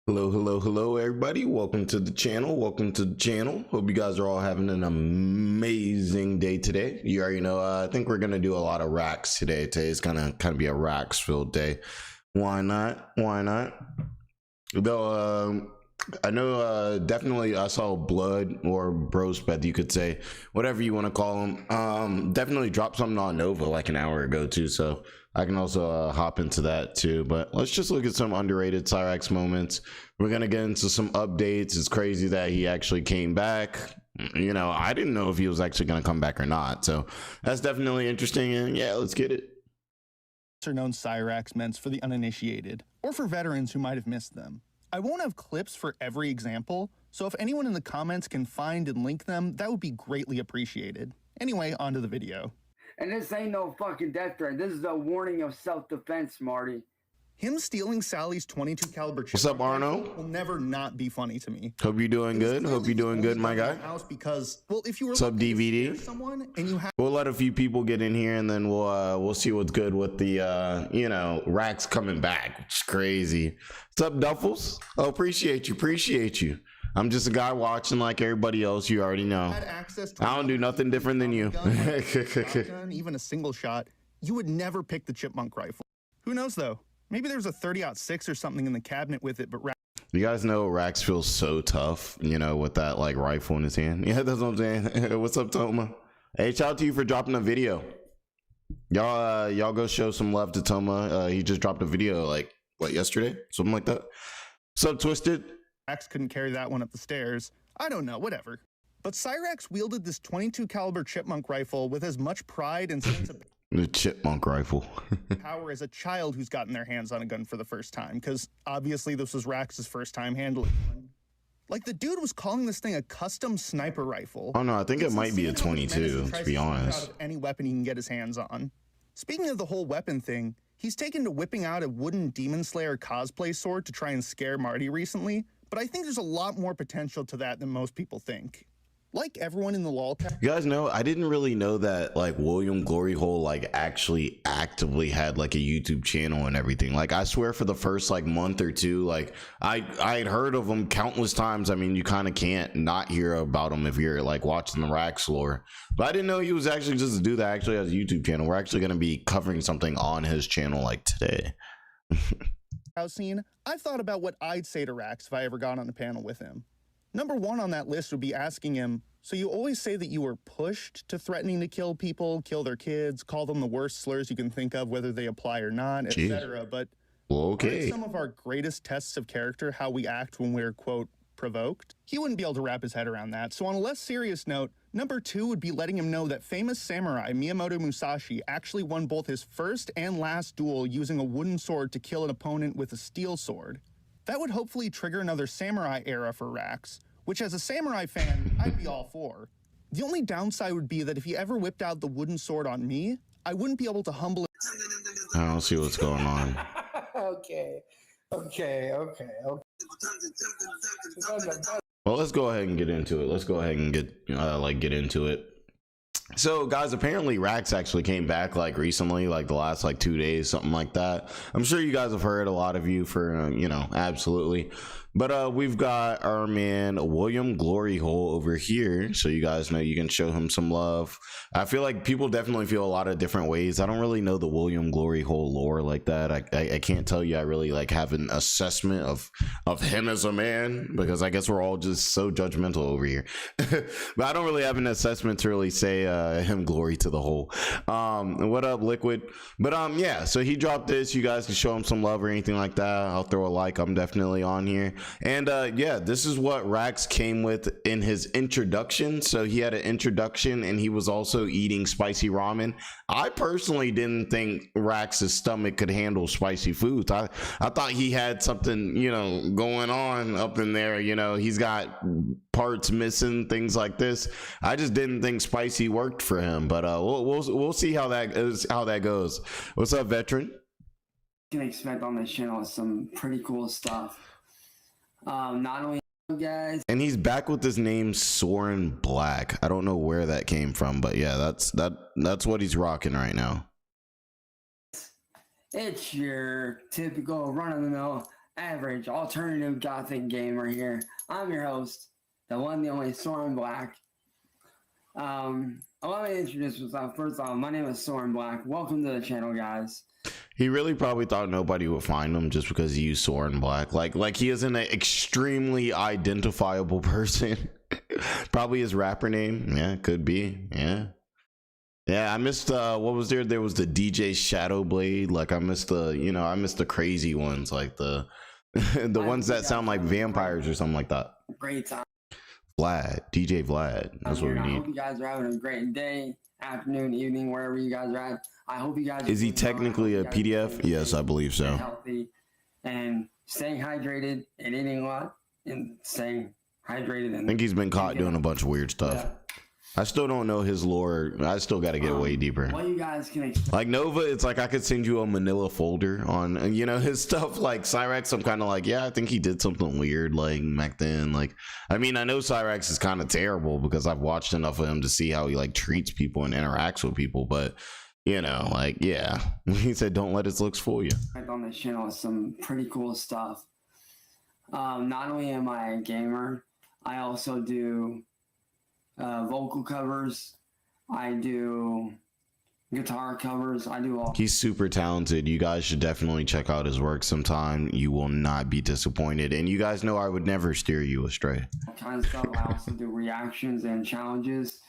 Hello, everybody. Welcome to the channel. Hope you guys are all having an amazing day today. You already know, I think we're going to do a lot of racks today. Today's gonna kind of be a racks filled day. Why not? Though, I know, definitely I saw Blood or Brospeth, you could say, whatever you want to call him. Definitely dropped something on Nova like an hour ago too, so I can also hop into that too. But let's just look at some underrated Cyraxx moments. We're gonna get into some updates. It's crazy that he actually came back. You know, I didn't know if he was actually gonna come back or not, so that's definitely interesting. And yeah, let's get it. Are known Cyraxx meant for the uninitiated, or for veterans who might have missed them. I won't have clips for every example, so if anyone in the comments can find and link them, that would be greatly appreciated. Anyway, on to the video. And this ain't no fucking death threat. This is a warning of self-defense, Marty. Him stealing Sally's .22 caliber What's up, Arno? Will never not be funny to me. Hope you're doing good. Hope you're doing good, my guy. Because, well, if you were What's up, DVD? Someone and you have, we'll let a few people get in here, and then we'll see what's good with the you know, racks coming back, which is crazy. What's up, Duffels? Oh, appreciate you. I'm just a guy watching like everybody else. You already know. I don't do nothing different than you. Shotgun, even a single shot, you would never pick the chipmunk rifle. Who knows though? Maybe there's a 30-06 or something in the cabinet with it, but you guys know Rax feels so tough, you know, with that like rifle in his hand. Yeah, that's what I'm saying. What's up, Toma? Hey, shout out to you for dropping a video. Y'all go show some love to Toma. He just dropped a video like what, yesterday, something like that. What's up, Twisted? Rax couldn't carry that one up the stairs. I don't know, whatever. But Cyraxx wielded this .22 caliber chipmunk rifle with as much pride and sense of the chipmunk rifle power as a child who's gotten their hands on a gun for the first time, because obviously this was Rax's first time handling one. Like, the dude was calling this thing a custom sniper rifle. Oh no, I think it might be a 22, to be honest. Out of any weapon he can get his hands on. Speaking of the whole weapon thing, he's taken to whipping out a wooden Demon Slayer cosplay sword to try and scare Marty recently, but I think there's a lot more potential to that than most people think. Like everyone in the lolcow. You guys know, I didn't really know that like William Glory Hole like actually actively had like a YouTube channel and everything. Like I swear for the first like month or two, like I had heard of him countless times. I mean, you kind of can't not hear about him if you're like watching the Rax lore. But I didn't know he was actually just a dude that actually has a YouTube channel. We're actually going to be covering something on his channel like today. Scene, I've thought about what I'd say to Rax if I ever got on a panel with him. Number one on that list would be asking him, so you always say that you were pushed to threatening to kill people, kill their kids, call them the worst slurs you can think of, whether they apply or not, etc. But okay, some of our greatest tests of character, how we act when we're, quote, provoked? He wouldn't be able to wrap his head around that. So on a less serious note, number two would be letting him know that famous samurai Miyamoto Musashi actually won both his first and last duel using a wooden sword to kill an opponent with a steel sword. That would hopefully trigger another samurai era for Rax, which as a samurai fan, I'd be all for. The only downside would be that if he ever whipped out the wooden sword on me, I wouldn't be able to humble it. I don't see what's going on. Okay. Well, let's go ahead and get into it. Let's go ahead and get into it. So guys, apparently Rax actually came back like recently, like the last like 2 days, something like that. I'm sure you guys have heard, a lot of you, for you know, absolutely. But we've got our man William Glory Hole over here, so you guys know you can show him some love. I feel like people definitely feel a lot of different ways. I don't really know the William Glory Hole lore like that. I can't tell you I really like have an assessment of him as a man, because I guess we're all just so judgmental over here. But I don't really have an assessment to really say him glory to the hole. What up, Liquid? But yeah, so he dropped this. You guys can show him some love or anything like that. I'll throw a like. I'm definitely on here. And yeah, this is what Rax came with in his introduction. So he had an introduction, and he was also eating spicy ramen. I personally didn't think Rax's stomach could handle spicy foods. I thought he had something, you know, going on up in there. You know, he's got parts missing, things like this. I just didn't think spicy worked for him. But we'll see how that goes. What's up, veteran? You can expect on this channel some pretty cool stuff. Not only guys, and he's back with his name Soren Black. I don't know where that came from, but yeah, that's what he's rocking right now. It's your typical run-of-the-mill average alternative gothic gamer here. I'm your host, the one, the only Soren Black. Allow me to introduce myself. First off, my name is Soren Black. Welcome to the channel, guys. He really probably thought nobody would find him just because he used Soren Black. Like he isn't an extremely identifiable person. Probably his rapper name. Yeah, could be. Yeah, I missed what was there? There was the DJ Shadowblade. Like I missed the crazy ones, like the the ones that sound like vampires or something like that. Great time. DJ Vlad. That's what we I need. hope you guys are having a great day, afternoon, evening, wherever you guys are at. I hope you guys. Is he technically a PDF? Yes, I believe so. Healthy and staying hydrated and eating a lot and staying hydrated. And I think he's been caught doing a bunch of weird stuff. Yeah. I still don't know his lore. I still got to get way deeper. What you guys can expect. Like Nova, it's like I could send you a manila folder on, his stuff. Like Cyraxx, I'm kind of like, yeah, I think he did something weird like back then. Like, I mean, I know Cyraxx is kind of terrible because I've watched enough of him to see how he like treats people and interacts with people. But like, yeah, he said, don't let his looks fool you. On this channel is some pretty cool stuff. Not only am I a gamer, I also do vocal covers. I do guitar covers. I do all. He's super talented. You guys should definitely check out his work sometime. You will not be disappointed. And you guys know I would never steer you astray. Kind of stuff. I also do reactions and challenges.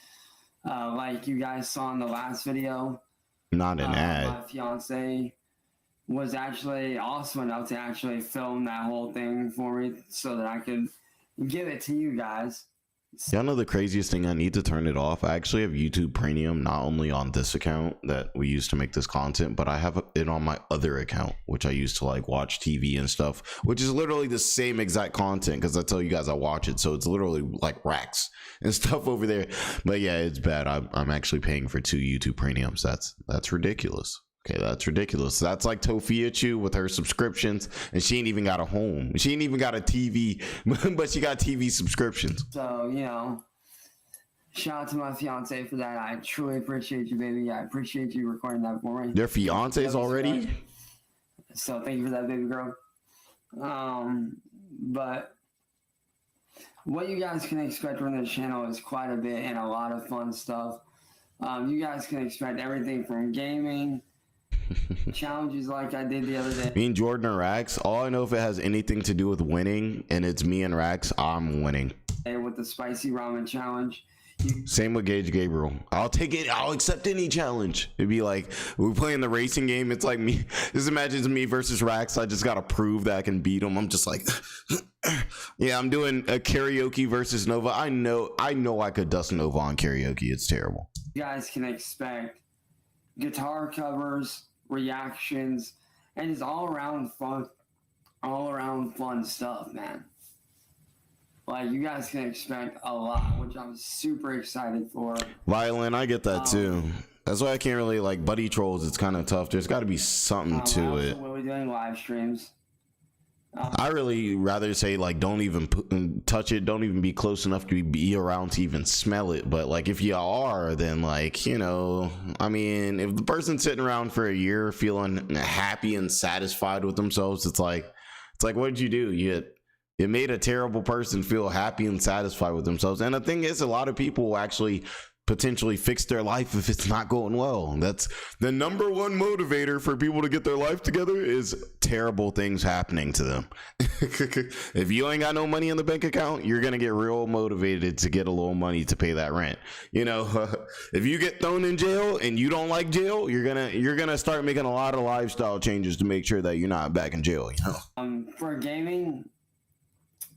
Like you guys saw in the last video. Not an ad. My fiance was actually awesome enough to actually film that whole thing for me so that I could give it to you guys. Y'all know the craziest thing? I need to turn it off. I actually have YouTube Premium, not only on this account that we use to make this content, but I have it on my other account, which I use to like watch TV and stuff, which is literally the same exact content because I tell you guys I watch it. So it's literally like racks and stuff over there. But yeah, it's bad. I'm actually paying for 2 YouTube Premiums. That's ridiculous. Okay, that's ridiculous. That's like Tophiachu with her subscriptions, and she ain't even got a home. She ain't even got a TV, but she got TV subscriptions. So, shout out to my fiance for that. I truly appreciate you, baby. I appreciate you recording that for me. Their fiancés already? So thank you for that, baby girl. But what you guys can expect from this channel is quite a bit and a lot of fun stuff. You guys can expect everything from gaming, challenges like I did the other day. Me and Jordan or Rax, all I know if it has anything to do with winning and it's me and Rax, I'm winning. With the spicy ramen challenge. Same with Gage Gabriel. I'll take it. I'll accept any challenge. It'd be like we're playing the racing game. It's like me. Just imagine it's me versus Rax. I just gotta prove that I can beat him. I'm just like, yeah. I'm doing a karaoke versus Nova. I know I could dust Nova on karaoke. It's terrible. You guys can expect guitar covers, reactions, and it's all around fun stuff, man. Like you guys can expect a lot, which I'm super excited for. Violin, I get that too. That's why I can't really like buddy trolls. It's kind of tough. There's got to be something to it. We'll be doing live streams. I really rather say like don't even touch it, don't even be close enough to be around to even smell it. But like if you are, then like I mean, if the person's sitting around for a year feeling happy and satisfied with themselves, it's like what did you do? You made a terrible person feel happy and satisfied with themselves. And the thing is, a lot of people will actually potentially fix their life if it's not going well. That's the number one motivator for people to get their life together, is terrible things happening to them. If you ain't got no money in the bank account, you're gonna get real motivated to get a little money to pay that rent. If you get thrown in jail and you don't like jail, you're gonna start making a lot of lifestyle changes to make sure that you're not back in jail. For gaming,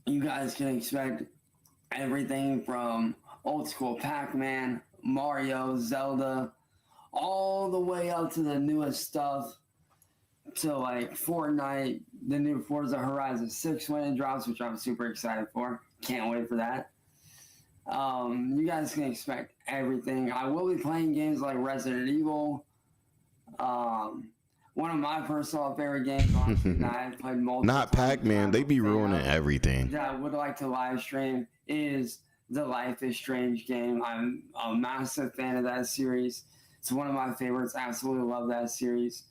you guys can expect everything from old school Pac-Man, Mario, Zelda, all the way up to the newest stuff, to like Fortnite, the new Forza Horizon 6 when it drops, which I'm super excited for. Can't wait for that. You guys can expect everything. I will be playing games like Resident Evil. One of my personal favorite games, honestly, that I've played multiple Not Pac-Man. They be ruining everything. That I would like to live stream is the Life is Strange game. I'm a massive fan of that series. It's one of my favorites. Absolutely love that series.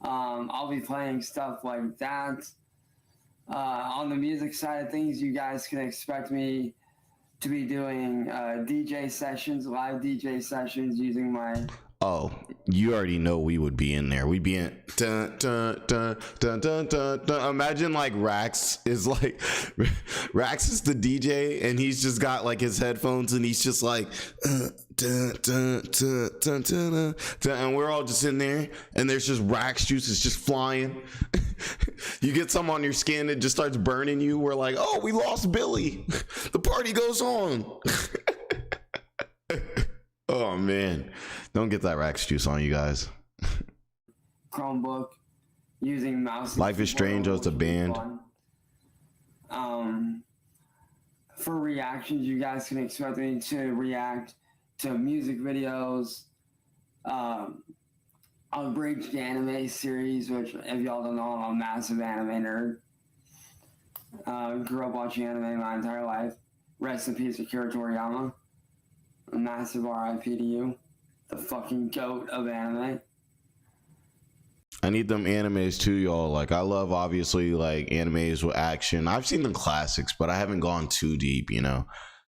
I'll be playing stuff like that. On the music side of things, you guys can expect me to be doing DJ sessions, live DJ sessions using my. Oh, you already know we would be in there. We'd be in. Dun, dun, dun, dun, dun, dun, dun. Imagine like Rax is like, Rax is the DJ and he's just got like his headphones and he's just like, dun, dun, dun, dun, dun, dun, and we're all just in there and there's just Rax juices just flying. You get some on your skin, it just starts burning you. We're like, oh, we lost Billy. The party goes on. Oh man, don't get that Rax juice on you guys. Chromebook using mouse. Life is Strange was a band. For reactions, you guys can expect me to react to music videos, abridged anime series, which if y'all don't know, I'm a massive anime nerd. Grew up watching anime my entire life. Rest in peace, Akira Toriyama. A massive RIP to you, the fucking goat of anime. I need them animes too, y'all. Like I love obviously like animes with action. I've seen the classics, but I haven't gone too deep, you know.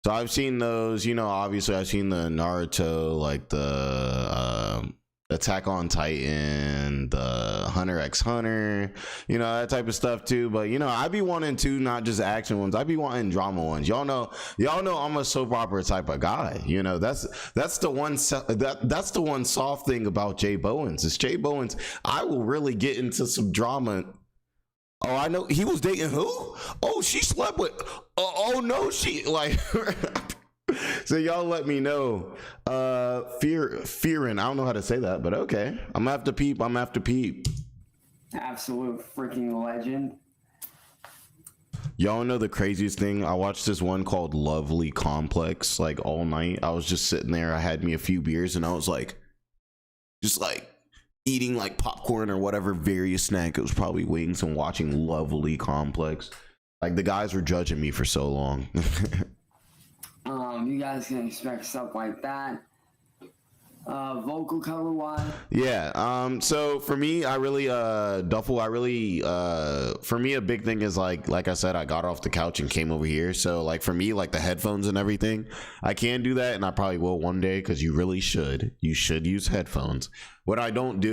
So I've seen those, you know, obviously I've seen the Naruto, like the Attack on Titan, the Hunter x Hunter, you know, that type of stuff too. But you know, I be wanting to not just action ones, I be wanting drama ones. Y'all know I'm a soap opera type of guy. You know, that's the one that's the one soft thing about Jay Bowens. Is Jay Bowens, I will really get into some drama. Oh, I know he was dating who? Oh, she slept with. Oh no, she like. So y'all let me know. Fearing. I don't know how to say that, but okay. I'm gonna have to peep. Absolute freaking legend. Y'all know the craziest thing? I watched this one called Lovely Complex like all night. I was just sitting there. I had me a few beers and I was like, just like eating like popcorn or whatever various snack. It was probably wings and watching Lovely Complex. Like the guys were judging me for so long. You guys can expect stuff like that. Vocal cover wise. Yeah. So for me, I really Duffel, for me a big thing is like I said, I got off the couch and came over here. So like for me, like the headphones and everything, I can do that and I probably will one day because you really should. You should use headphones. What I don't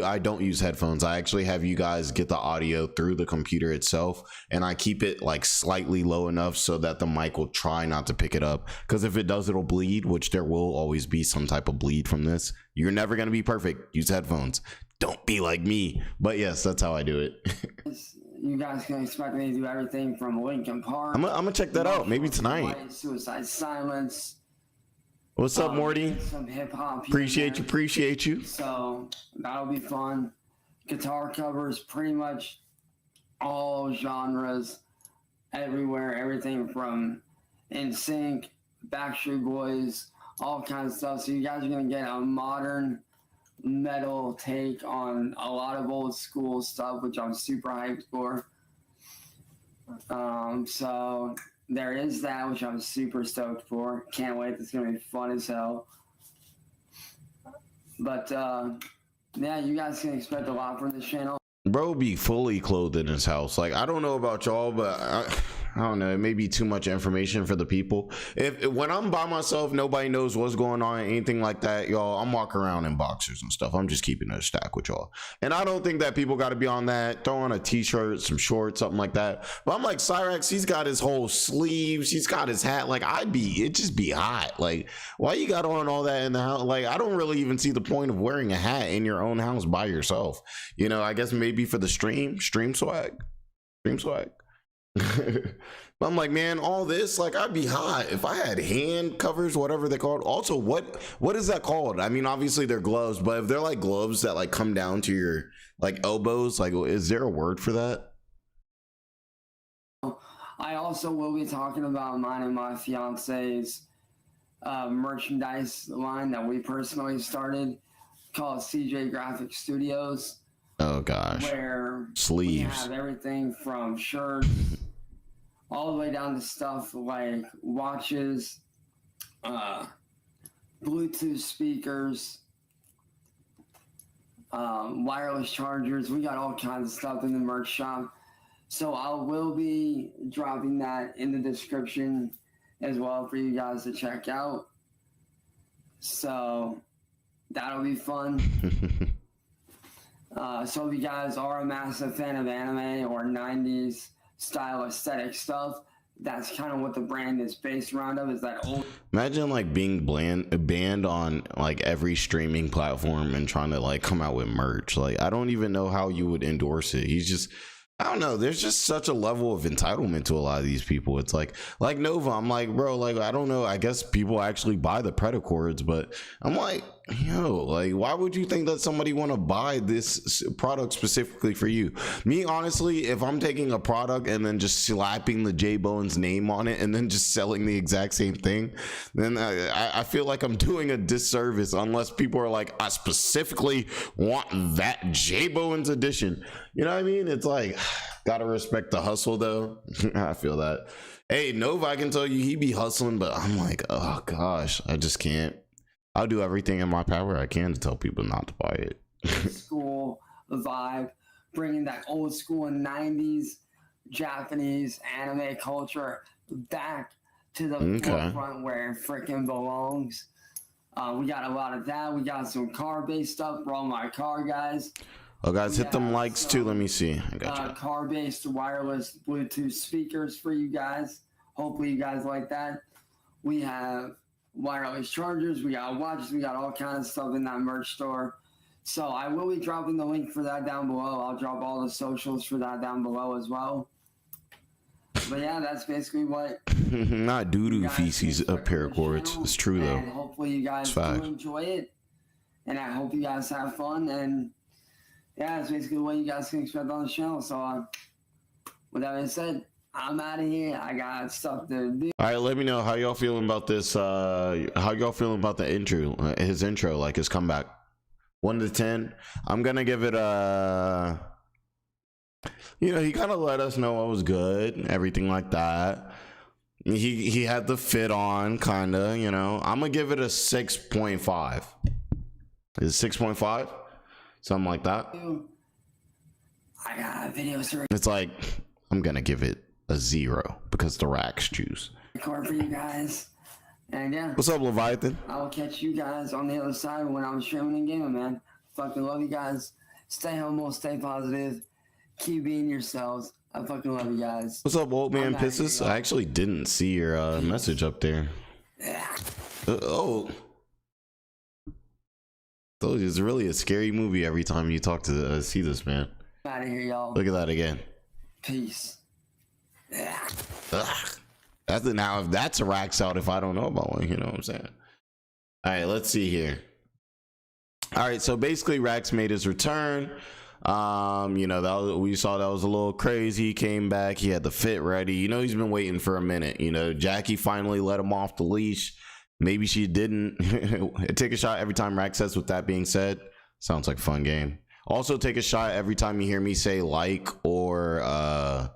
use headphones. I actually have you guys get the audio through the computer itself and I keep it like slightly low enough so that the mic will try not to pick it up. Because if it does, it'll bleed, which there will always be some type of bleed from this. You're never going to be perfect. Use headphones. Don't be like me. But yes, that's how I do it. You guys can expect me to do everything from Linkin Park. I'm gonna check that out. Maybe tonight. Suicide Silence. What's up, Morty? Some hip hop. Appreciate you. So that'll be fun. Guitar covers, pretty much all genres, everywhere. Everything from NSYNC, Backstreet Boys, all kinds of stuff. So you guys are gonna get a modern metal take on a lot of old school stuff, which I'm super hyped for. So there is that, which I'm super stoked for. Can't wait. It's gonna be fun as hell. But yeah, you guys can expect a lot from this channel. Bro be fully clothed in his house. Like I don't know about y'all, but I don't know, it may be too much information for the people. If when I'm by myself, nobody knows what's going on, anything like that, y'all, I'm walking around in boxers and stuff. I'm just keeping it a stack with y'all. And I don't think that people got to be on that. Throw on a t-shirt, some shorts, something like that. But I'm like, Cyraxx, he's got his whole sleeves, he's got his hat. Like it'd just be hot. Like why you got on all that in the house? Like I don't really even see the point of wearing a hat in your own house by yourself. You know, I guess maybe for the stream swag. But I'm like, man, all this, like I'd be hot if I had hand covers, whatever they're called. Also, what is that called? I mean, obviously they're gloves, but if they're like gloves that like come down to your like elbows, like is there a word for that? I also will be talking about mine and my fiance's merchandise line that we personally started called CJ Graphic Studios. Oh gosh. Where sleeves. We have everything from shirts all the way down to stuff like watches, Bluetooth speakers, wireless chargers. We got all kinds of stuff in the merch shop. So I will be dropping that in the description as well for you guys to check out. So that'll be fun. So if you guys are a massive fan of anime or 90s style aesthetic stuff, that's kind of what the brand is based around of, is that old. Imagine like being banned on like every streaming platform and trying to like come out with merch. Like, I don't even know how you would endorse it. He's just, I don't know. There's just such a level of entitlement to a lot of these people. It's like Nova. I'm like, bro, like, I don't know. I guess people actually buy the Predacords, but I'm like, yo, like, why would you think that somebody want to buy this product specifically for you? Me, honestly, if I'm taking a product and then just slapping the J Bone's name on it and then just selling the exact same thing, then I feel like I'm doing a disservice, unless people are like, I specifically want that J Bone's edition. You know what I mean? It's like, gotta respect the hustle though. I feel that. Hey, Nova, I can tell you he be hustling, but I'm like, oh gosh, I just can't. I'll do everything in my power I can to tell people not to buy it. School vibe, bringing that old school 90s Japanese anime culture back to the forefront where it freaking belongs. We got a lot of that. We got some car-based stuff for all my car guys. Oh, guys, hit them likes too. Let me see. I got you. Car-based wireless Bluetooth speakers for you guys. Hopefully you guys like that. We have wireless chargers. We got watches. We got all kinds of stuff in that merch store. So I will be dropping the link for that down below. I'll drop all the socials for that down below as well. But yeah, that's basically what. Not doo-doo feces of paracords. It's true though. And hopefully you guys do enjoy it. And I hope you guys have fun. And yeah, it's basically what you guys can expect on the channel. So with that being said, I'm out of here. I got stuff to do. All right, let me know how y'all feeling about this. How y'all feeling about the intro? His intro, like his comeback. 1 to 10. I'm gonna give it a. You know, he kind of let us know what was good, everything like that. He had the fit on, kind of. You know, I'm gonna give it a 6.5. Is it 6.5? Something like that. I got videos. It's like, I'm gonna give it a 0 because the Cyraxx juice. Record for you guys. And yeah. What's up, Leviathan? I will catch you guys on the other side when I'm streaming and gaming, man. Fucking love you guys. Stay humble, stay positive. Keep being yourselves. I fucking love you guys. What's up, old man Pisses? I actually didn't see your message up there. Yeah. Oh. Told you, it's really a scary movie every time you talk to see this, man. Out of here, y'all. Look at that again. Peace. Yeah. That's now, if that's a Cyraxx out, if I don't know about one, you know what I'm saying? All right, let's see here. All right, so basically Cyraxx made his return. You know, we saw that was a little crazy. He came back, he had the fit ready. You know, he's been waiting for a minute. You know, Jackie finally let him off the leash. Maybe she didn't. Take a shot every time Cyraxx says. With that being said, sounds like a fun game. Also, take a shot every time you hear me say like or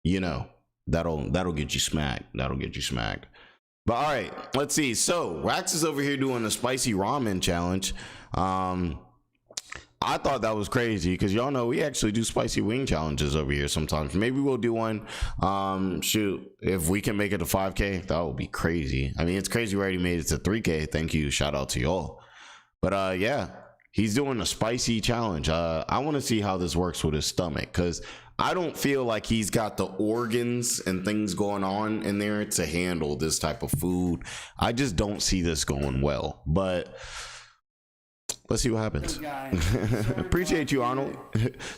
you know, that'll get you smacked. That'll get you smacked. But all right, let's see. So Cyraxx is over here doing a spicy ramen challenge. I thought that was crazy because y'all know we actually do spicy wing challenges over here sometimes. Maybe we'll do one. Shoot, if we can make it to 5K, that would be crazy. I mean, it's crazy we already made it to 3K. Thank you. Shout out to y'all. But yeah, he's doing a spicy challenge. I want to see how this works with his stomach, because I don't feel like he's got the organs and things going on in there to handle this type of food. I just don't see this going well, but let's see what happens. Appreciate you, Arnold.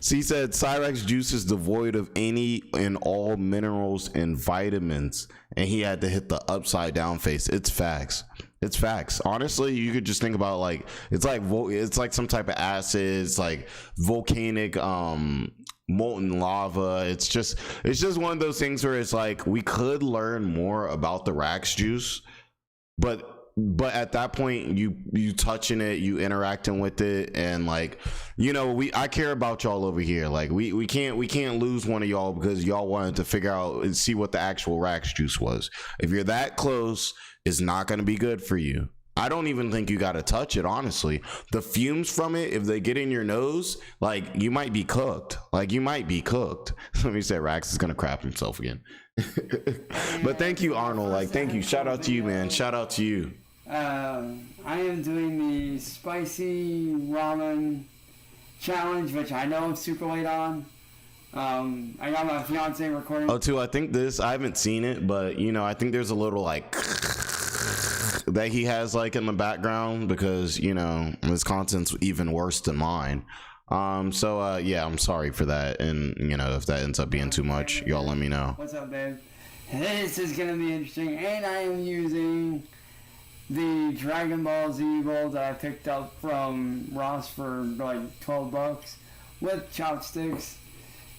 He said Cyraxx juice is devoid of any and all minerals and vitamins, and he had to hit the upside down face. It's facts. It's facts. Honestly, you could just think about like it's like some type of acid. It's like volcanic molten lava. It's just one of those things where it's like we could learn more about the Cyraxx juice, but at that point you touching it, you interacting with it, and like, you know, I care about y'all over here. Like we can't lose one of y'all because y'all wanted to figure out and see what the actual Cyraxx juice was. If you're that close, it's not going to be good for you. I don't even think you gotta touch it, honestly. The fumes from it, if they get in your nose, like, you might be cooked. Like, you might be cooked. Let me say, Rax is gonna crap himself again. But thank you, Arnold. Like, thank you. Shout out to you, man. Shout out to you. I am doing the spicy ramen challenge, which I know I'm super late on. I got my fiance recording. Oh, too, I think this, I haven't seen it, but, you know, I think there's a little, like, that he has, like, in the background, because, you know, his content's even worse than mine. Yeah, I'm sorry for that, and, you know, if that ends up being too much, y'all let me know. What's up, babe? This is gonna be interesting, and I am using the Dragon Ball Z bowl that I picked up from Ross for like $12 with chopsticks.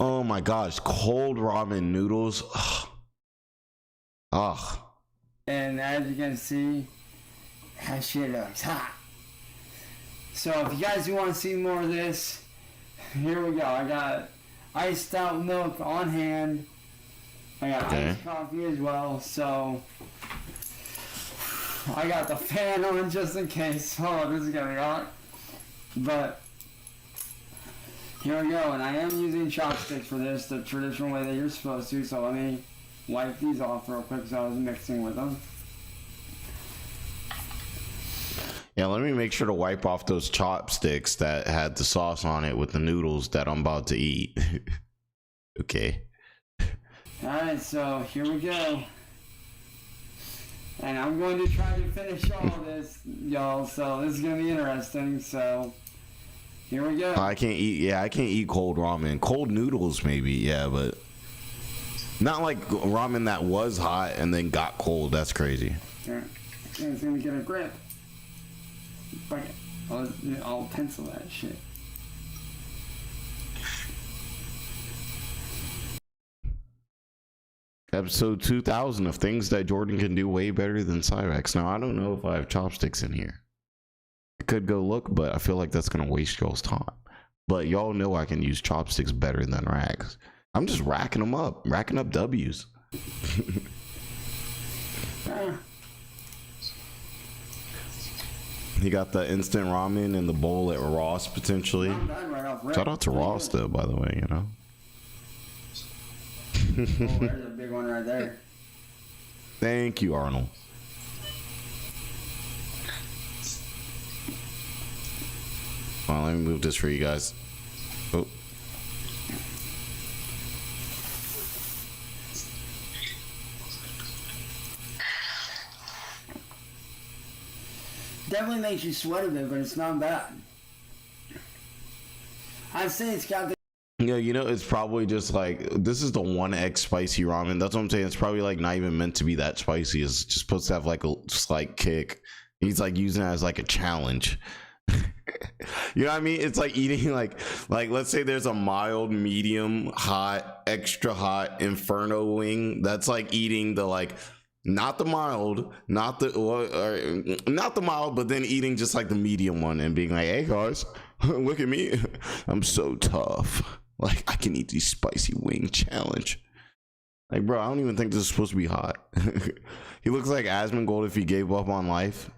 Oh my gosh, cold ramen noodles. Ugh. And as you can see, that shit looks hot. So if you guys do want to see more of this, here we go. I got iced out milk on hand. I got iced coffee as well. So I got the fan on just in case. Oh, this is gonna be hot. But here we go. And I am using chopsticks for this, the traditional way that you're supposed to. So let me wipe these off real quick because I was mixing with them. Yeah, let me make sure to wipe off those chopsticks that had the sauce on it with the noodles that I'm about to eat. Okay. Alright, so here we go. And I'm going to try to finish all of this, y'all, so this is going to be interesting, so here we go. I can't eat cold ramen. Cold noodles maybe, yeah, but not like ramen that was hot and then got cold. That's crazy. Alright, and it's going to get a grip. But I'll pencil that shit. Episode 2000 of things that Jordan can do way better than Cyraxx. Now, I don't know if I have chopsticks in here. I could go look, but I feel like that's going to waste y'all's time. But y'all know I can use chopsticks better than Rax. I'm just racking up W's. He got the instant ramen in the bowl at Ross, potentially. Shout out to Ross, though, by the way, you know. Oh, there's a big one right there. Thank you, Arnold. Well, let me move this for you guys. Oh. Definitely makes you sweat a bit, but it's not bad. I'd say it's got the... Yeah, you know, it's probably just like, this is the 1x spicy ramen. That's what I'm saying. It's probably like not even meant to be that spicy. It's just supposed to have like a slight kick. He's like using it as like a challenge. You know what I mean? It's like eating like let's say there's a mild, medium, hot, extra hot inferno wing. That's like eating the like, not the mild, not the mild, but then eating just like the medium one and being like, hey guys, look at me. I'm so tough. Like, I can eat these spicy wing challenge. Like, bro, I don't even think this is supposed to be hot. He looks like Asmongold if he gave up on life.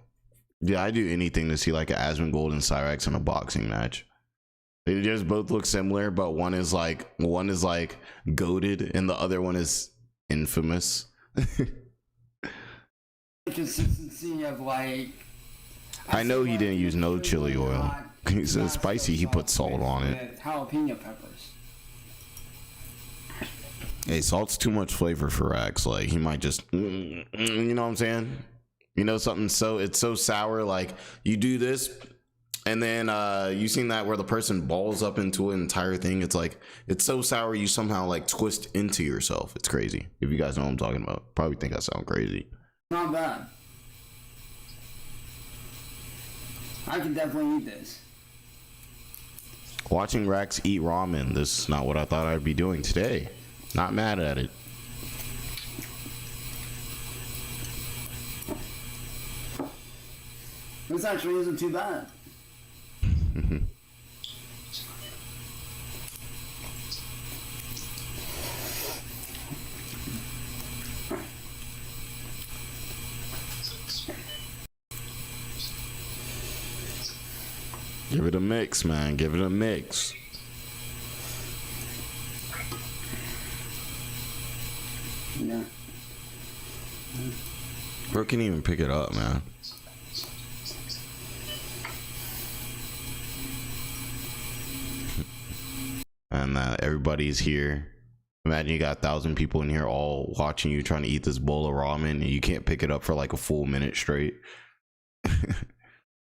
Yeah, I'd do anything to see like an Asmongold and Cyraxx in a boxing match. They just both look similar, but one is like goated and the other one is infamous. Consistency of like... I know he didn't use no chili oil. He said spicy, he put salt on it. Jalapeno peppers. Hey, salt's too much flavor for Rax. Like, he might just, you know what I'm saying? You know, something it's so sour, like, you do this, and then you seen that where the person balls up into an entire thing? It's like, it's so sour, you somehow, like, twist into yourself. It's crazy. If you guys know what I'm talking about. Probably think I sound crazy. Not bad. I can definitely eat this. Watching Rax eat ramen. This is not what I thought I'd be doing today. Not mad at it. This actually isn't too bad. Give it a mix, man. Give it a mix. Yeah. Bro can't even pick it up, man. And everybody's here. Imagine you got 1,000 people in here all watching you trying to eat this bowl of ramen and you can't pick it up for like a full minute straight.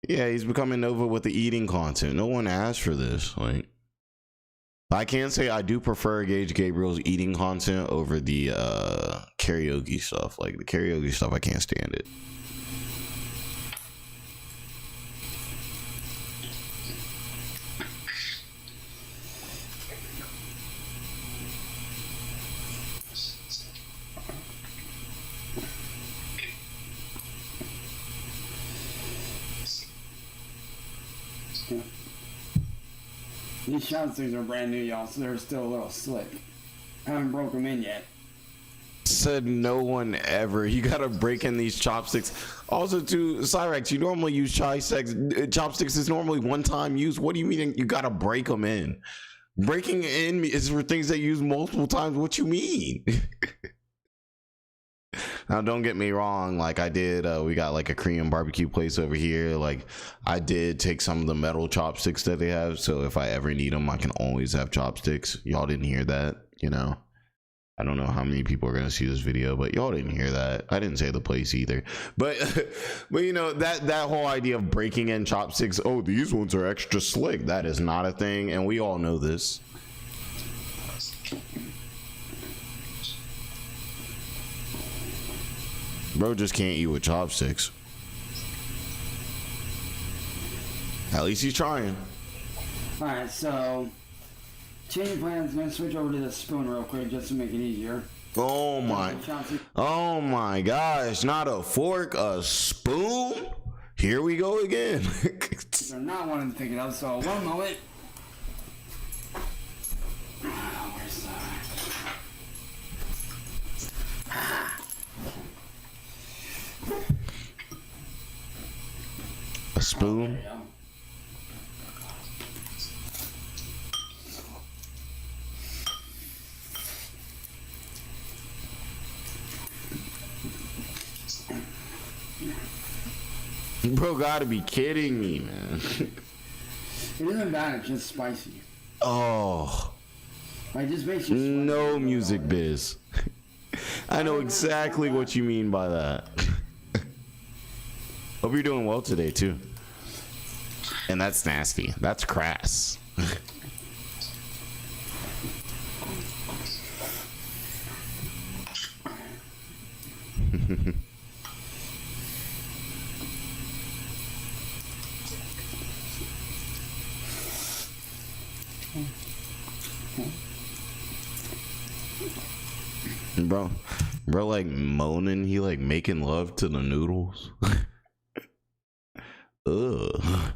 Yeah, he's becoming Nova with the eating content. No one asked for this. Like, I can say I do prefer Gage Gabriel's eating content over the karaoke stuff. Like the karaoke stuff, I can't stand it. These chopsticks are brand new, y'all, so they're still a little slick. Haven't broke them in yet. Said no one ever. You gotta break in these chopsticks. Also, too, Cyraxx, you normally use chopsticks is normally one-time use. What do you mean you gotta break them in? Breaking in is for things that you use multiple times. What you mean? Now, don't get me wrong. Like I did, we got like a Korean barbecue place over here. Like I did take some of the metal chopsticks that they have. So if I ever need them, I can always have chopsticks. Y'all didn't hear that, you know? I don't know how many people are gonna see this video, but y'all didn't hear that. I didn't say the place either. But but you know, that whole idea of breaking in chopsticks, oh, these ones are extra slick. That is not a thing, and we all know this. Bro just can't eat with chopsticks. At least he's trying. Alright, so change of plans. Gonna switch over to the spoon real quick just to make it easier. Oh my gosh, not a fork, a spoon? Here we go again. They're not wanting to pick it up, so one moment. Where's the... A spoon? Bro, gotta be kidding me, man. It isn't bad, it's just spicy. Oh. Like, just makes you no music biz. I know exactly what you mean by that. Hope you're doing well today, too. And that's nasty. That's crass. Bro like moaning, he like making love to the noodles. Ugh.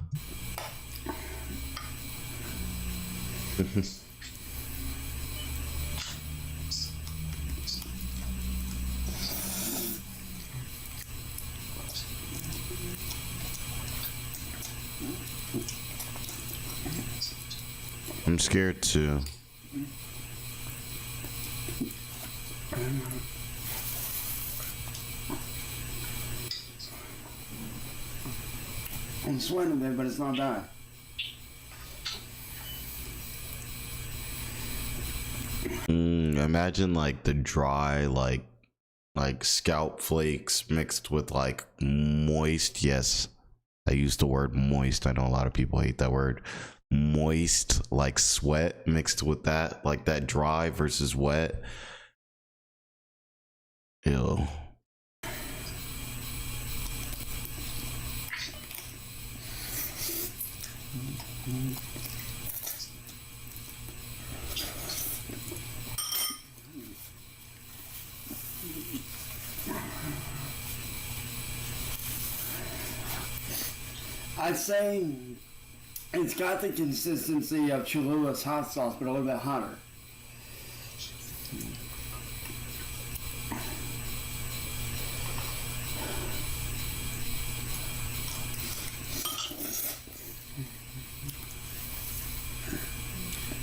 I'm scared too. I'm sweating a bit, but it's not bad. Imagine like the dry like scalp flakes mixed with like moist. Yes, I use the word moist. I know a lot of people hate that word. Moist, like sweat mixed with that, like that dry versus wet. Ew. I'd say it's got the consistency of Cholula's hot sauce, but a little bit hotter.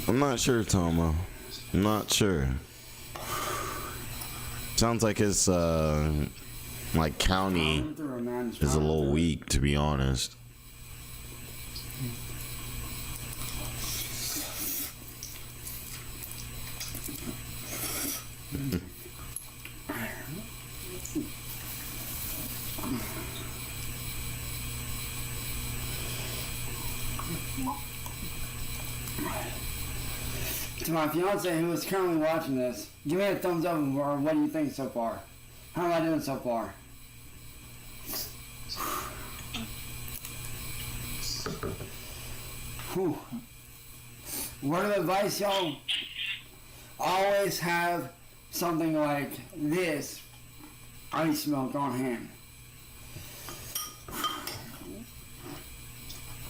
I'm not sure, Tomo. I'm not sure. Sounds like his like county is a little weak, to be honest. To my fiance who is currently watching this, give me a thumbs up or what do you think so far? How am I doing so far? Whew. Word of advice, y'all, always have something like this ice milk on hand.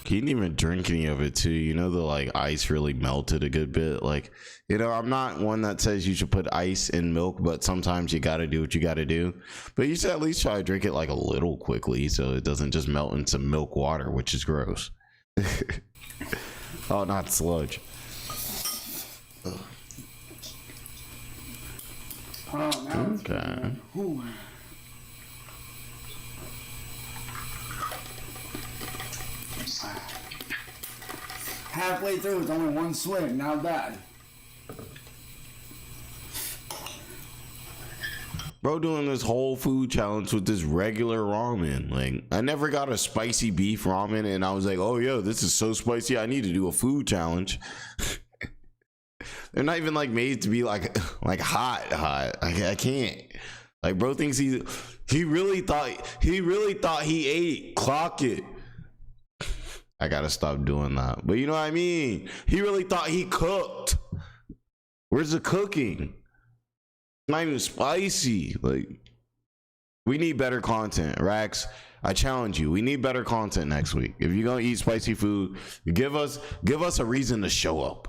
He didn't even drink any of it too. You know, the like ice really melted a good bit. Like, you know, I'm not one that says you should put ice in milk, but sometimes you gotta do what you gotta do. But you should at least try to drink it like a little quickly so it doesn't just melt into milk water, which is gross. Oh, not sludge. Okay. Halfway through, it's only one swig, not bad. Bro doing this whole food challenge with this regular ramen. Like, I never got a spicy beef ramen and I was like, oh yo, this is so spicy, I need to do a food challenge. They're not even like made to be like hot. I can't. Like, bro thinks he really thought he ate. Clock it. I gotta stop doing that. But you know what I mean? He really thought he cooked. Where's the cooking? Not even spicy. Like, we need better content. Rax, I challenge you. We need better content next week. If you're gonna eat spicy food, give us a reason to show up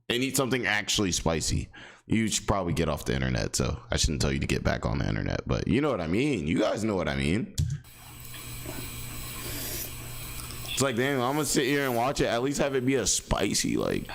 and eat something actually spicy. You should probably get off the internet, so I shouldn't tell you to get back on the internet, but you know what I mean. You guys know what I mean. It's like, damn, I'm gonna sit here and watch it. At least have it be a spicy, like.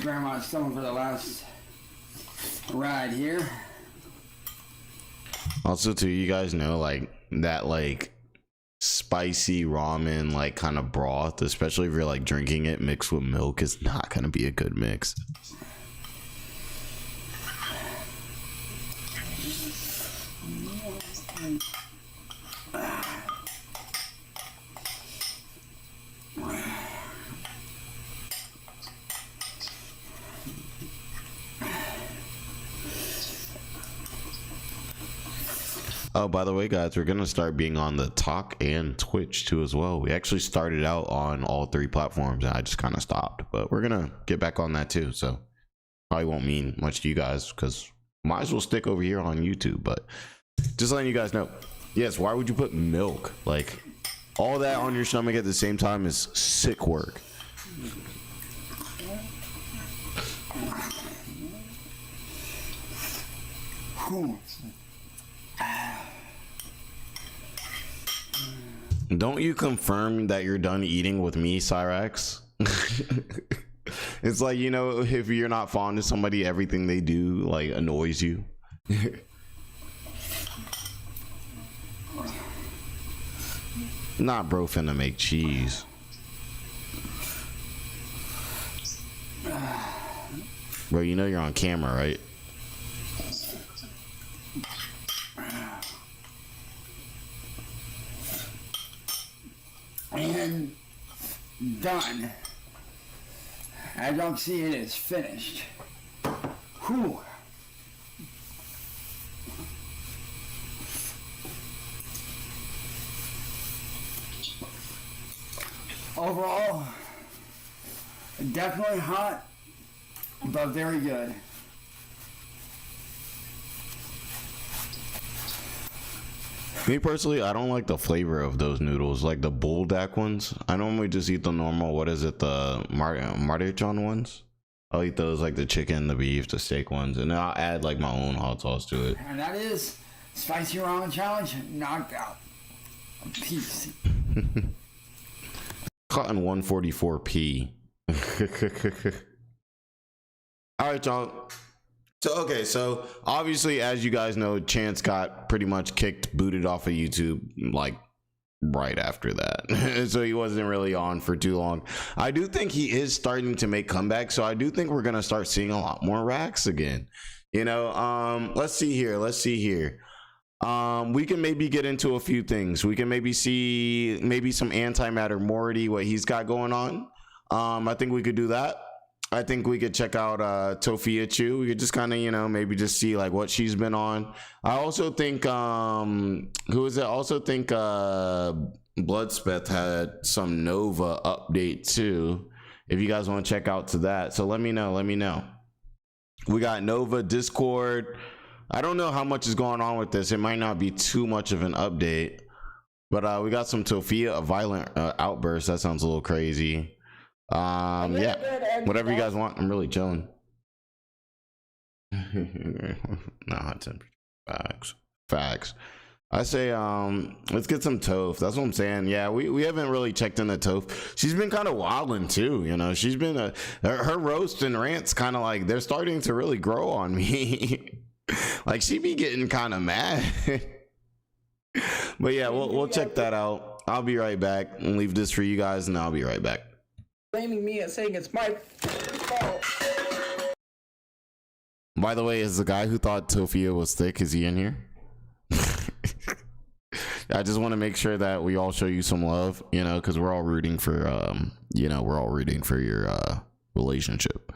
Grandma's stomach for the last ride here. Also, too, you guys know, like, that, like, spicy ramen, like, kind of broth, especially if you're, like, drinking it mixed with milk, is not gonna be a good mix. Oh, by the way, guys, we're gonna start being on the Talk and Twitch too as well. We actually started out on all three platforms and I just kind of stopped, but we're gonna get back on that too. So probably won't mean much to you guys because might as well stick over here on YouTube. But just letting you guys know, yes, why would you put milk? Like, all that on your stomach at the same time is sick work. Don't you confirm that you're done eating with me, Cyraxx? It's like, you know, if you're not fond of somebody, everything they do, like, annoys you. Not bro finna make cheese. Bro, you know you're on camera, right? And done. I don't see it as finished. Whew. Overall, definitely hot, but very good. Me personally, I don't like the flavor of those noodles, like the buldak ones. I normally just eat the normal, what is it, the Mardichon ones. I'll eat those, like the chicken, the beef, the steak ones, and then I'll add like my own hot sauce to it. And that is Spicy Ramen Challenge knockout. Peace. Cotton 144p. All right, y'all. So, okay, so obviously, as you guys know, Chance got pretty much booted off of YouTube, like, right after that. So he wasn't really on for too long. I do think he is starting to make comebacks, so I do think we're going to start seeing a lot more racks again. You know, let's see here. We can maybe get into a few things. We can maybe see some antimatter Morty, what he's got going on. I think we could do that. I think we could check out Tophiachu. We could just kind of, you know, maybe just see like what she's been on. I also think who is it? I also think Bloodspeth had some Nova update too. If you guys want to check out to that, so let me know. We got Nova Discord. I don't know how much is going on with this. It might not be too much of an update, but we got some Tophia, a violent outburst. That sounds a little crazy. Yeah, whatever you guys want. I'm really chilling. Nah, facts. I say let's get some Toph. That's what I'm saying. Yeah, we haven't really checked in the Toph. She's been kind of wilding too, you know. She's been her roast and rants kind of like they're starting to really grow on me. Like she be getting kind of mad. But yeah, we'll check that out. I'll be right back and leave this for you guys, and I'll be right back. Blaming me and saying it's my fault. By the way, is the guy who thought Tophia was thick, is he in here? I just want to make sure that we all show you some love, you know, because we're all rooting for we're all rooting for your relationship.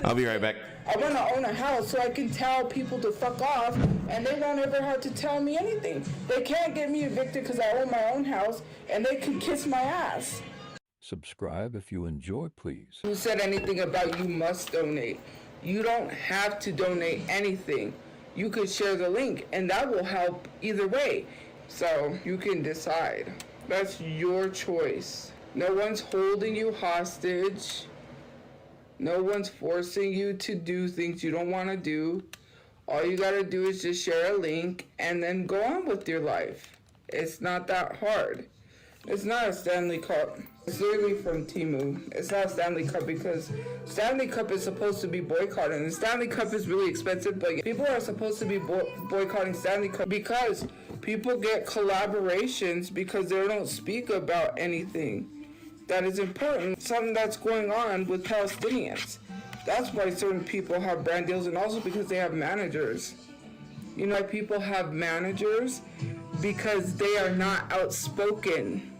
I'll be right back. I want to own a house so I can tell people to fuck off, and they won't ever have to tell me anything. They can't get me evicted because I own my own house, and they can kiss my ass. Subscribe if you enjoy, please. Who said anything about you must donate? You don't have to donate anything. You could share the link, and that will help either way. So you can decide. That's your choice. No one's holding you hostage. No one's forcing you to do things you don't want to do. All you gotta do is just share a link and then go on with your life. It's not that hard. It's not a Stanley Cup. It's literally from Temu. It's not Stanley Cup because Stanley Cup is supposed to be boycotted. And Stanley Cup is really expensive, but people are supposed to be boycotting Stanley Cup because people get collaborations because they don't speak about anything that is important, something that's going on with Palestinians. That's why certain people have brand deals, and also because they have managers. You know why people have managers? Because they are not outspoken.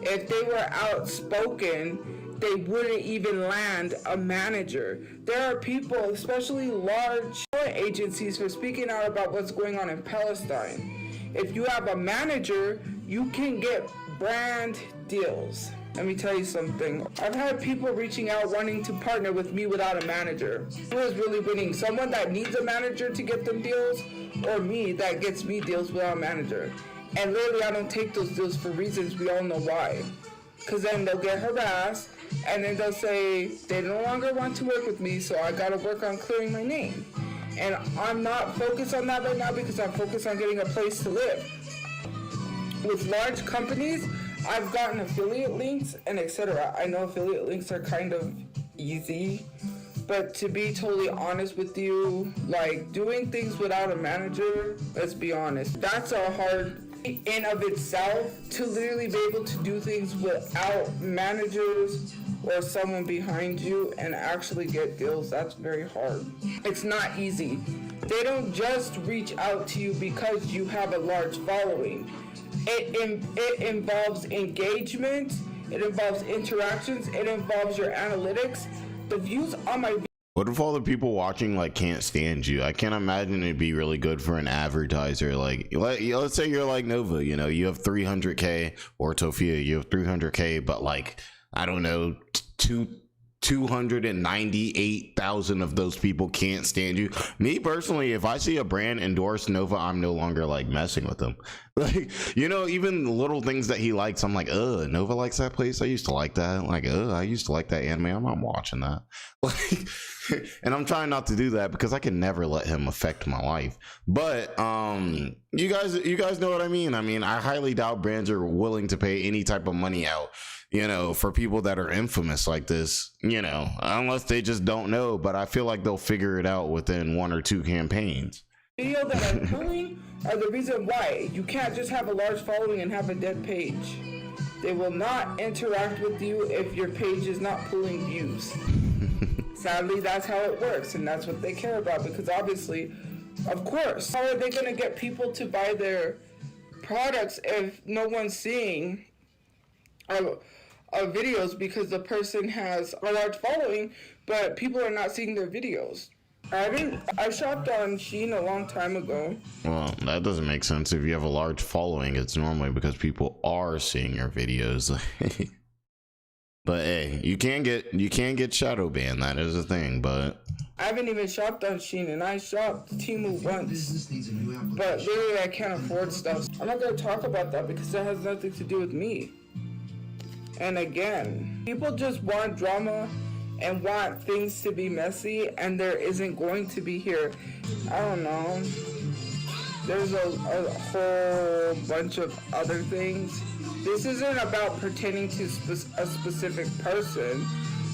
If they were outspoken, they wouldn't even land a manager. There are people, especially large agencies, for speaking out about what's going on in Palestine. If you have a manager, you can get brand deals. Let me tell you something. I've had people reaching out wanting to partner with me without a manager. Who is really winning? Someone that needs a manager to get them deals, or me that gets me deals without a manager? And literally, I don't take those deals for reasons we all know why. Because then they'll get harassed, and then they'll say they no longer want to work with me, so I gotta work on clearing my name. And I'm not focused on that right now because I'm focused on getting a place to live. With large companies, I've gotten affiliate links and etc. I know affiliate links are kind of easy, but to be totally honest with you, like doing things without a manager, let's be honest, that's a hard in of itself. To literally be able to do things without managers or someone behind you and actually get deals, that's very hard. It's not easy. They don't just reach out to you because you have a large following. It involves engagement, it involves interactions, it involves your analytics. The views on my What if all the people watching like can't stand you? I can't imagine it'd be really good for an advertiser. Like let's say you're like Nova, you know, you have 300k, or Tophia, you have 300k, but like I don't know, 298,000 of those people can't stand you. Me personally, if I see a brand endorse Nova, I'm no longer like messing with them. Like, you know, even the little things that he likes, I'm like, Nova likes that place. I used to like that. Like, I used to like that anime. I'm not watching that. Like, and I'm trying not to do that because I can never let him affect my life. But you guys know what I mean. I mean, I highly doubt brands are willing to pay any type of money out, you know, for people that are infamous like this, you know, unless they just don't know. But I feel like they'll figure it out within 1 or 2 campaigns. Video that are pulling are the reason why you can't just have a large following and have a dead page. They will not interact with you if your page is not pulling views. Sadly, that's how it works, and that's what they care about, because obviously, of course, how are they going to get people to buy their products if no one's seeing videos because the person has a large following, but people are not seeing their videos? I shopped on Shein a long time ago. Well, that doesn't make sense. If you have a large following, it's normally because people are seeing your videos. But hey, you can get shadow banned. That is a thing. But I haven't even shopped on Shein, and I shopped Temu once. But literally, I can't afford stuff. I'm not gonna talk about that because that has nothing to do with me. And again, people just want drama and want things to be messy, and there isn't going to be here. I don't know. There's a whole bunch of other things. This isn't about pertaining to a specific person.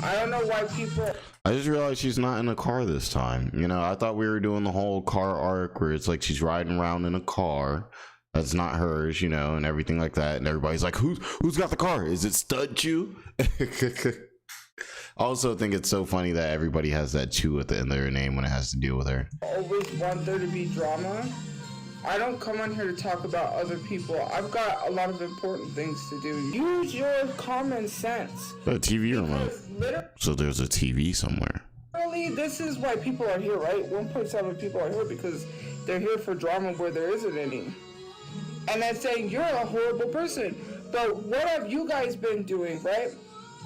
I don't know why people... I just realized she's not in a car this time. You know, I thought we were doing the whole car arc where it's like she's riding around in a car that's not hers, you know, and everything like that. And everybody's like, who's got the car? Is it Studchu? I also think it's so funny that everybody has that Chu at the end of their name when it has to deal with her. I always want there to be drama. I don't come on here to talk about other people. I've got a lot of important things to do. Use your common sense. A TV remote. So there's a TV somewhere. Literally, this is why people are here, right? 1.7 people are here because they're here for drama where there isn't any. And then saying you're a horrible person. But what have you guys been doing, right?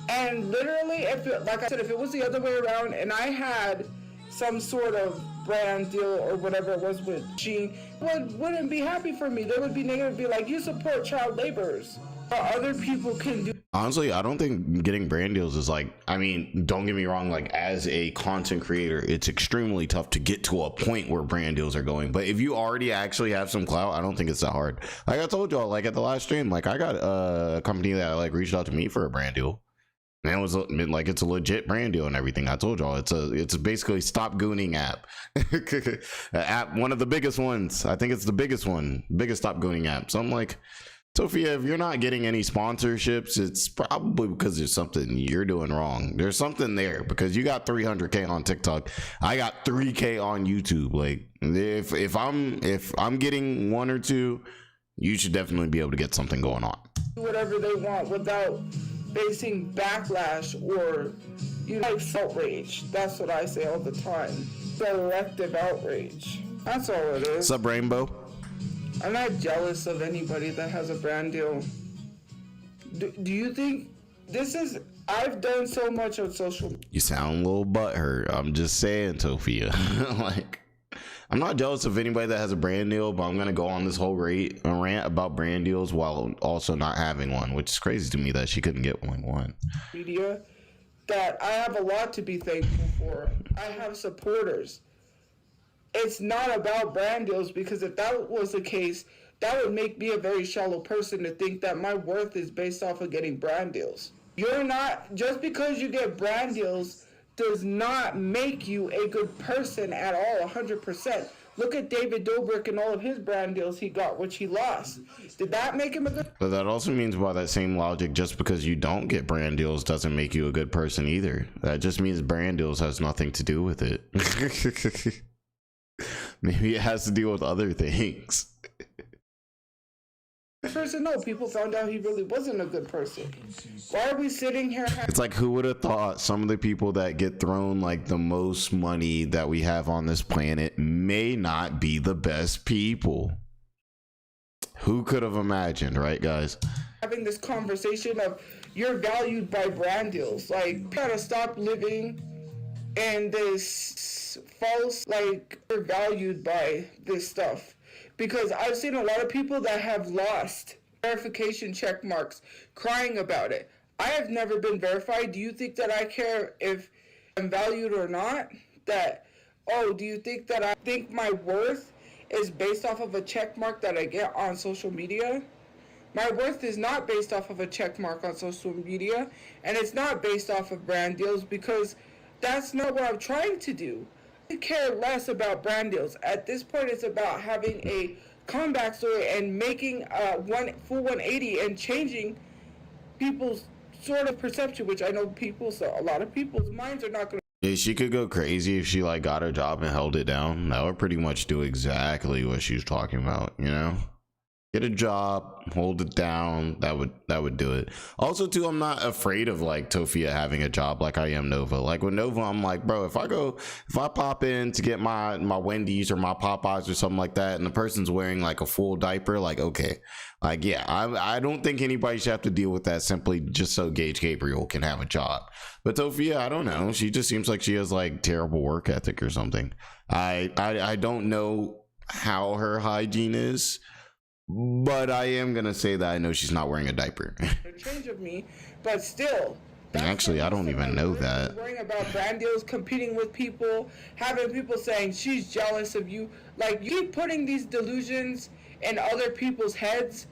And literally, like I said, if it was the other way around and I had some sort of brand deal or whatever it was with Shein, wouldn't be happy for me. They would be negative, be like, you support child laborers. But other people can do. Honestly, I don't think getting brand deals is like, I mean, don't get me wrong, like as a content creator, it's extremely tough to get to a point where brand deals are going. But if you already actually have some clout, I don't think it's that hard. Like I told y'all, like at the last stream, like I got a company that like reached out to me for a brand deal. And it was like, it's a legit brand deal and everything. I told y'all it's basically stop gooning app. App, one of the biggest ones. I think it's the biggest stop gooning app. So I'm like, Tophia, if you're not getting any sponsorships, it's probably because there's something you're doing wrong. There's something there because you got 300K on TikTok. I got 3K on YouTube. Like if I'm getting 1 or 2, you should definitely be able to get something going on. Whatever they want without facing backlash or, you know, outrage. That's what I say all the time. Selective outrage. That's all it is. What's up, Rainbow? I'm not jealous of anybody that has a brand deal. Do you think this is... I've done so much on social... You sound a little butthurt. I'm just saying, Tophia. Like... I'm not jealous of anybody that has a brand deal, but I'm going to go on this whole rant about brand deals while also not having one, which is crazy to me that she couldn't get one. Media, that I have a lot to be thankful for. I have supporters. It's not about brand deals, because if that was the case, that would make me a very shallow person to think that my worth is based off of getting brand deals. You're not, just because you get brand deals does not make you a good person at all, 100%. Look at David Dobrik and all of his brand deals he got, which he lost. Did that make him a good... But that also means, by that same logic, just because you don't get brand deals doesn't make you a good person either. That just means brand deals has nothing to do with it. Maybe it has to deal with other things. person? No, people found out he really wasn't a good person. Why are we sitting here? It's like, who would have thought some of the people that get thrown like the most money that we have on this planet may not be the best people? Who could have imagined, right, guys? Having this conversation of you're valued by brand deals. Like, you gotta stop living in this false, like, you're valued by this stuff. Because I've seen a lot of people that have lost verification check marks crying about it. I have never been verified. Do you think that I care if I'm valued or not? That, oh, do you think that I think my worth is based off of a check mark that I get on social media? My worth is not based off of a check mark on social media, and it's not based off of brand deals, because that's not what I'm trying to do. I care less about brand deals. At this point, it's about having a comeback story and making a full 180 and changing people's sort of perception, which I know a lot of people's minds are not going to. Yeah, she could go crazy if she like got her job and held it down. That would pretty much do exactly what she was talking about, you know? Get a job, hold it down. That would do it. Also, too, I'm not afraid of like Tophia having a job like I am Nova. Like with Nova, I'm like, bro, if I pop in to get my Wendy's or my Popeyes or something like that, and the person's wearing like a full diaper, like, okay, like, yeah, I don't think anybody should have to deal with that simply just so Gage Gabriel can have a job. But Tophia, I don't know. She just seems like she has like terrible work ethic or something. I don't know how her hygiene is, but I am gonna say that I know she's not wearing a diaper. A change of me, but still. Actually, I don't even know that. Worrying about brand deals, competing with people, having people saying she's jealous of you. Like, you keep putting these delusions in other people's heads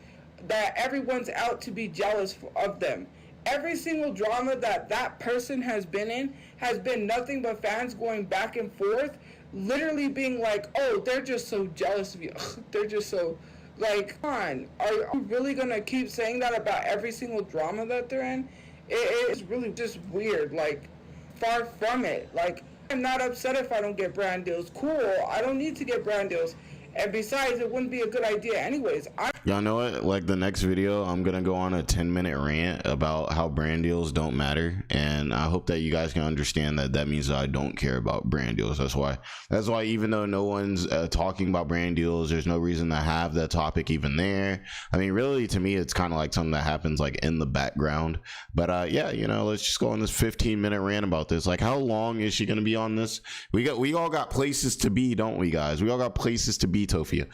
that everyone's out to be jealous of them. Every single drama that person has been in has been nothing but fans going back and forth, literally being like, oh, they're just so jealous of you. They're just so. Like, come on, are you really gonna keep saying that about every single drama that they're in? It's really just weird. Like, far from it. Like, I'm not upset if I don't get brand deals. Cool, I don't need to get brand deals. And besides, it wouldn't be a good idea anyways. Y'all know what? Like the next video, I'm gonna go on a 10-minute rant about how brand deals don't matter, and I hope that you guys can understand that that means that I don't care about brand deals. That's why even though no one's talking about brand deals, there's no reason to have that topic even there. I mean, really, to me, it's kind of like something that happens like in the background. But yeah, you know, let's just go on this 15-minute rant about this. Like, how long is she gonna be on this? We all got places to be, don't we, guys? We all got places to be, Tophia.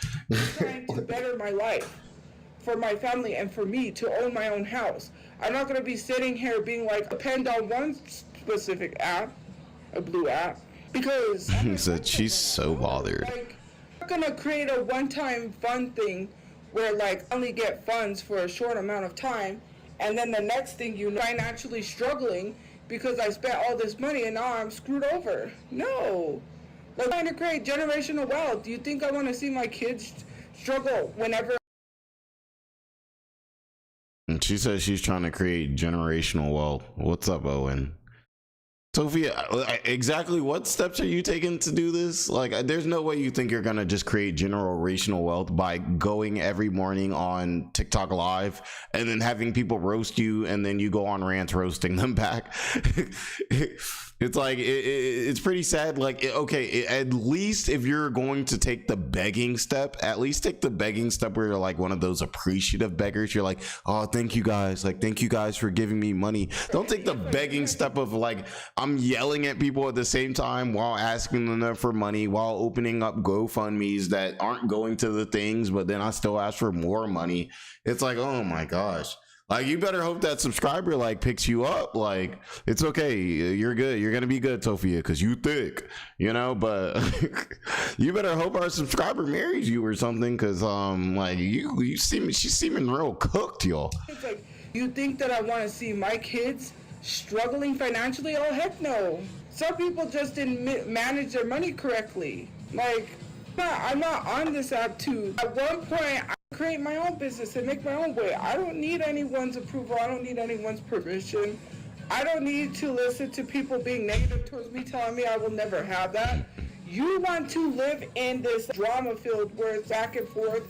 Trying to better my life for my family and for me to own my own house. I'm not going to be sitting here being like, depend on one specific app, a blue app, because he said she's so bothered. Like, I'm not going to create a one-time fun thing where like I only get funds for a short amount of time, and then the next thing you know, financially struggling because I spent all this money and now I'm screwed over. No. Like, trying to create generational wealth. Do you think I want to see my kids struggle whenever? And she says she's trying to create generational wealth. What's up, Owen? Tophia, exactly what steps are you taking to do this? Like, there's no way you think you're gonna just create generational wealth by going every morning on TikTok live and then having people roast you and then you go on rants roasting them back. It's like it's pretty sad. Like, okay, at least if you're going to take the begging step, at least take the begging step where you're like one of those appreciative beggars. You're like, oh, thank you guys, like, thank you guys for giving me money. Don't take the begging step of like, I'm yelling at people at the same time while asking them for money, while opening up GoFundMes that aren't going to the things, but then I still ask for more money. It's like, oh my gosh. Like, you better hope that subscriber like picks you up. Like, it's okay, you're good, you're gonna be good, Tophia, because you thick, you know. But you better hope our subscriber marries you or something, because like she's seeming real cooked, y'all. It's like, you think that I want to see my kids struggling financially? Oh, heck no. Some people just didn't manage their money correctly. Like, I'm not on this app to, at one point, I create my own business and make my own way. I don't need anyone's approval. I don't need anyone's permission. I don't need to listen to people being negative towards me, telling me I will never have that. You want to live in this drama field where it's back and forth,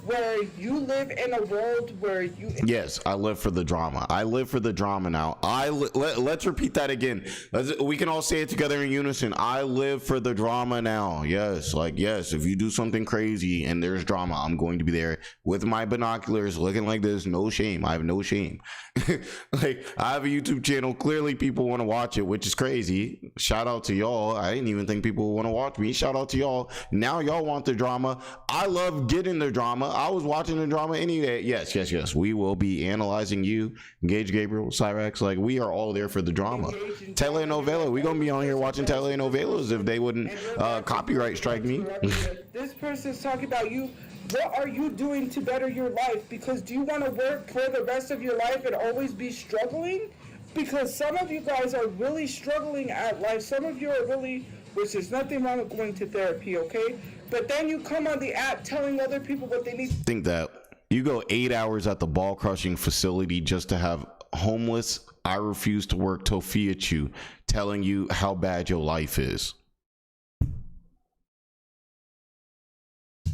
where you live in a world where you... Yes, I live for the drama. I live for the drama now. Let's repeat that again. We can all say it together in unison. I live for the drama now. Yes, like, yes, if you do something crazy and there's drama, I'm going to be there with my binoculars looking like this. No shame. I have no shame. Like, I have a YouTube channel. Clearly people want to watch it, which is crazy. Shout out to y'all. I didn't even think people would want to watch me. Shout out to y'all. Now y'all want the drama. I love getting the drama. I was watching the drama anyway. Yes. We will be analyzing you, Gage Gabriel, Cyraxx. Like, we are all there for the drama. Telenovela. We gonna be on here watching telenovelas if they wouldn't copyright strike me. This person's talking about you. What are you doing to better your life? Because do you want to work for the rest of your life and always be struggling? Because some of you guys are really struggling at life. Some of you are really, which is nothing wrong with going to therapy, okay? But then you come on the app telling other people what they need. Think that you go 8 hours at the ball crushing facility just to have homeless, I refuse to work Tophiachu telling you how bad your life is.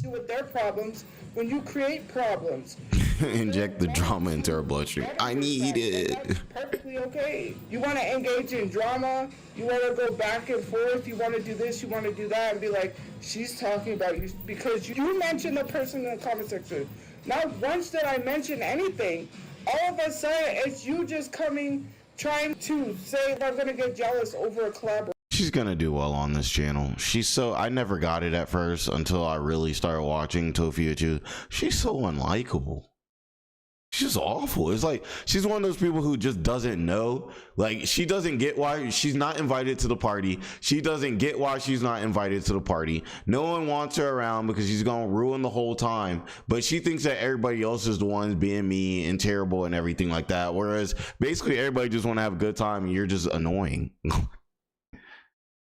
With their problems when you create problems. Inject the drama into her bloodstream. I need it. That's perfectly okay. You want to engage in drama, you want to go back and forth, you want to do this, you want to do that, and be like, she's talking about you because you mentioned the person in the comment section. Not once did I mention anything. All of a sudden it's you just coming trying to say I'm gonna get jealous over a collaboration. She's gonna do well on this channel. I never got it at first until I really started watching Tophiachu. She's so unlikable. She's just awful. It's like she's one of those people who just doesn't know. Like, she doesn't get why she's not invited to the party. She doesn't get why she's not invited to the party. No one wants her around because she's gonna ruin the whole time. But she thinks that everybody else is the ones being mean and terrible and everything like that. Whereas basically everybody just want to have a good time and you're just annoying.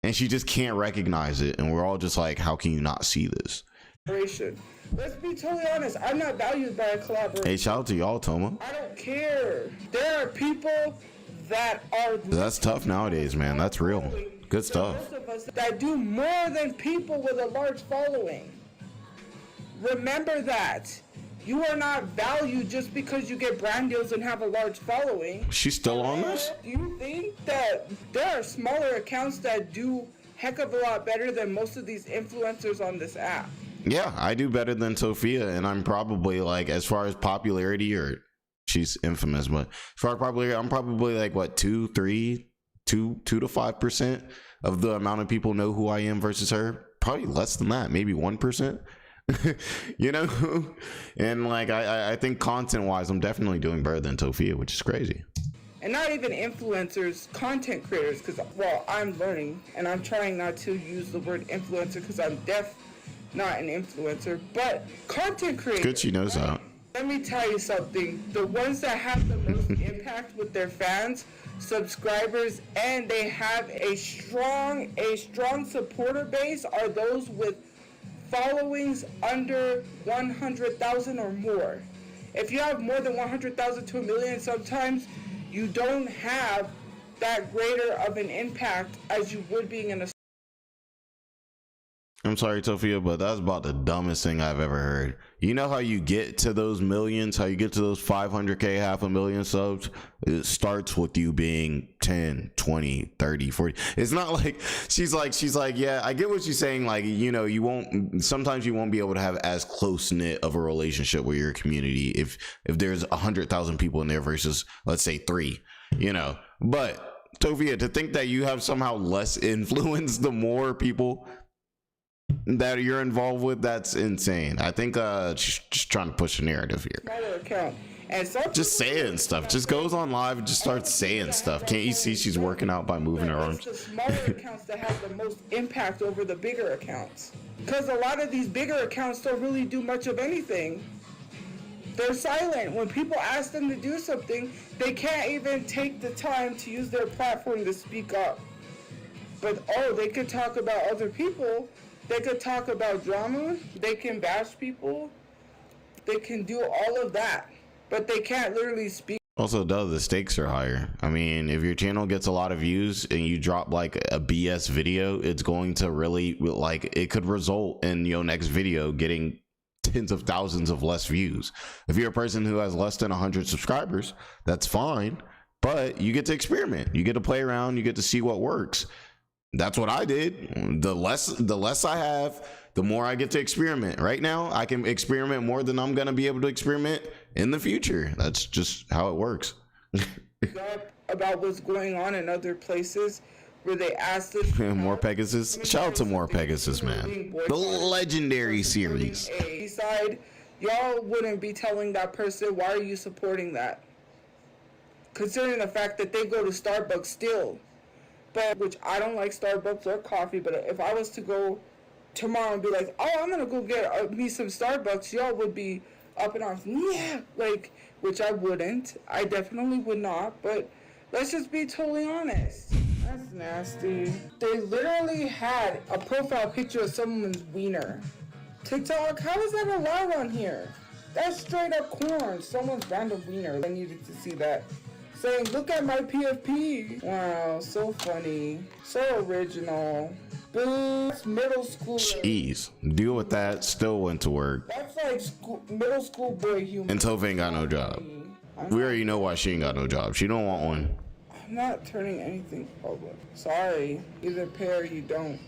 And she just can't recognize it. And we're all just like, how can you not see this? Let's be totally honest. I'm not valued by a collaboration. Hey, shout out to y'all, Toma. I don't care. There are people that are... That's tough nowadays, man. That's real. Good stuff. Most of us that do more than people with a large following. Remember that. You are not valued just because you get brand deals and have a large following. She's still on this? Do you think that there are smaller accounts that do heck of a lot better than most of these influencers on this app? Yeah, I do better than Sophia, and I'm probably like, as far as popularity, or she's infamous, but as far as popularity, I'm probably like what, 2 to 5% of the amount of people know who I am versus her. Probably less than that, maybe 1%. You know, and like I think content wise I'm definitely doing better than Tophia, which is crazy. And not even influencers, content creators, because well, I'm learning and I'm trying not to use the word influencer because I'm not an influencer, but content creators. Good she knows that. Let me tell you something. The ones that have the most impact with their fans, subscribers, and they have a strong supporter base are those with followings under 100,000 or more. If you have more than 100,000 to 1 million, sometimes you don't have that greater of an impact as you would being in a... I'm sorry, Tophia, but that's about the dumbest thing I've ever heard. You know how you get to those millions, how you get to those 500K, 500,000 subs? It starts with you being 10, 20, 30, 40. It's not like she's like, yeah, I get what she's saying. Like, you know, sometimes you won't be able to have as close knit of a relationship with your community if there's 100,000 people in there versus, let's say, 3, you know. But Tophia, to think that you have somehow less influence the more people that you're involved with, that's insane. I think she's just trying to push a narrative here. Account. And just saying stuff. Just goes on live and just starts saying stuff. Can't you see she's working out by moving her arms? It's the smaller accounts that have the most impact over the bigger accounts. Because a lot of these bigger accounts don't really do much of anything. They're silent. When people ask them to do something, they can't even take the time to use their platform to speak up. But they could talk about other people. They could talk about drama, they can bash people, they can do all of that, but they can't literally speak. Also, the stakes are higher. I mean, if your channel gets a lot of views and you drop like a BS video, it's going to really, like, it could result in your next video getting tens of thousands of less views. If you're a person who has less than 100 subscribers, that's fine, but you get to experiment, you get to play around, you get to see what works. That's what I did. The less I have, the more I get to experiment. Right now I can experiment more than I'm gonna be able to experiment in the future. That's just how it works. About what's going on in other places where they asked us More Pegasus. Shout out to More Pegasus, man. The legendary series. Beside, y'all wouldn't be telling that person, why are you supporting that? Considering the fact that they go to Starbucks still. But, which I don't like Starbucks or coffee, but if I was to go tomorrow and be like, oh, I'm gonna go get me some Starbucks, y'all would be up in arms. Yeah, like, which I wouldn't. I definitely would not, but let's just be totally honest. That's nasty. They literally had a profile picture of someone's wiener. TikTok, how is that allowed on here? That's straight up corn. Someone's random wiener. I needed to see that. Saying, look at my PFP. Wow, so funny. So original. Boo. That's middle school. Jeez. Deal with that. Still went to work. That's like middle school boy humor. And Toph ain't got no job. We already know why she ain't got no job. She don't want one. I'm not turning anything public. Sorry. Either pay or you don't.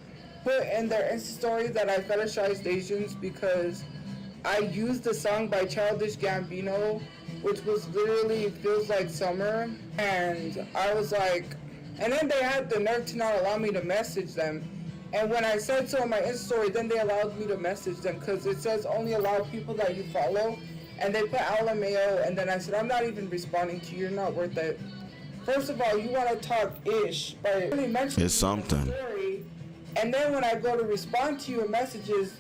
Put in their Insta story that I fetishized Asians because I used the song by Childish Gambino, which was literally Feels Like Summer, and I was like, and then they had the nerve to not allow me to message them. And when I said so on my Insta story, then they allowed me to message them because it says only allow people that you follow, and they put LMAO, and then I said, I'm not even responding to you, you're not worth it. First of all, you want to talk ish by really mentioning it's something. Story, and then when I go to respond to your messages,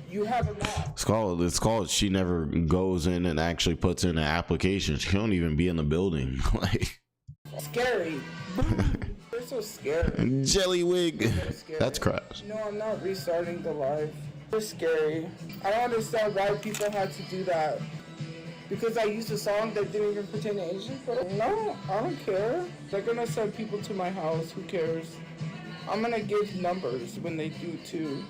you have a mouth. It's called she never goes in and actually puts in an application. She don't even be in the building. Like scary. They're so scary. Jellywig. Scary. That's crash. No, I'm not restarting the live. They're scary. I don't understand why people had to do that. Because I used a song that didn't even pertain to Asian. But no, I don't care. They're gonna send people to my house. Who cares? I'm gonna give numbers when they do too.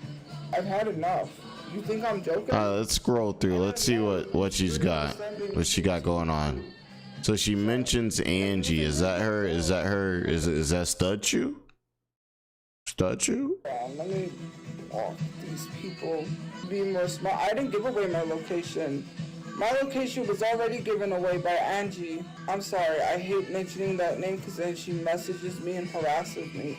I've had enough. You think I'm joking? Let's scroll through. Let's see what she's got. What she got going on. So she mentions Angie. Is that her? Is that Studchu? Studchu? Yeah, let me walk these people. Be more smart. I didn't give away my location. My location was already given away by Angie. I'm sorry. I hate mentioning that name because then she messages me and harasses me.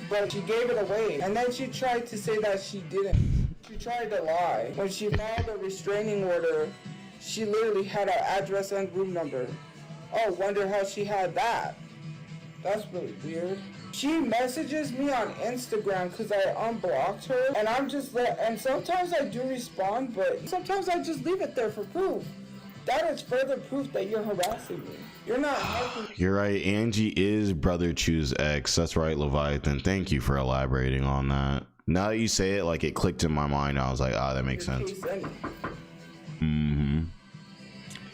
But she gave it away. And then she tried to say that she didn't. She tried to lie. When she filed a restraining order, she literally had our address and room number. Oh, wonder how she had that. That's really weird. She messages me on Instagram because I unblocked her, and I'm just and sometimes I do respond, but sometimes I just leave it there for proof. That is further proof that you're harassing me. You're not helping me. You're right. Angie is Brother Chu's ex. That's right, Leviathan. Thank you for elaborating on that. Now that you say it, like it clicked in my mind. I was like, that makes sense.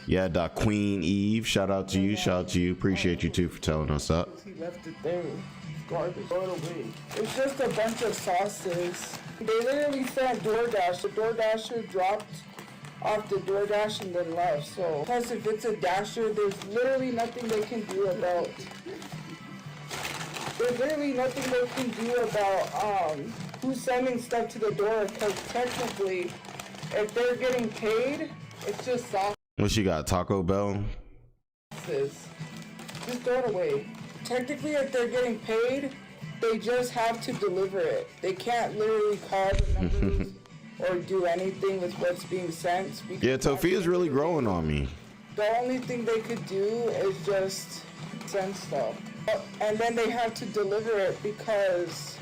Yeah, Queen Eve. Shout out to you. Shout out to you. Appreciate you too for telling us that. He left it there. Garbage. Throw it away. It's just a bunch of sauces. They literally sent DoorDash. The DoorDasher dropped off the DoorDash and then left. So, plus if it's a Dasher, there's literally nothing they can do about. There's literally nothing they can do about who's sending stuff to the door, because technically, if they're getting paid, it's just sauce. What she got? Taco Bell? Just throw it away. Technically, if they're getting paid, they just have to deliver it. They can't literally call the numbers or do anything with what's being sent. Yeah, Tophia's really growing on me. The only thing they could do is just send stuff. And then they have to deliver it because...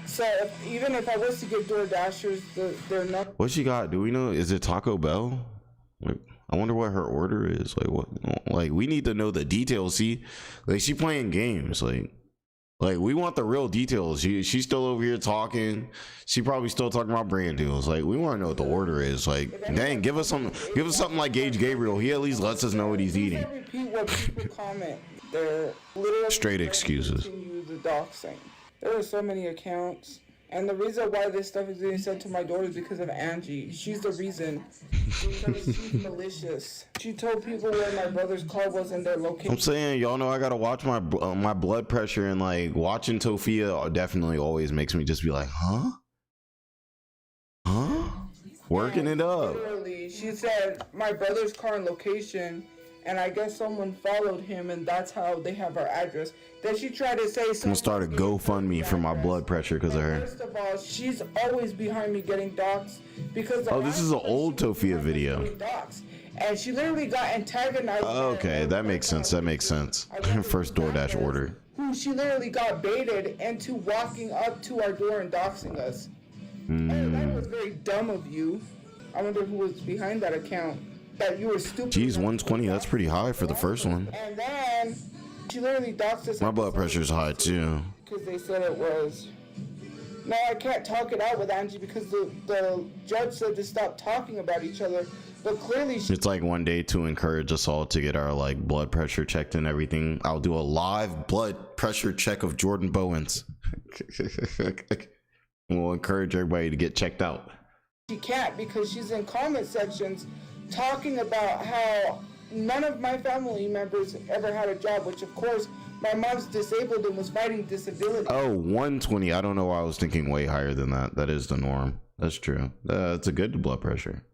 So even if I was to get DoorDashers, they're not... What she got? Do we know? Is it Taco Bell? Like, I wonder what her order is. Like what? Like we need to know the details. See, like she playing games. Like we want the real details. She's still over here talking. She probably still talking about brand deals. Like we want to know what the order is. Like dang, give us something like Gage Gabriel. He at least lets us know what he's eating. Repeat what people comment. They're literally straight excuses. The doxing. There are so many accounts. And the reason why this stuff is being sent to my daughter is because of Angie. She's the reason. Because she's malicious. She told people where my brother's car was and their location. I'm saying, y'all know I gotta watch my my blood pressure, and like watching Tophia definitely always makes me just be like, huh? Working it up. Literally, she said my brother's car and location, and I guess someone followed him, and that's how they have our address. Then she tried to say something. I'm gonna start a GoFundMe for my blood pressure because of her. First of all, she's always behind me getting doxxed because. Oh, this is an old Tophia video. And she literally got antagonized. Okay, that makes sense. That makes sense. First DoorDash order. Who she literally got baited into walking up to our door and doxing us. Oh, that was very dumb of you. I wonder who was behind that account. That you were stupid. Geez, 120. That's pretty high for the first one. And then she literally doxed us. My blood pressure's high too. Because they said it was. No, I can't talk it out with Angie because the judge said to stop talking about each other. But clearly it's like one day to encourage us all to get our like blood pressure checked and everything. I'll do a live blood pressure check of Jordan Bowens. We'll encourage everybody to get checked out. She can't because she's in comment sections talking about how none of my family members ever had a job, which of course my mom's disabled and was fighting disability. Oh, 120. I don't know why I was thinking way higher than that. That is the norm. That's true. That's a good blood pressure.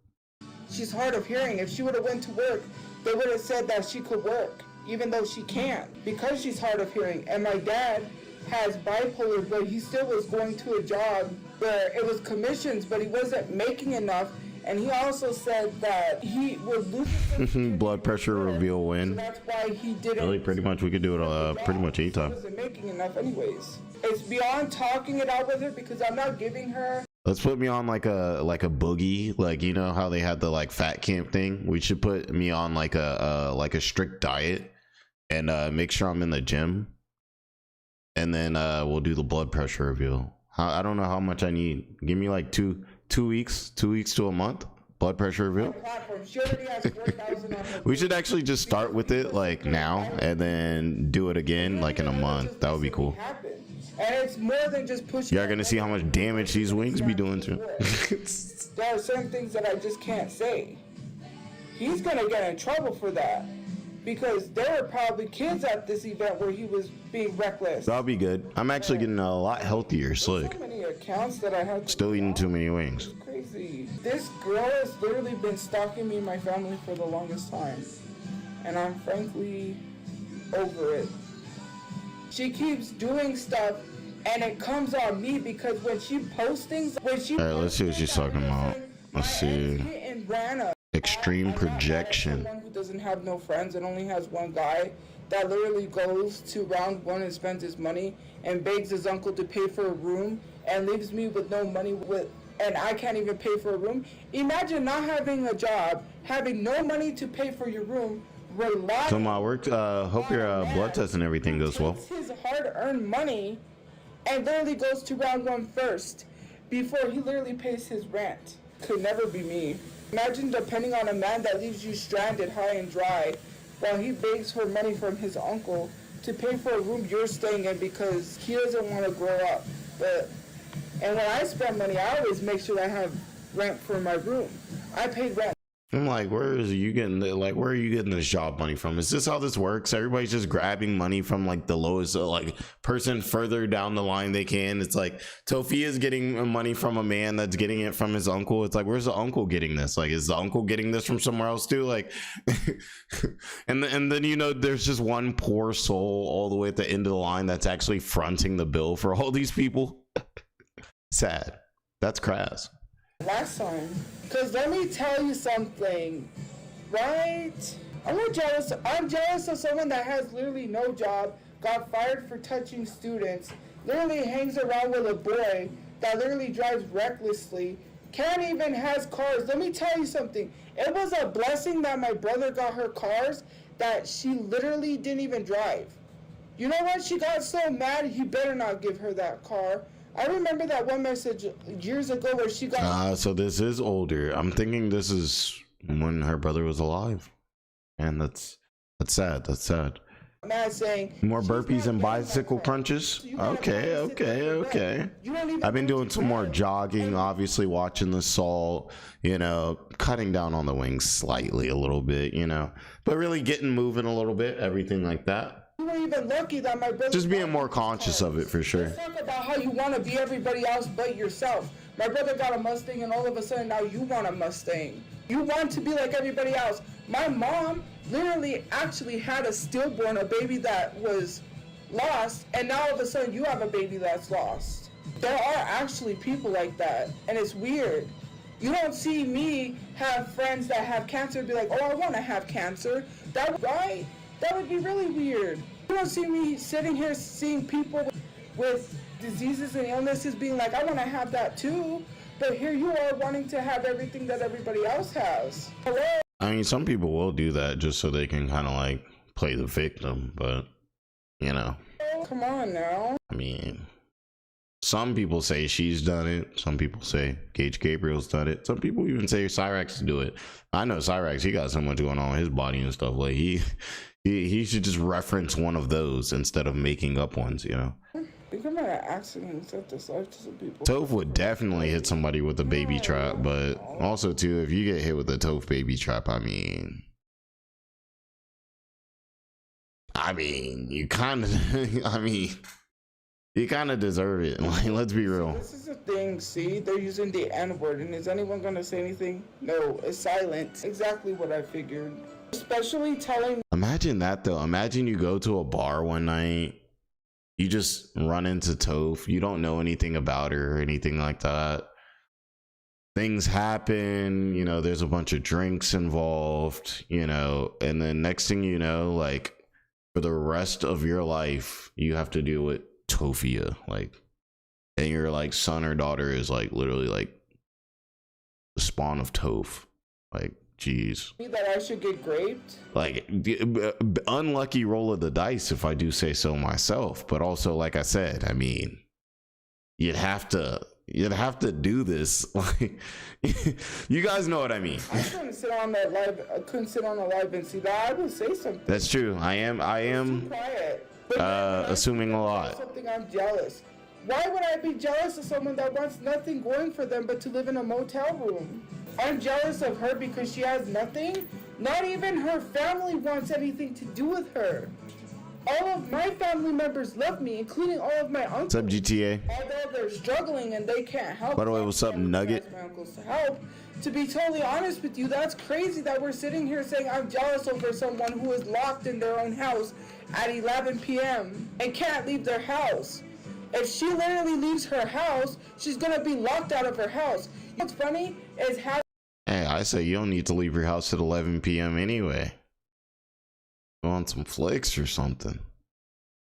She's hard of hearing. If she would have went to work, they would have said that she could work, even though she can't, because she's hard of hearing. And my dad has bipolar, but he still was going to a job where it was commissions, but he wasn't making enough. And he also said that he would lose blood pressure reveal win. So that's why he didn't. Really, pretty much we could do it pretty much anytime. He wasn't making enough anyways. It's beyond talking it out with her because I'm not giving her. Let's put me on like a boogie, like you know how they had the like fat camp thing. We should put me on like a strict diet and make sure I'm in the gym, and then we'll do the blood pressure reveal. I don't know how much I need. Give me like two weeks to a month blood pressure reveal. We should actually just start with it like now and then do it again like in a month. That would be cool. And it's more than just pushing. Y'all gonna see how much damage these wings be doing to. There are certain things that I just can't say. He's gonna get in trouble for that because there were probably kids at this event where he was being reckless. That'll be good. I'm actually getting a lot healthier, slick. So many accounts that I had. Still eating too many wings. It's crazy. This girl has literally been stalking me and my family for the longest time, and I'm frankly over it. She keeps doing stuff and it comes on me because when she posts things, all right, let's see what she's talking about. Let's see. Extreme projection. Someone who doesn't have no friends and only has one guy that literally goes to round one and spends his money and begs his uncle to pay for a room and leaves me with no money and I can't even pay for a room. Imagine not having a job, having no money to pay for your room. So my work, hope your blood test and everything goes well. His hard-earned money and literally goes to round one first before he literally pays his rent. Could never be me. Imagine depending on a man that leaves you stranded high and dry while he begs for money from his uncle to pay for a room you're staying in because he doesn't want to grow up. And when I spend money, I always make sure I have rent for my room. I paid rent. I'm like, where are you getting this job money from? Is this how this works? Everybody's just grabbing money from like the lowest like person further down the line they can. It's like Tophia's getting money from a man that's getting it from his uncle. It's like, where's the uncle getting this? Like, is the uncle getting this from somewhere else too? Like, and then you know, there's just one poor soul all the way at the end of the line that's actually fronting the bill for all these people. Sad. That's crass. Last time, because let me tell you something, right? I'm jealous of someone that has literally no job, got fired for touching students, literally hangs around with a boy that literally drives recklessly, can't even has cars. Let me tell you something. It was a blessing that my brother got her cars that she literally didn't even drive. You know what? She got so mad, he better not give her that car. I remember that one message years ago where she got... so this is older. I'm thinking this is when her brother was alive. And that's sad. That's sad. mad saying More she's burpees not and getting my bicycle friend. crunches. So you gotta Okay, kinda sit there okay, and okay. you don't even I've been go doing to some more bed. jogging, obviously watching the salt, you know, cutting down on the wings slightly a little bit, you know, but really getting moving a little bit, everything like that. You were even lucky that my brother Just being got more these conscious of it cars. for sure. Let's talk about how you want to be everybody else but yourself. My brother got a Mustang and all of a sudden now you want a Mustang. You want to be like everybody else. My mom literally actually had a stillborn, a baby that was lost, and now all of a sudden you have a baby that's lost. There are actually people like that, and it's weird. You don't see me have friends that have cancer and be like, oh, I want to have cancer. Right? That would be really weird. You don't see me sitting here seeing people with diseases and illnesses being like, I want to have that too. But here you are wanting to have everything that everybody else has. Hello? I mean, some people will do that just so they can kind of like play the victim, but you know. Come on now. I mean, some people say she's done it. Some people say Gage Gabriel's done it. Some people even say Cyraxx to do it. I know Cyraxx, he got so much going on with his body and stuff. Like he should just reference one of those instead of making up ones, you know. I think I'm at an accident and set this life to some people. Toph would definitely hit somebody with a baby trap, but also too, if you get hit with a Toph baby trap, I mean, you kind of, you kind of deserve it. Like, let's be real. This is the thing, see? They're using the N-word, and is anyone gonna say anything? No, it's silent. Exactly what I figured. Especially telling... Imagine that, though. Imagine you go to a bar one night, you just run into Toph, you don't know anything about her or anything like that. Things happen, you know, there's a bunch of drinks involved, you know, and then next thing you know, like, for the rest of your life, you have to deal with Tophia, like, and your like son or daughter is like literally like the spawn of Toph. Like, geez, that I should get raped. Like, unlucky roll of the dice, if I do say so myself. But also, like I said, I mean, you'd have to do this. Like, you guys know what I mean. I couldn't sit on that live. I couldn't sit on the live and see that. I would say something. That's true. I am Too quiet. But assuming a lot. Something I'm jealous. Why would I be jealous of someone that wants nothing going for them but to live in a motel room? I'm jealous of her because she has nothing. Not even her family wants anything to do with her. All of my family members love me, including all of my uncles. What's up, GTA? Although they're struggling and they can't help. By the way, what's up, Nugget? My uncles to help. To be totally honest with you, that's crazy that we're sitting here saying I'm jealous over someone who is locked in their own house at 11 p.m. and can't leave their house. If she literally leaves her house, she's gonna be locked out of her house. What's funny is how... Hey, I say you don't need to leave your house at 11 p.m. anyway. Go on some flicks or something.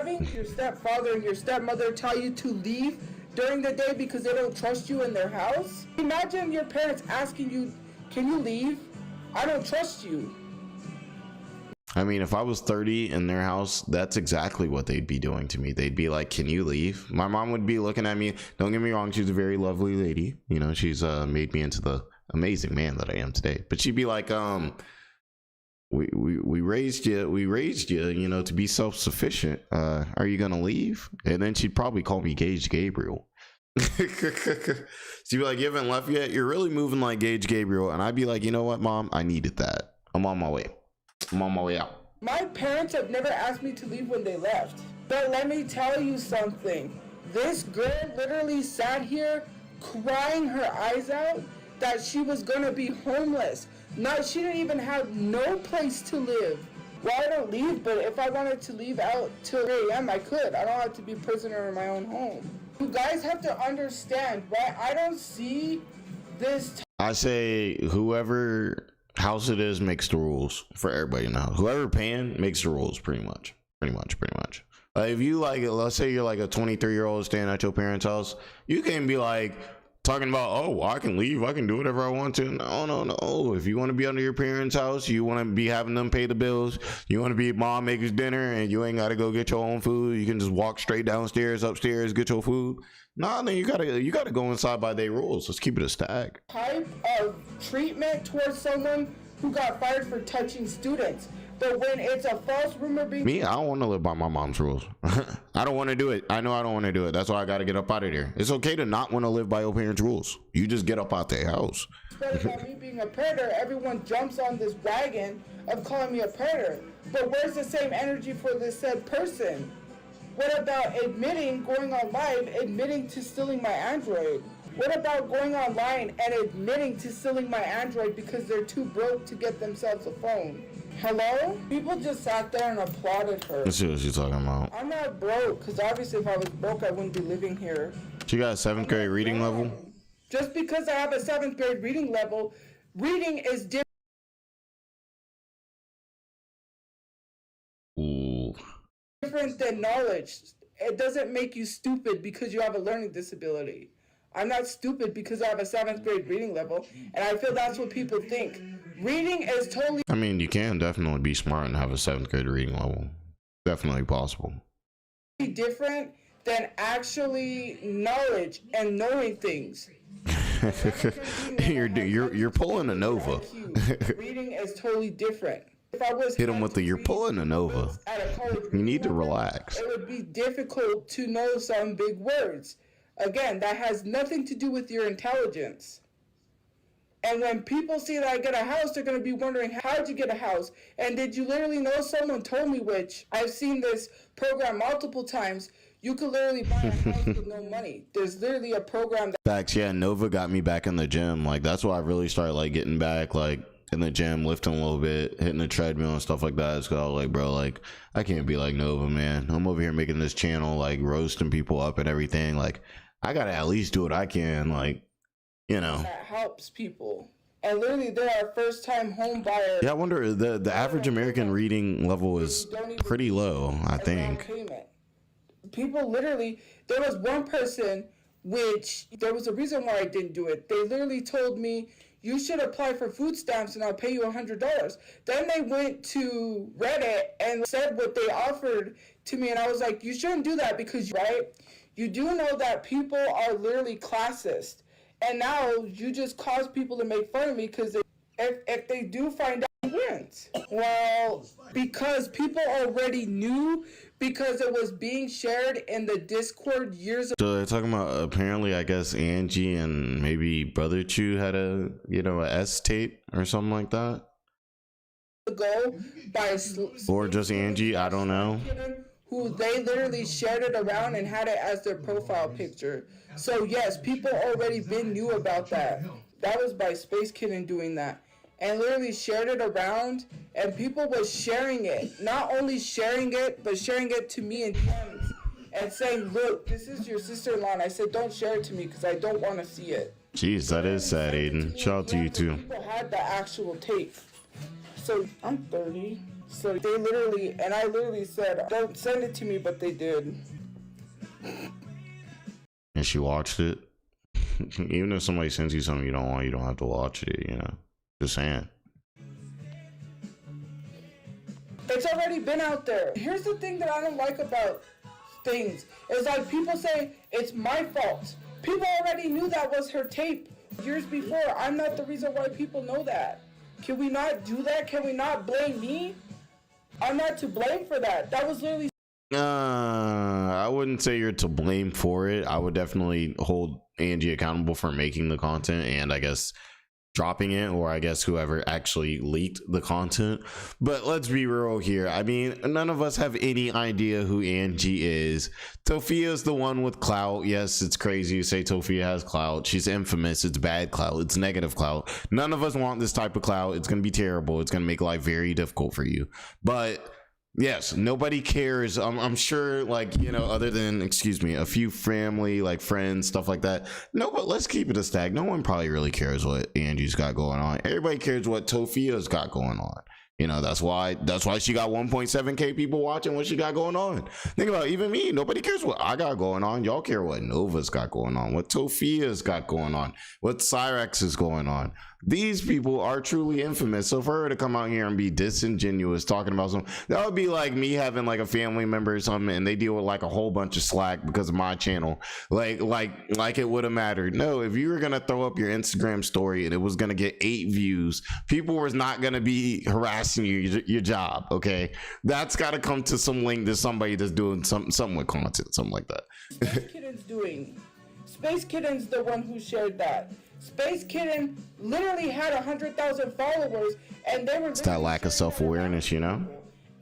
Having your stepfather and your stepmother tell you to leave during the day because they don't trust you in their house? Imagine your parents asking you, can you leave? I don't trust you. I mean, if I was 30 in their house, that's exactly what they'd be doing to me. They'd be like, can you leave? My mom would be looking at me. Don't get me wrong, she's a very lovely lady. You know, she's made me into the amazing man that I am today. But she'd be like, we raised you, you know, to be self-sufficient. Are you gonna leave? And then she'd probably call me Gage Gabriel. She'd be like, you haven't left yet? You're really moving like Gage Gabriel. And I'd be like, you know what, Mom? I needed that. I'm on my way. I'm on my way out. My parents have never asked me to leave when they left. But let me tell you something. This girl literally sat here crying her eyes out that she was gonna be homeless. She didn't even have no place to live. Well, I don't leave, but if I wanted to leave out till 3 a.m., I could. I don't have to be a prisoner in my own home. You guys have to understand why I don't see this. I say whoever house it is makes the rules for everybody now. Whoever paying makes the rules, pretty much. If you like, let's say you're like a 23-year-old staying at your parents' house, you can't be like talking about, oh, well, I can leave, I can do whatever I want to. No. If you want to be under your parents' house, you want to be having them pay the bills, you want to be mom makes dinner, and you ain't got to go get your own food. You can just walk straight downstairs, upstairs, get your food. Nah, then you gotta go inside by their rules. Let's keep it a stack. Type of treatment towards someone who got fired for touching students. But when it's a false rumor being Me, I don't want to live by my mom's rules. I don't want to do it. I know I don't want to do it. That's why I got to get up out of there. It's okay to not want to live by your parents' rules. You just get up out their house. spread about me being a predator, everyone jumps on this wagon of calling me a predator. But where's the same energy for this said person? What about going on live, admitting to stealing my Android? What about going online and admitting to stealing my Android because they're too broke to get themselves a phone? Hello? People just sat there and applauded her. Let's see what she's talking about. I'm not broke, because obviously if I was broke, I wouldn't be living here. She got a 7th grade reading level? Just because I have a 7th grade reading level, reading is different than knowledge. It doesn't make you stupid because you have a learning disability. I'm not stupid because I have a 7th grade reading level, and I feel that's what people think. Reading is totally... I mean, you can definitely be smart and have a 7th grade reading level. Definitely possible. ...different than actually knowledge and knowing things. You're pulling a Nova. Reading is totally different. If I was hit him with the "you're pulling a Nova." You need to relax. It would be difficult to know some big words. Again, that has nothing to do with your intelligence. And when people see that I get a house, they're going to be wondering, how'd you get a house? And did you literally know? Someone told me, which I've seen this program multiple times. You could literally buy a house with no money. There's literally a program that... Facts, yeah, Nova got me back in the gym. Like, that's why I really started, like, getting back, like, in the gym, lifting a little bit, hitting the treadmill and stuff like that. It's called, like, bro, like, I can't be like Nova, man. I'm over here making this channel, like, roasting people up and everything. Like, I gotta at least do what I can, like, you know. That helps people. And literally, they're our first-time home buyers. Yeah, I wonder, the average American reading level is pretty low, I think. People literally, there was one person, which there was a reason why I didn't do it. They literally told me, you should apply for food stamps and I'll pay you $100. Then they went to Reddit and said what they offered to me, and I was like, you shouldn't do that because, right? You do know that people are literally classist. And now you just cause people to make fun of me because if they do find out, he wins. Well, because people already knew, because it was being shared in the Discord years ago. So they're talking about, apparently, I guess Angie and maybe Brother Chew had a S tape or something like that. Or just Angie, I don't know. Who they literally shared it around and had it as their profile picture. So yes, people already been knew about that. That was by Space Kitten doing that. And literally shared it around, and people was sharing it. Not only sharing it, but sharing it to me in DMs and saying, look, this is your sister-in-law. And I said, don't share it to me because I don't want to see it. Jeez, that is sad, Aiden. Shout out to you too. People had the actual tape. So I'm 30. So they literally, and I literally said, don't send it to me, but they did. And she watched it. Even if somebody sends you something you don't want, you don't have to watch it, you know. Just saying. It's already been out there. Here's the thing that I don't like about things. It's like people say, it's my fault. People already knew that was her tape years before. I'm not the reason why people know that. Can we not do that? Can we not blame me? I'm not to blame for that. That was literally... I wouldn't say you're to blame for it. I would definitely hold Angie accountable for making the content and I guess dropping it, or I guess whoever actually leaked the content. But let's be real here. I mean, none of us have any idea who Angie is. Tophia's the one with clout. Yes, it's crazy to say Tophia has clout. She's infamous. It's bad clout. It's negative clout. None of us want this type of clout. It's going to be terrible. It's going to make life very difficult for you. But yes, nobody cares. I'm sure, like, you know, other than, excuse me, a few family, like friends, stuff like that. No, but let's keep it a stack. No one probably really cares what Angie's got going on. Everybody cares what Tophia's got going on. You know, that's why she got 1.7K people watching what she got going on. Think about it, even me. Nobody cares what I got going on. Y'all care what Nova's got going on, what Tophia's got going on, what Cyraxx is going on. These people are truly infamous. So for her to come out here and be disingenuous talking about something, that would be like me having like a family member or something and they deal with like a whole bunch of slack because of my channel. Like it would have mattered. No, if you were going to throw up your Instagram story and it was going to get 8 views, people was not going to be harassed passing your job. Okay, that's got to come to some link to somebody that's doing something with content, something like that. Space Kitten's doing. Space Kitten's the one who shared that. Space Kitten literally had 100,000 followers, and they were. It's that lack of self-awareness, you know.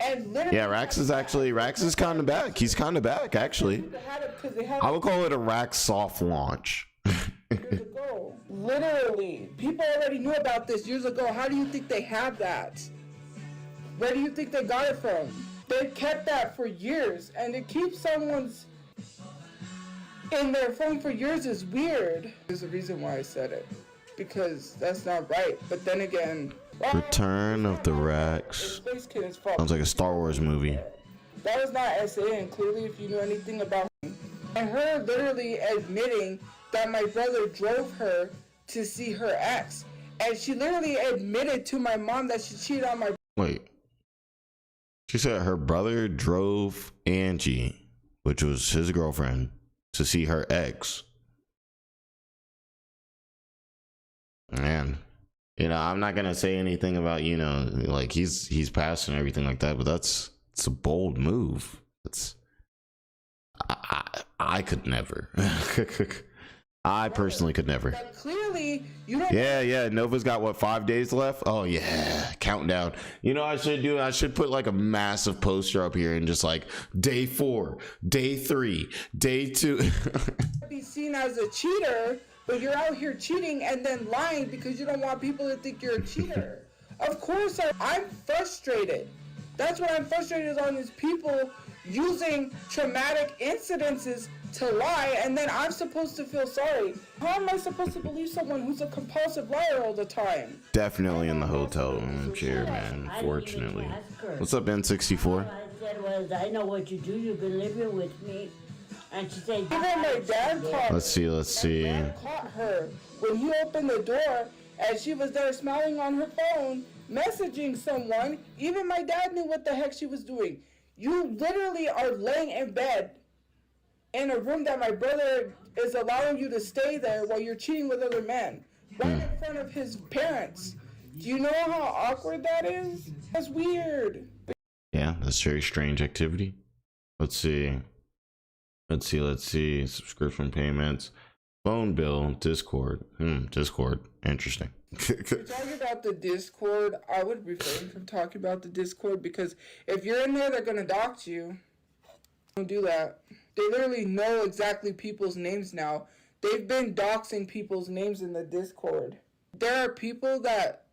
And literally, yeah, Rax is kind of back. He's kind of back, actually. I would call it a Rax soft launch. Years ago, literally, people already knew about this years ago. How do you think they have that? Where do you think they got it from? They kept that for years, and to keep someone's in their phone for years is weird. There's a reason why I said it, because that's not right. But then again, Return of the Rax. Sounds like a Star Wars movie. That was not SA, and clearly, if you knew anything about him, and her literally admitting that my brother drove her to see her ex, and she literally admitted to my mom that she cheated on my. Wait. She said her brother drove Angie, which was his girlfriend, to see her ex. Man, you know, I'm not gonna say anything about, you know, like he's passed and everything like that, but it's a bold move. I could never. I personally could never. But clearly, you don't. Yeah. Nova's got what, 5 days left? Oh yeah, countdown. You know what I should do? I should put like a massive poster up here and just like day 4, day 3, day 2. Be seen as a cheater, but you're out here cheating and then lying because you don't want people to think you're a cheater. Of course, I'm frustrated. That's what I'm frustrated on, is people using traumatic incidences to lie, and then I'm supposed to feel sorry. How am I supposed to believe someone who's a compulsive liar all the time? Definitely in the hotel room chair, man, fortunately. What's up, N64? I said was, I know what you do, you've been living with me. And she said, even my dad caught Let's see. My dad caught her when he opened the door and she was there smiling on her phone, messaging someone. Even my dad knew what the heck she was doing. You literally are laying in bed in a room that my brother is allowing you to stay there while you're cheating with other men, right in front of his parents. Do you know how awkward that is? That's weird. Yeah, that's very strange activity. Let's see. Subscription payments, phone bill, Discord. Discord. Interesting. Talking about the Discord, I would refrain from talking about the Discord, because if you're in there, they're gonna dox you. Don't do that. They literally know exactly people's names now. They've been doxing people's names in the Discord. There are people that,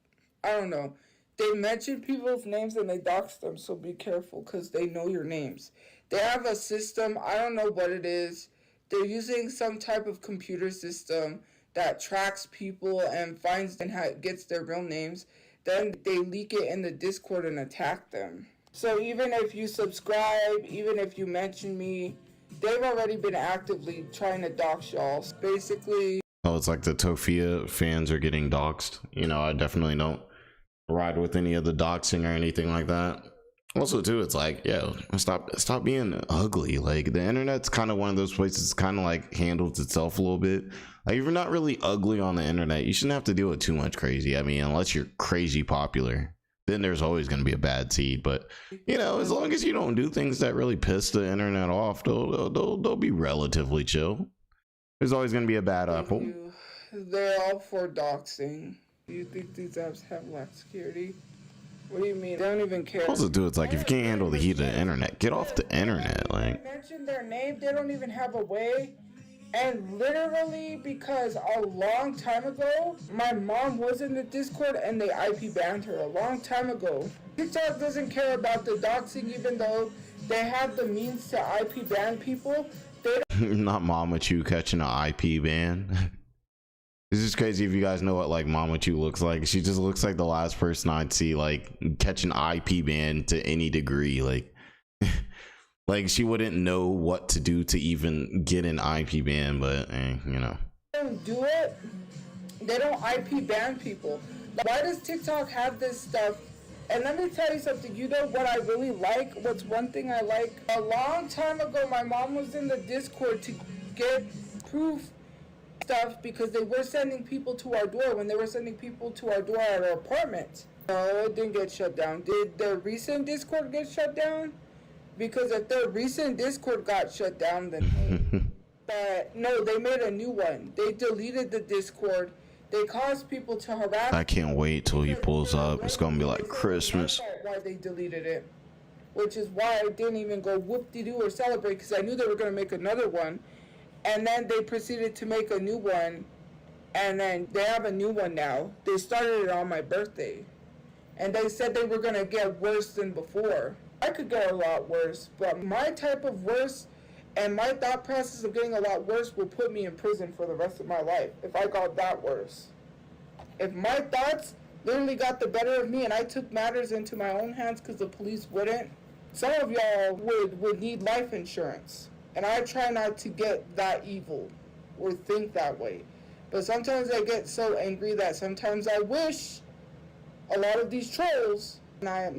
I don't know, they mention people's names and they dox them, so be careful, because they know your names. They have a system, I don't know what it is. They're using some type of computer system that tracks people and finds and gets their real names. Then they leak it in the Discord and attack them. So even if you subscribe, even if you mention me, they've already been actively trying to dox y'all. Basically. Oh, it's like the Tophia fans are getting doxed. You know, I definitely don't ride with any of the doxing or anything like that. Also, too, it's like, yo, stop being ugly. Like, the internet's kind of one of those places kind of like handles itself a little bit. Like, if you're not really ugly on the internet, you shouldn't have to deal with too much crazy. I mean, unless you're crazy popular, then there's always going to be a bad seed. But, you know, as long as you don't do things that really piss the internet off, they'll be relatively chill. There's always going to be a bad apple. They're all for doxing. Do you think these apps have lack security? What do you mean? They don't even care. Also, dude, it's like, if you can't handle the heat of the internet, get off the internet. Like, mention their name, they don't even have a way. And literally, because a long time ago, my mom was in the Discord and they IP banned her a long time ago. TikTok doesn't care about the doxing, even though they have the means to IP ban people. They don't. Not Mamachu catching an IP ban. It's just crazy if you guys know what like Mamachu looks like. She just looks like the last person I'd see like catch an IP ban to any degree. Like, like she wouldn't know what to do to even get an IP ban, but you know. They don't do it. They don't IP ban people. Why does TikTok have this stuff? And let me tell you something. You know what I really like? What's one thing I like? A long time ago, my mom was in the Discord to get proof stuff because they were sending people to our door when they were sending people to our door at our apartment. No, it didn't get shut down. Did the recent Discord get shut down? Because if the recent Discord got shut down, then hey. But no, they made a new one. They deleted the Discord. They caused people to harass. I can't wait till he pulls up. It's gonna be like Christmas. Why they deleted it, which is why I didn't even go whoop-de-doo or celebrate, because I knew they were gonna make another one, and then they proceeded to make a new one, and then they have a new one now. They started it on my birthday, and they said they were gonna get worse than before. I could get a lot worse, but my type of worse and my thought process of getting a lot worse will put me in prison for the rest of my life if I got that worse. If my thoughts literally got the better of me and I took matters into my own hands because the police wouldn't, some of y'all would need life insurance. And I try not to get that evil or think that way. But sometimes I get so angry that sometimes I wish a lot of these trolls, and I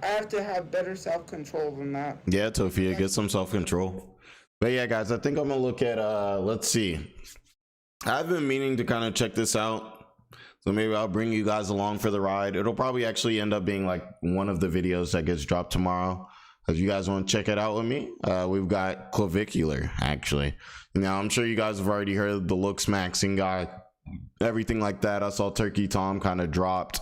have to have better self-control than that. Yeah, Tophia, get some self-control. But yeah, guys, I think I'm gonna look at let's see. I've been meaning to kind of check this out, so maybe I'll bring you guys along for the ride. It'll probably actually end up being like one of the videos that gets dropped tomorrow. If you guys want to check it out with me, we've got clavicular actually. Now I'm sure you guys have already heard the looks maxing guy, everything like that. I saw Turkey Tom kind of dropped.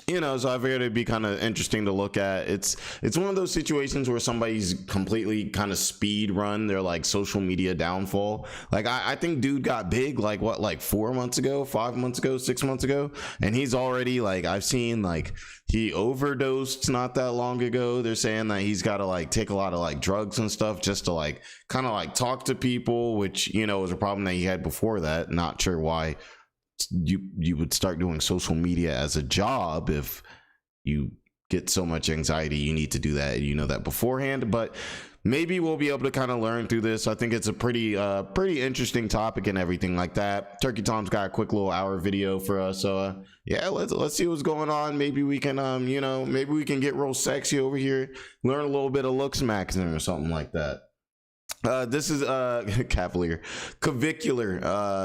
You know, so I figured it'd be kind of interesting to look at. It's one of those situations where somebody's completely kind of speed run their like social media downfall. Like I think dude got big like what, like 4 months ago, 5 months ago, 6 months ago, and he's already like, I've seen like he overdosed not that long ago. They're saying that he's got to like take a lot of like drugs and stuff just to like kind of like talk to people, which, you know, was a problem that he had before that. Not sure why you would start doing social media as a job if you get so much anxiety you need to do that, you know that beforehand. But maybe we'll be able to kind of learn through this. I think it's a pretty interesting topic and everything like that. Turkey Tom's got a quick little hour video for us, so yeah, let's see what's going on. Maybe we can you know, maybe we can get real sexy over here, learn a little bit of looks maxing or something like that. This is Cavalier Clavicular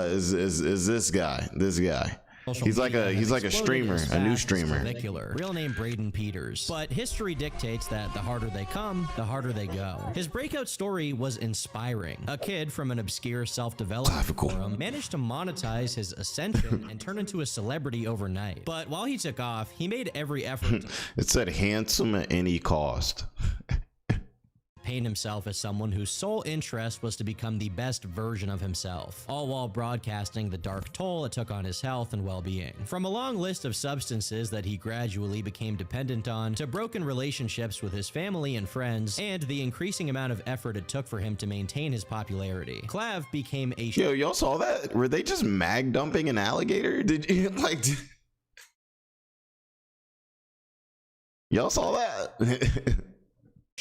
is this guy. He's like a streamer, a new streamer. Clavicular. Real name Braden Peters. But history dictates that the harder they come, the harder they go. His breakout story was inspiring. A kid from an obscure self-development forum managed to monetize his ascension and turn into a celebrity overnight. But while he took off, he made every effort. It said handsome at any cost. Paint himself as someone whose sole interest was to become the best version of himself, all while broadcasting the dark toll it took on his health and well-being. From a long list of substances that he gradually became dependent on, to broken relationships with his family and friends, and the increasing amount of effort it took for him to maintain his popularity, Clav became a— Yo, y'all saw that? Were they just mag dumping an alligator? Did you like? Y'all saw that?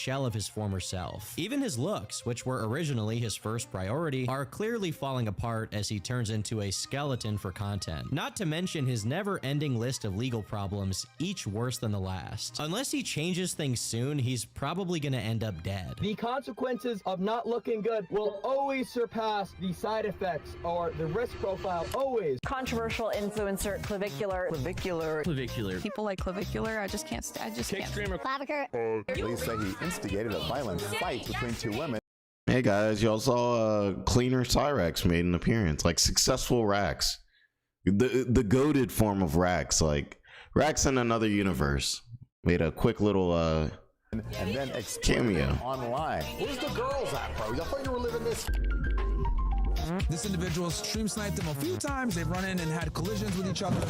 shell of his former self. Even his looks, which were originally his first priority, are clearly falling apart as he turns into a skeleton for content. Not to mention his never-ending list of legal problems, each worse than the last. Unless he changes things soon, he's probably gonna end up dead. The consequences of not looking good will always surpass the side effects or the risk profile, always. Controversial influencer Clavicular. People like Clavicular, I just can't. Streamer Clavicular. Police say he instigated a violent fight between two women. Hey guys, y'all saw cleaner Cyraxx made an appearance, like successful Rax, the goated form of Rax, like Rax in another universe, made a quick little and then cameo online. Where's the girls at, bro? Y'all thought you were living this. This individual stream sniped them a few times. They've run in and had collisions with each other.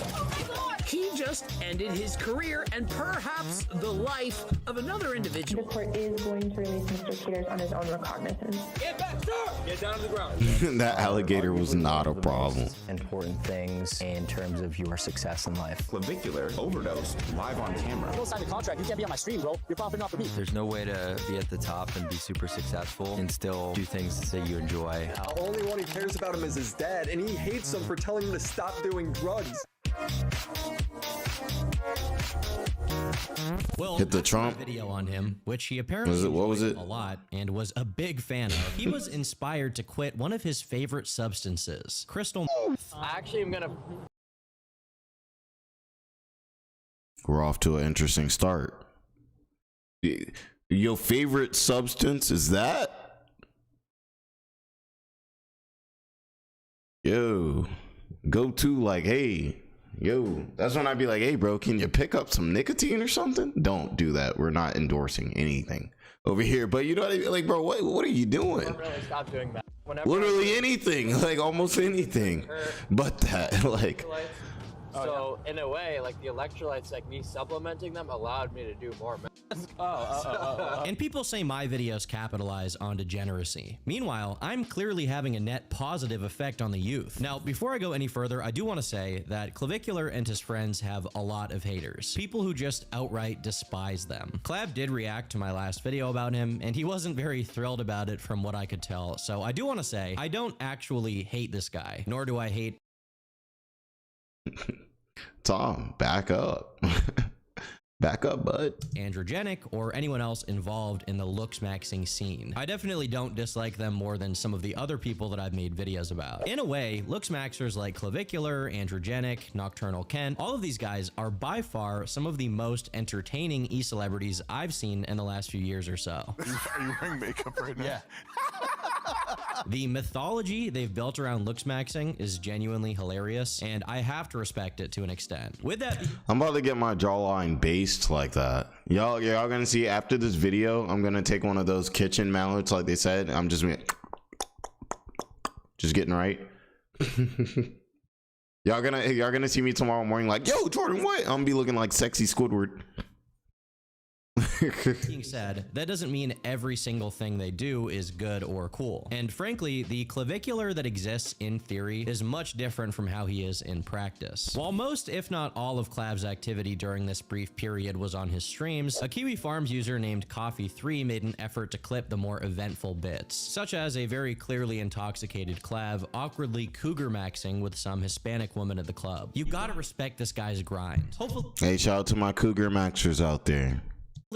He just ended his career and perhaps the life of another individual. The court is going to release Mr. Peters on his own recognizance. Get back, sir! Get down to the ground. That alligator was not a problem. Important things in terms of your success in life. Clavicular overdose live on camera. Don't sign the contract. You can't be on my stream, bro. You're popping off for me. There's no way to be at the top and be super successful and still do things that you enjoy. The only one he cares about him is his dad, and he hates him for telling him to stop doing drugs. Well, hit the Trump video on him, which he apparently enjoyed a lot and was a big fan of. He was inspired to quit one of his favorite substances, crystal meth. I actually am gonna We're off to an interesting start. Your favorite substance is that? Yo, go to like, hey, yo, that's when I'd be like, hey bro, can you pick up some nicotine or something? Don't do that. We're not endorsing anything over here, but you know what I mean? Like, bro, what are you doing? Don't really stop doing that. Whenever Literally anything, like almost anything but that. Like, so in a way, like the electrolytes, like me supplementing them allowed me to do more. And people say my videos capitalize on degeneracy. Meanwhile, I'm clearly having a net positive effect on the youth. Now, before I go any further, I do want to say that Clavicular and his friends have a lot of haters. People who just outright despise them. Clav did react to my last video about him, and he wasn't very thrilled about it from what I could tell. So I do want to say, I don't actually hate this guy, nor do I hate Tom, back up. Back up, bud. androgenic or anyone else involved in the looks maxing scene. I definitely don't dislike them more than some of the other people that I've made videos about. In a way, looks maxers like Clavicular, Androgenic, Nocturnal Ken, all of these guys are by far some of the most entertaining e-celebrities I've seen in the last few years or so. Are you wearing makeup right now? Yeah. The mythology they've built around looks maxing is genuinely hilarious, and I have to respect it to an extent. With that, I'm about to get my jawline based like that. Y'all gonna see after this video, I'm gonna take one of those kitchen mallets like they said. I'm just getting right. y'all gonna see me tomorrow morning like, yo, Jordan, what? I'm gonna be looking like sexy Squidward. being said, that doesn't mean every single thing they do is good or cool. And frankly, the Clavicular that exists in theory is much different from how he is in practice. While most, if not all, of Clav's activity during this brief period was on his streams, a Kiwi Farms user named Coffee3 made an effort to clip the more eventful bits, such as a very clearly intoxicated Clav awkwardly cougar maxing with some Hispanic woman at the club. You gotta respect this guy's grind. Hopefully, hey, shout out to my cougar maxers out there.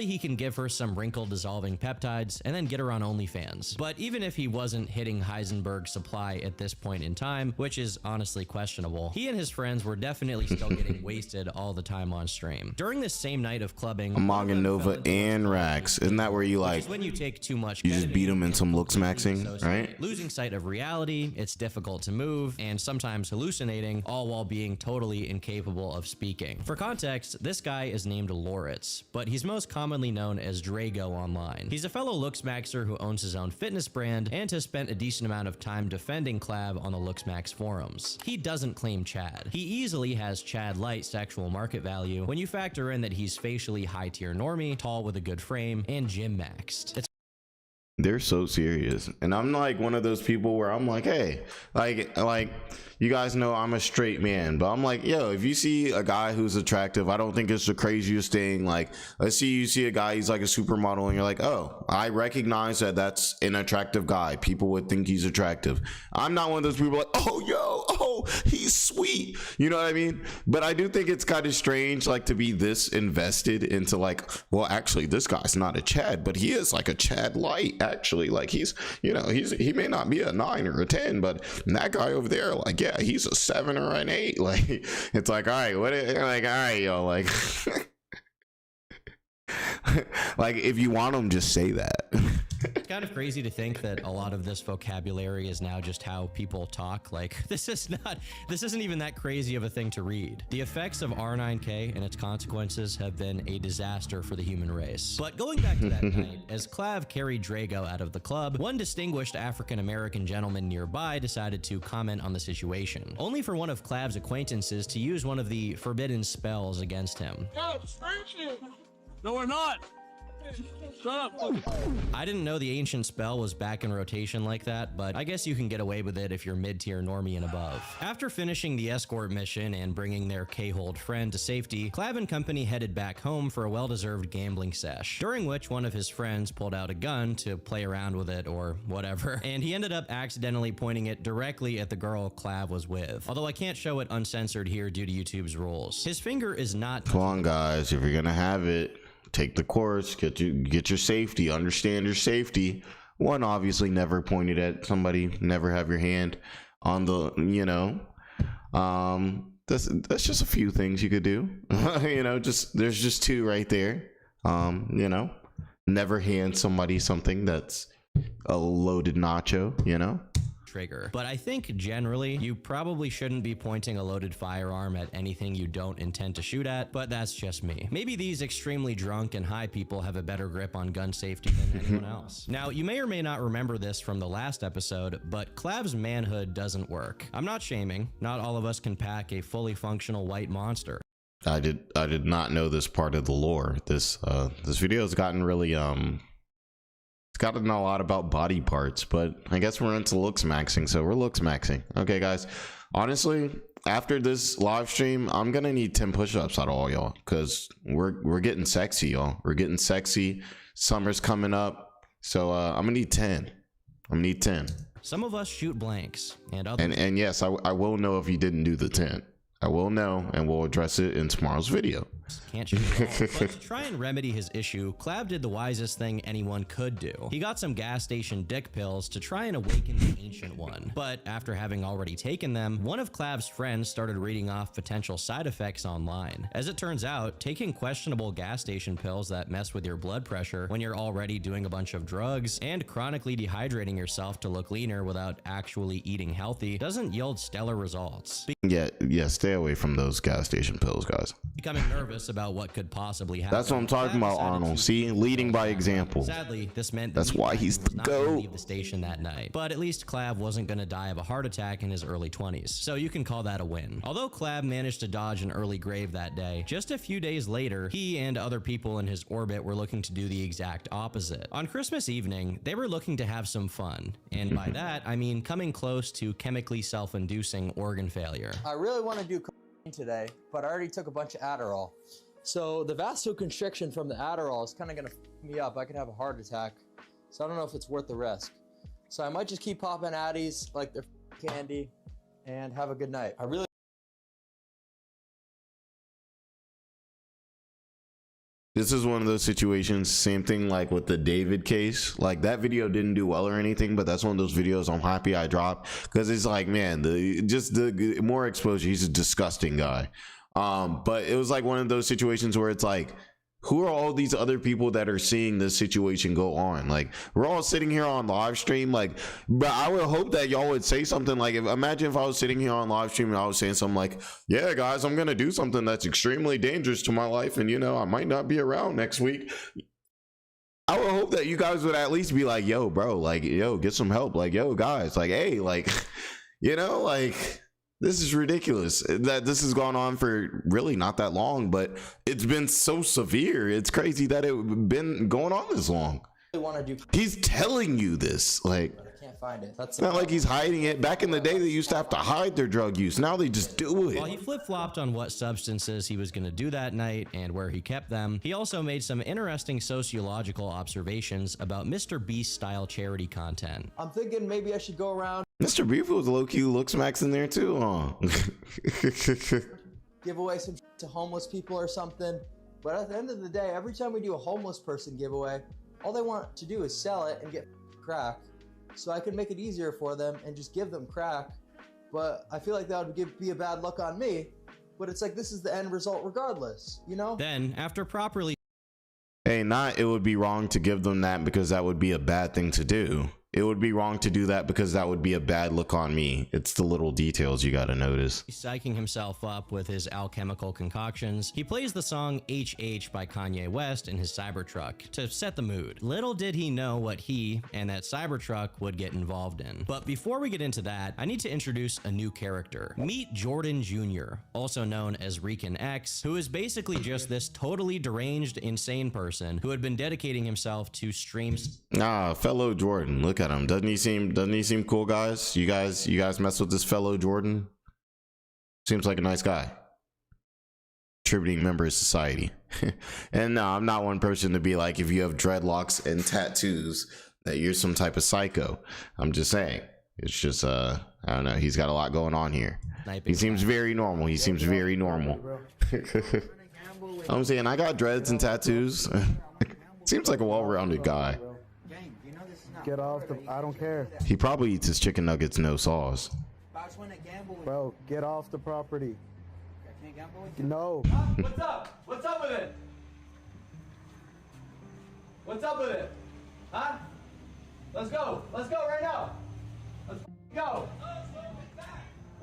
he can give her some wrinkle dissolving peptides and then get her on OnlyFans. But even if he wasn't hitting Heisenberg's supply at this point in time, which is honestly questionable, he and his friends were definitely still getting wasted all the time on stream. During this same night of clubbing, Among Nova and Rax, isn't that where you like, when you take too much, you just beat him in some looks maxing, right? Losing sight of reality, it's difficult to move, and sometimes hallucinating, all while being totally incapable of speaking. For context, this guy is named Loritz, but he's most commonly known as Drago online. He's a fellow looks maxer who owns his own fitness brand and has spent a decent amount of time defending Clav on the LooksMax forums. He doesn't claim Chad. He easily has Chad-light sexual market value when you factor in that he's facially high-tier normie, tall with a good frame, and gym maxed. They're so serious, and I'm like one of those people where I'm like, hey, like you guys know I'm a straight man, but I'm like, yo, if you see a guy who's attractive, I don't think it's the craziest thing. Like, let's see, you see a guy, he's like a supermodel, and you're like, oh, I recognize that that's an attractive guy. People would think he's attractive. I'm not one of those people like, oh, yo, oh, he's sweet. You know what I mean? But I do think it's kind of strange, like, to be this invested into like, well, actually, this guy's not a Chad, but he is like a Chad light. Actually, like, he's, you know, he may not be a 9 or a 10, but that guy over there, like, yeah, he's a 7 or an 8. Like, it's like, all right, like, all right, yo, like, like, if you want him, just say that. It's kind of crazy to think that a lot of this vocabulary is now just how people talk. Like, this isn't even that crazy of a thing to read. The effects of R9K and its consequences have been a disaster for the human race. But going back to that night, as Clav carried Drago out of the club, one distinguished African-American gentleman nearby decided to comment on the situation, only for one of Clav's acquaintances to use one of the forbidden spells against him. No, we're not. Shut up. I didn't know the ancient spell was back in rotation like that, but I guess you can get away with it if you're mid-tier normie and above. After finishing the escort mission and bringing their K-hold friend to safety, Clav and company headed back home for a well-deserved gambling sesh, during which one of his friends pulled out a gun to play around with it or whatever, and he ended up accidentally pointing it directly at the girl Clav was with, although I can't show it uncensored here due to YouTube's rules. His finger is not— Come on, guys, if you're gonna have it, take the course, get your safety, understand your safety. One, obviously never point it at somebody, never have your hand on the, you know, that's just a few things you could do. You know, there's just two right there. You know, never hand somebody something that's a loaded nacho, you know. Trigger. But I think generally you probably shouldn't be pointing a loaded firearm at anything you don't intend to shoot at, but that's just me. Maybe these extremely drunk and high people have a better grip on gun safety than anyone else. Now, you may or may not remember this from the last episode, but Clav's manhood doesn't work. I'm not shaming. Not all of us can pack a fully functional white monster. I did not know this part of the lore. This video has gotten really it's gotten a lot about body parts, but I guess we're into looks maxing, so we're looks maxing. Okay, guys. Honestly, after this live stream, I'm gonna need 10 push-ups out of all y'all, because we're getting sexy, y'all. We're getting sexy. Summer's coming up, so I'm gonna need 10. I'm gonna need 10. Some of us shoot blanks, and others. And yes, I will know if you didn't do the 10. I will know, and we'll address it in tomorrow's video. Can't shoot at all. But to try and remedy his issue, Clav did the wisest thing anyone could do. He got some gas station dick pills to try and awaken the ancient one. But after having already taken them, one of Clav's friends started reading off potential side effects online. As it turns out, taking questionable gas station pills that mess with your blood pressure when you're already doing a bunch of drugs and chronically dehydrating yourself to look leaner without actually eating healthy doesn't yield stellar results. Yeah, stay away from those gas station pills, guys. Becoming nervous about what could possibly happen. That's what I'm talking about, Arnold. See, leading by example. Sadly, this meant that's why he's the GOAT. Leave the station that night. But at least Clav wasn't going to die of a heart attack in his early 20s, so you can call that a win. Although Clav managed to dodge an early grave that day, just a few days later, he and other people in his orbit were looking to do the exact opposite. On Christmas evening, they were looking to have some fun, and by that I mean coming close to chemically self-inducing organ failure. I really want to do cocaine today, but I already took a bunch of Adderall. So the vasoconstriction from the Adderall is kind of going to f me up. I could have a heart attack. So I don't know if it's worth the risk. So I might just keep popping Addies like they're candy and have a good night. I really. This is one of those situations, same thing like with the David case. Like, that video didn't do well or anything, but that's one of those videos I'm happy I dropped, because it's like, man, the more exposure. He's a disgusting guy. But it was like one of those situations where it's like, who are all these other people that are seeing this situation go on? Like, we're all sitting here on live stream, like, but I would hope that y'all would say something like, imagine if I was sitting here on live stream and I was saying something like, yeah, guys, I'm gonna do something that's extremely dangerous to my life, and you know, I might not be around next week. I would hope that you guys would at least be like, yo, bro, like, yo, get some help. Like, yo, guys, like, hey, like, you know, like, this is ridiculous that this has gone on for really not that long, but it's been so severe. It's crazy that it's been going on this long. He's telling you this, like, I can't find it. That's not like he's hiding it. Back in the day, they used to have to hide their drug use. Now they just do it. While he flip-flopped on what substances he was going to do that night and where he kept them, he also made some interesting sociological observations about Mr. Beast-style charity content. I'm thinking maybe I should go around. Mr. Beef was low-key looks max in there too, huh? Give away some to homeless people or something. But at the end of the day, every time we do a homeless person giveaway, all they want to do is sell it and get crack. So I could make it easier for them and just give them crack. But I feel like that would be a bad look on me. But it's like, this is the end result regardless, you know? Then, after properly... Hey, not it would be wrong to give them that because that would be a bad thing to do. It would be wrong to do that because that would be a bad look on me. It's the little details you gotta notice. Psyching himself up with his alchemical concoctions, he plays the song HH by Kanye West in his Cybertruck to set the mood. Little did he know what he and that Cybertruck would get involved in. But before we get into that, I need to introduce a new character. Meet Jordan Jr., also known as Recon X, who is basically just this totally deranged, insane person who had been dedicating himself to streams. Ah, fellow Jordan, look at him. Doesn't he seem cool, guys? You guys mess with this fellow Jordan? Seems like a nice guy. Contributing member of society. And no, I'm not one person to be like, if you have dreadlocks and tattoos, that you're some type of psycho. I'm just saying. It's just I don't know, he's got a lot going on here. He seems very normal. He seems very normal. I'm saying, I got dreads and tattoos. Seems like a well-rounded guy. Get off the, I don't care. He probably eats his chicken nuggets, no sauce. Bro, get off the property. No. What's up? What's up with it? What's up with it? Huh? Let's go. Let's go right now. Let's go.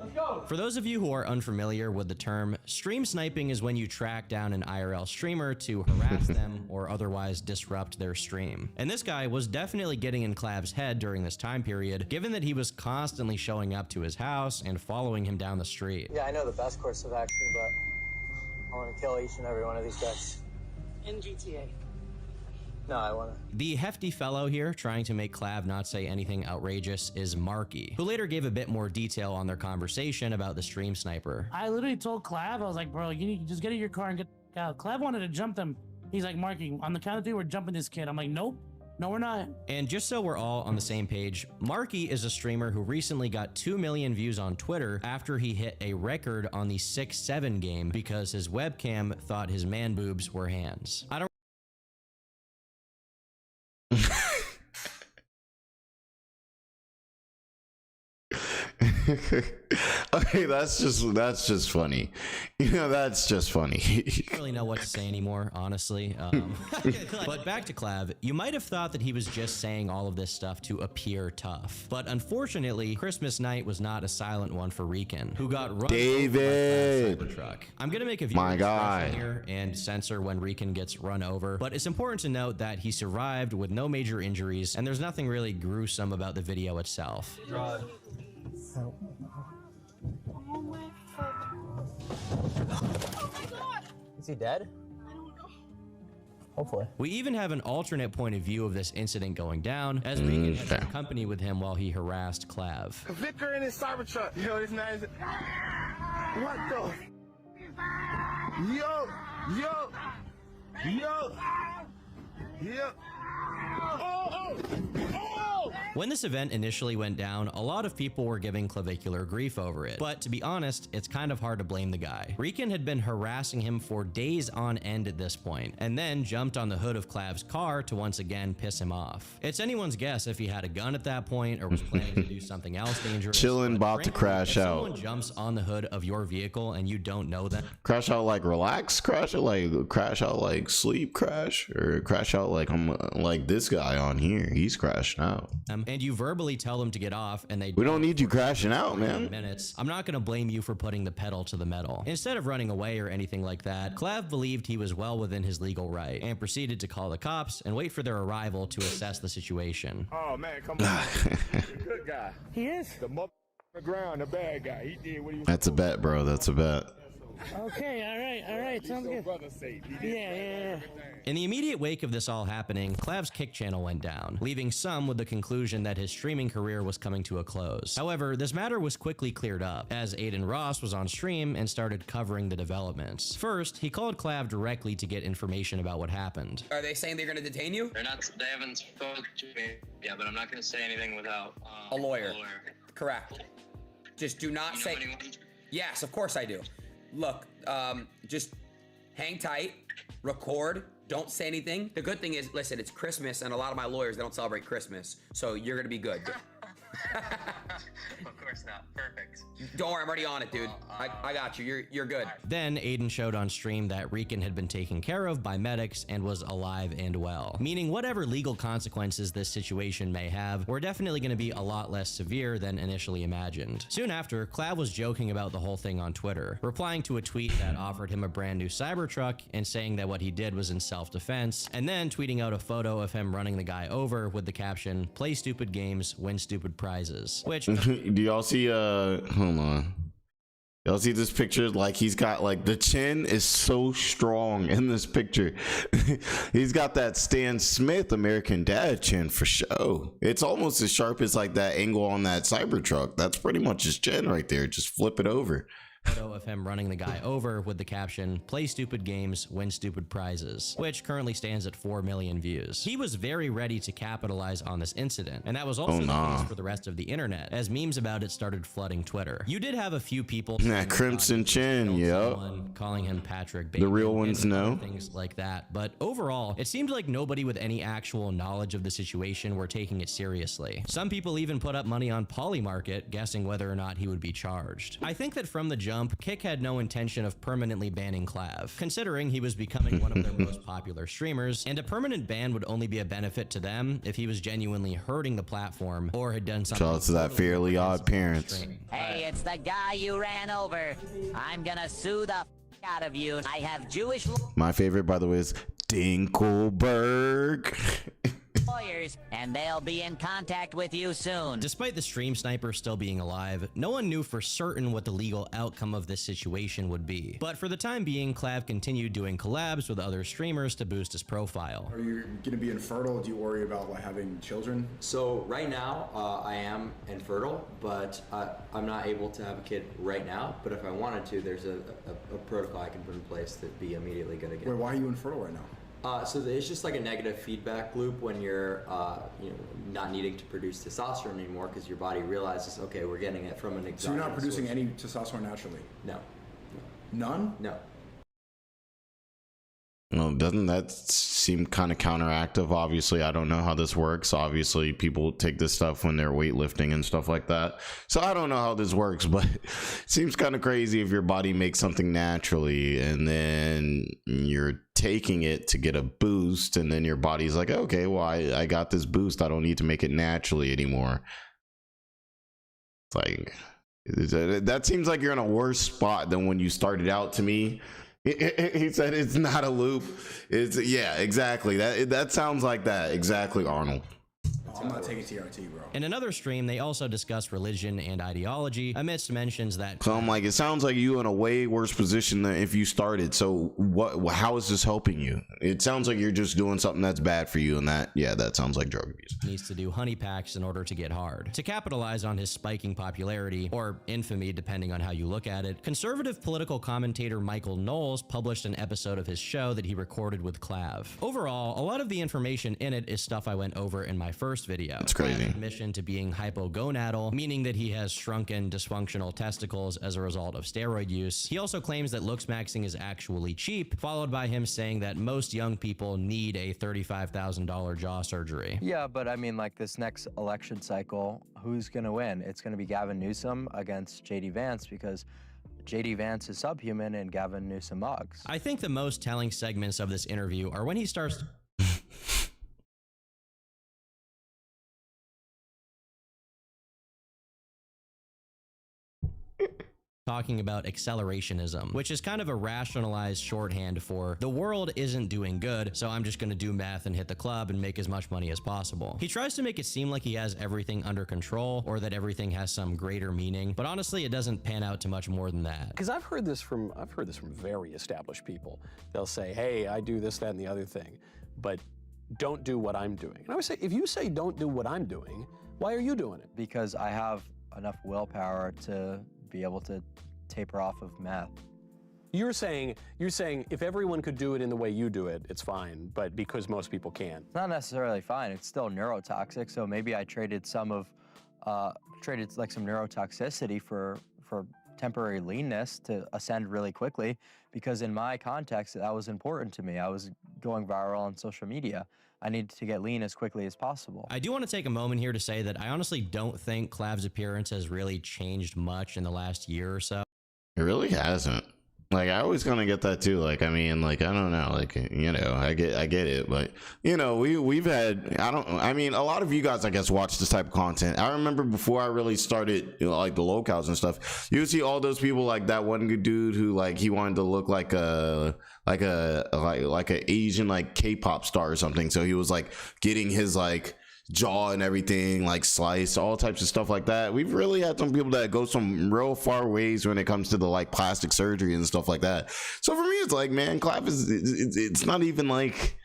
Let's go. For those of you who are unfamiliar with the term, stream sniping is when you track down an IRL streamer to harass them or otherwise disrupt their stream. And this guy was definitely getting in Clav's head during this time period, given that he was constantly showing up to his house and following him down the street. Yeah, I know the best course of action, but I want to kill each and every one of these guys. In GTA. No, I want to. The hefty fellow here trying to make Clav not say anything outrageous is Marky, who later gave a bit more detail on their conversation about the stream sniper. I literally told Clav, I was like, bro, you need to just get in your car and get out. Clav wanted to jump them. He's like, Marky, on the count of three, we're jumping this kid. I'm like, nope. No, we're not. And just so we're all on the same page, Marky is a streamer who recently got 2 million views on Twitter after he hit a record on the 6-7 game because his webcam thought his man boobs were hands. I don't Okay, that's just funny. You know, that's just funny. I don't really know what to say anymore, honestly. But back to Clav, you might have thought that he was just saying all of this stuff to appear tough. But unfortunately, Christmas night was not a silent one for Rican, who got run David. over by a Cybertruck. I'm gonna make a viewer discretion here and censor when Rican gets run over, but it's important to note that he survived with no major injuries, and there's nothing really gruesome about the video itself. Is he dead? Hopefully. We even have an alternate point of view of this incident going down, as Regan had some company with him while he harassed Clav. Vicar in his Cybertruck. Yo, this man is... What the... Yo! When this event initially went down, a lot of people were giving clavicular grief over it. But to be honest, it's kind of hard to blame the guy. Rican had been harassing him for days on end at this point, and then jumped on the hood of Clav's car to once again piss him off. It's anyone's guess if he had a gun at that point or was planning to do something else dangerous. Chillin', about to crash if out. someone jumps on the hood of your vehicle and you don't know them. Crash out like relax, crash out like sleep crash, or crash out like I'm like this guy on here. He's crashing out. And you verbally tell them to get off and they We don't need you crashing out, man. Minutes. I'm not going to blame you for putting the pedal to the metal. Instead of running away or anything like that, Clav believed he was well within his legal right and proceeded to call the cops and wait for their arrival to assess the situation. Oh, man, come on. Good guy. He is? The mother on the ground, the bad guy. He did what he was That's a bet, bro. That's a bet. Okay, all right, sounds good. Yeah. In the immediate wake of this all happening, Clav's Kick channel went down, leaving some with the conclusion that his streaming career was coming to a close. However, this matter was quickly cleared up, as Aiden Ross was on stream and started covering the developments. First, he called Clav directly to get information about what happened. Are they saying they're going to detain you? They haven't spoken to me. Yeah, but I'm not going to say anything without a lawyer. Correct. Just do not say... Yes, of course I do. Look, just hang tight, record, don't say anything. The good thing is, listen, it's Christmas, and a lot of my lawyers, they don't celebrate Christmas, so you're gonna be good. Of course not. Perfect. Don't worry, I'm already on it, dude. I got you. You're good. Then Aiden showed on stream that Rican had been taken care of by medics and was alive and well, meaning whatever legal consequences this situation may have were definitely going to be a lot less severe than initially imagined. Soon after, Clav was joking about the whole thing on Twitter, replying to a tweet that offered him a brand new Cybertruck and saying that what he did was in self-defense, and then tweeting out a photo of him running the guy over with the caption, "Play stupid games, win stupid prizes," which... Do y'all see hold on, y'all see this picture? Like, he's got, like, the chin is so strong in this picture. He's got that Stan Smith American Dad chin for show. It's almost as sharp as like that angle on that Cybertruck. That's pretty much his chin right there. Just flip it over. Photo of him running the guy over with the caption, "Play stupid games, win stupid prizes," which currently stands at 4 million views. He was very ready to capitalize on this incident, and that was also the case for the rest of the internet, as memes about it started flooding Twitter. You did have a few people that crimson chin, yep, calling him Patrick Bateman, the real ones know, things like that. But overall, it seemed like nobody with any actual knowledge of the situation were taking it seriously. Some people even put up money on Polymarket, guessing whether or not he would be charged. I think that from the jump, Kick had no intention of permanently banning Clav, considering he was becoming one of their most popular streamers, and a permanent ban would only be a benefit to them if he was genuinely hurting the platform or had done something. Shout out to that Fairly Odd Parents. Hey, it's the guy you ran over. I'm gonna sue the out of you. I have Jewish My favorite, by the way, is Dinkelberg. lawyers, and they'll be in contact with you soon. Despite the stream sniper still being alive, no one knew for certain what the legal outcome of this situation would be. But for the time being, Clav continued doing collabs with other streamers to boost his profile. Are you going to be infertile? Do you worry about like having children? So right now, I am infertile, but I'm not able to have a kid right now. But if I wanted to, there's a protocol I can put in place that'd be immediately good again. Wait, why are you infertile right now? So it's just like a negative feedback loop when you're not needing to produce testosterone anymore because your body realizes, okay, we're getting it from an exogenous So you're not producing source. any testosterone naturally? No. None? No. Well, doesn't that seem kind of counteractive? Obviously, I don't know how this works. Obviously, people take this stuff when they're weightlifting and stuff like that. So I don't know how this works, but it seems kind of crazy if your body makes something naturally and then you're taking it to get a boost, and then your body's like, okay, well, I got this boost. I don't need to make it naturally anymore. It's like, that seems like you're in a worse spot than when you started out to me. He said it's not a loop. It's, yeah, exactly. That sounds like that. Exactly, Arnold. I'm not taking TRT, bro. In another stream, they also discussed religion and ideology amidst mentions that. So I'm like, it sounds like you in a way worse position than if you started. So how is this helping you? It sounds like you're just doing something that's bad for you, and that sounds like drug abuse. Needs to do honey packs in order to get hard. To capitalize on his spiking popularity, or infamy depending on how you look at it, conservative political commentator Michael Knowles published an episode of his show that he recorded with Clav. Overall, a lot of the information in it is stuff I went over in my first video. That's crazy. Admission to being hypogonadal, meaning that he has shrunken, dysfunctional testicles as a result of steroid use. He also claims that looks maxing is actually cheap, followed by him saying that most young people need a $35,000 jaw surgery. Yeah, but I mean, like this next election cycle, who's going to win? It's going to be Gavin Newsom against JD Vance because JD Vance is subhuman and Gavin Newsom mugs. I think the most telling segments of this interview are when he starts talking about accelerationism, which is kind of a rationalized shorthand for the world isn't doing good, so I'm just going to do math and hit the club and make as much money as possible. He tries to make it seem like he has everything under control or that everything has some greater meaning, but honestly, it doesn't pan out to much more than that. Because I've heard this from very established people. They'll say, "Hey, I do this, that, and the other thing, but don't do what I'm doing." And I would say, if you say don't do what I'm doing, why are you doing it? Because I have enough willpower to be able to taper off of meth. You're saying if everyone could do it in the way you do it, it's fine, but because most people can't. It's not necessarily fine. It's still neurotoxic, so maybe I traded some neurotoxicity for temporary leanness to ascend really quickly, because in my context, that was important to me. I was going viral on social media. I needed to get lean as quickly as possible. I do want to take a moment here to say that I honestly don't think Clav's appearance has really changed much in the last year or so. It really hasn't. Like, I always kind of get that too. Like, I mean, like, I don't know, like, you know, I get it, but you know, we've had, I mean, a lot of you guys, I guess, watch this type of content. I remember before I really started, you know, like the lolcows and stuff, you would see all those people, like that one good dude who, like, he wanted to look like a Asian, like, K-pop star or something. So he was like getting his like jaw and everything like sliced, all types of stuff like that. We've really had some people that go some real far ways when it comes to the like plastic surgery and stuff like that. So for me, it's like, man, Clav is, it's not even like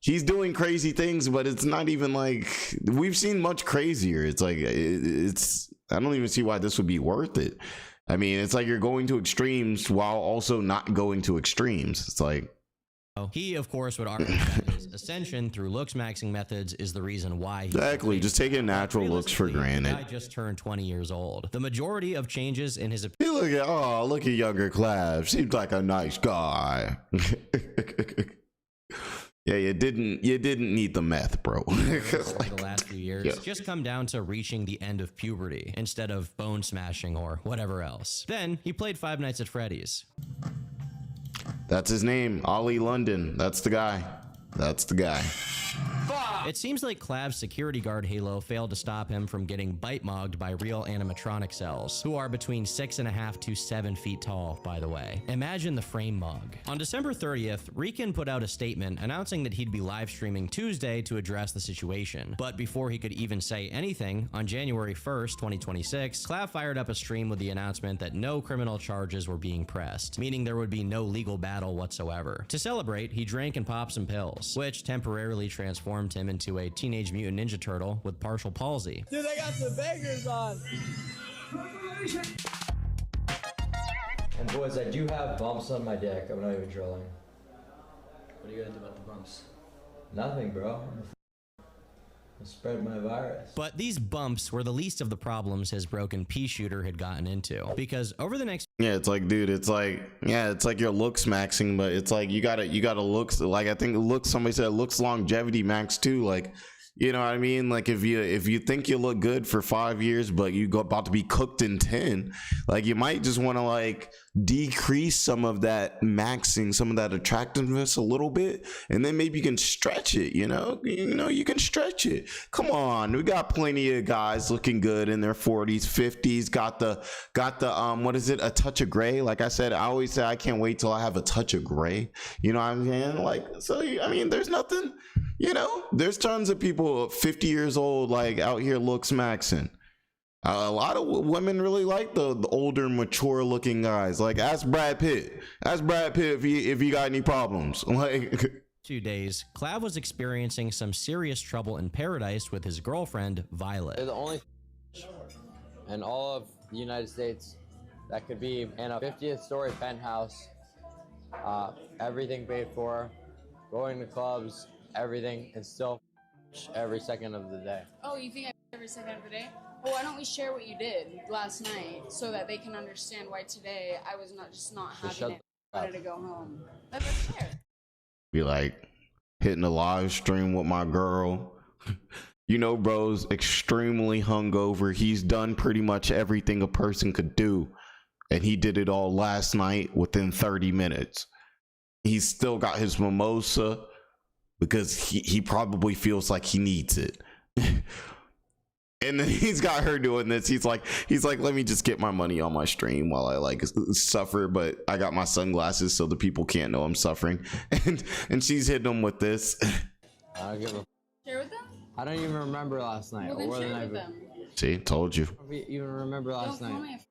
he's doing crazy things, but it's not even like we've seen much crazier. It's like, I don't even see why this would be worth it. I mean, it's like you're going to extremes while also not going to extremes. It's like, he, of course, would argue that his ascension through looks maxing methods is the reason why. Exactly, just taking natural looks for granted. I just turned 20 years old. The majority of changes in his appearance. Look at younger Clav. Seems like a nice guy. Yeah, you didn't need the meth, bro. Over the last few years just come down to reaching the end of puberty instead of bone smashing or whatever else. Then he played Five Nights at Freddy's. That's his name, Ollie London. That's the guy. That's the guy. It seems like Clav's security guard Halo failed to stop him from getting bite-mogged by real animatronic cells, who are between 6.5 to 7 feet tall, by the way. Imagine the frame mug. On December 30th, Rican put out a statement announcing that he'd be live streaming Tuesday to address the situation. But before he could even say anything, on January 1st, 2026, Clav fired up a stream with the announcement that no criminal charges were being pressed, meaning there would be no legal battle whatsoever. To celebrate, he drank and popped some pills, which temporarily transformed him into a Teenage Mutant Ninja Turtle with partial palsy. Dude, they got the bangers on. And boys, I do have bumps on my dick. I'm not even trolling. What are you gonna do about the bumps? Nothing, bro. I spread my virus. But these bumps were the least of the problems his broken pea shooter had gotten into, because over the next it's like, dude, it's like, it's like your looks maxing, but it's like you gotta looks, like I think looks, somebody said looks longevity max too, like, you know what I mean? Like if you think you look good for 5 years, but you go about to be cooked in 10, like you might just want to like decrease some of that maxing, some of that attractiveness a little bit, and then maybe you can stretch it. You can stretch it. Come on, we got plenty of guys looking good in their 40s, 50s. Got the what is it? A touch of gray. Like I said, I always say I can't wait till I have a touch of gray. You know what I'm saying? Like, so I mean, there's nothing. There's tons of people 50 years old like out here looks maxing. A lot of women really like the older, mature looking guys. Like ask Brad Pitt if he got any problems. Like 2 days, Clav was experiencing some serious trouble in paradise with his girlfriend Violet. They're the only in all of the United States that could be in a 50th story penthouse, everything paid for, going to clubs, everything, and still every second of the day. Oh, you think I every second of the day? Well, why don't we share what you did last night so that they can understand why today I was not having it. I wanted to go home. Let's share. Be like hitting a live stream with my girl. Bro's extremely hungover. He's done pretty much everything a person could do, and he did it all last night within 30 minutes. He's still got his mimosa because he probably feels like he needs it. And then he's got her doing this. He's like, let me just get my money on my stream while I like suffer, but I got my sunglasses so the people can't know I'm suffering. And she's hitting him with this. I don't give a share with them? I don't even remember last night. Well, then share with them. See, told you. I don't even remember last Don't call night. me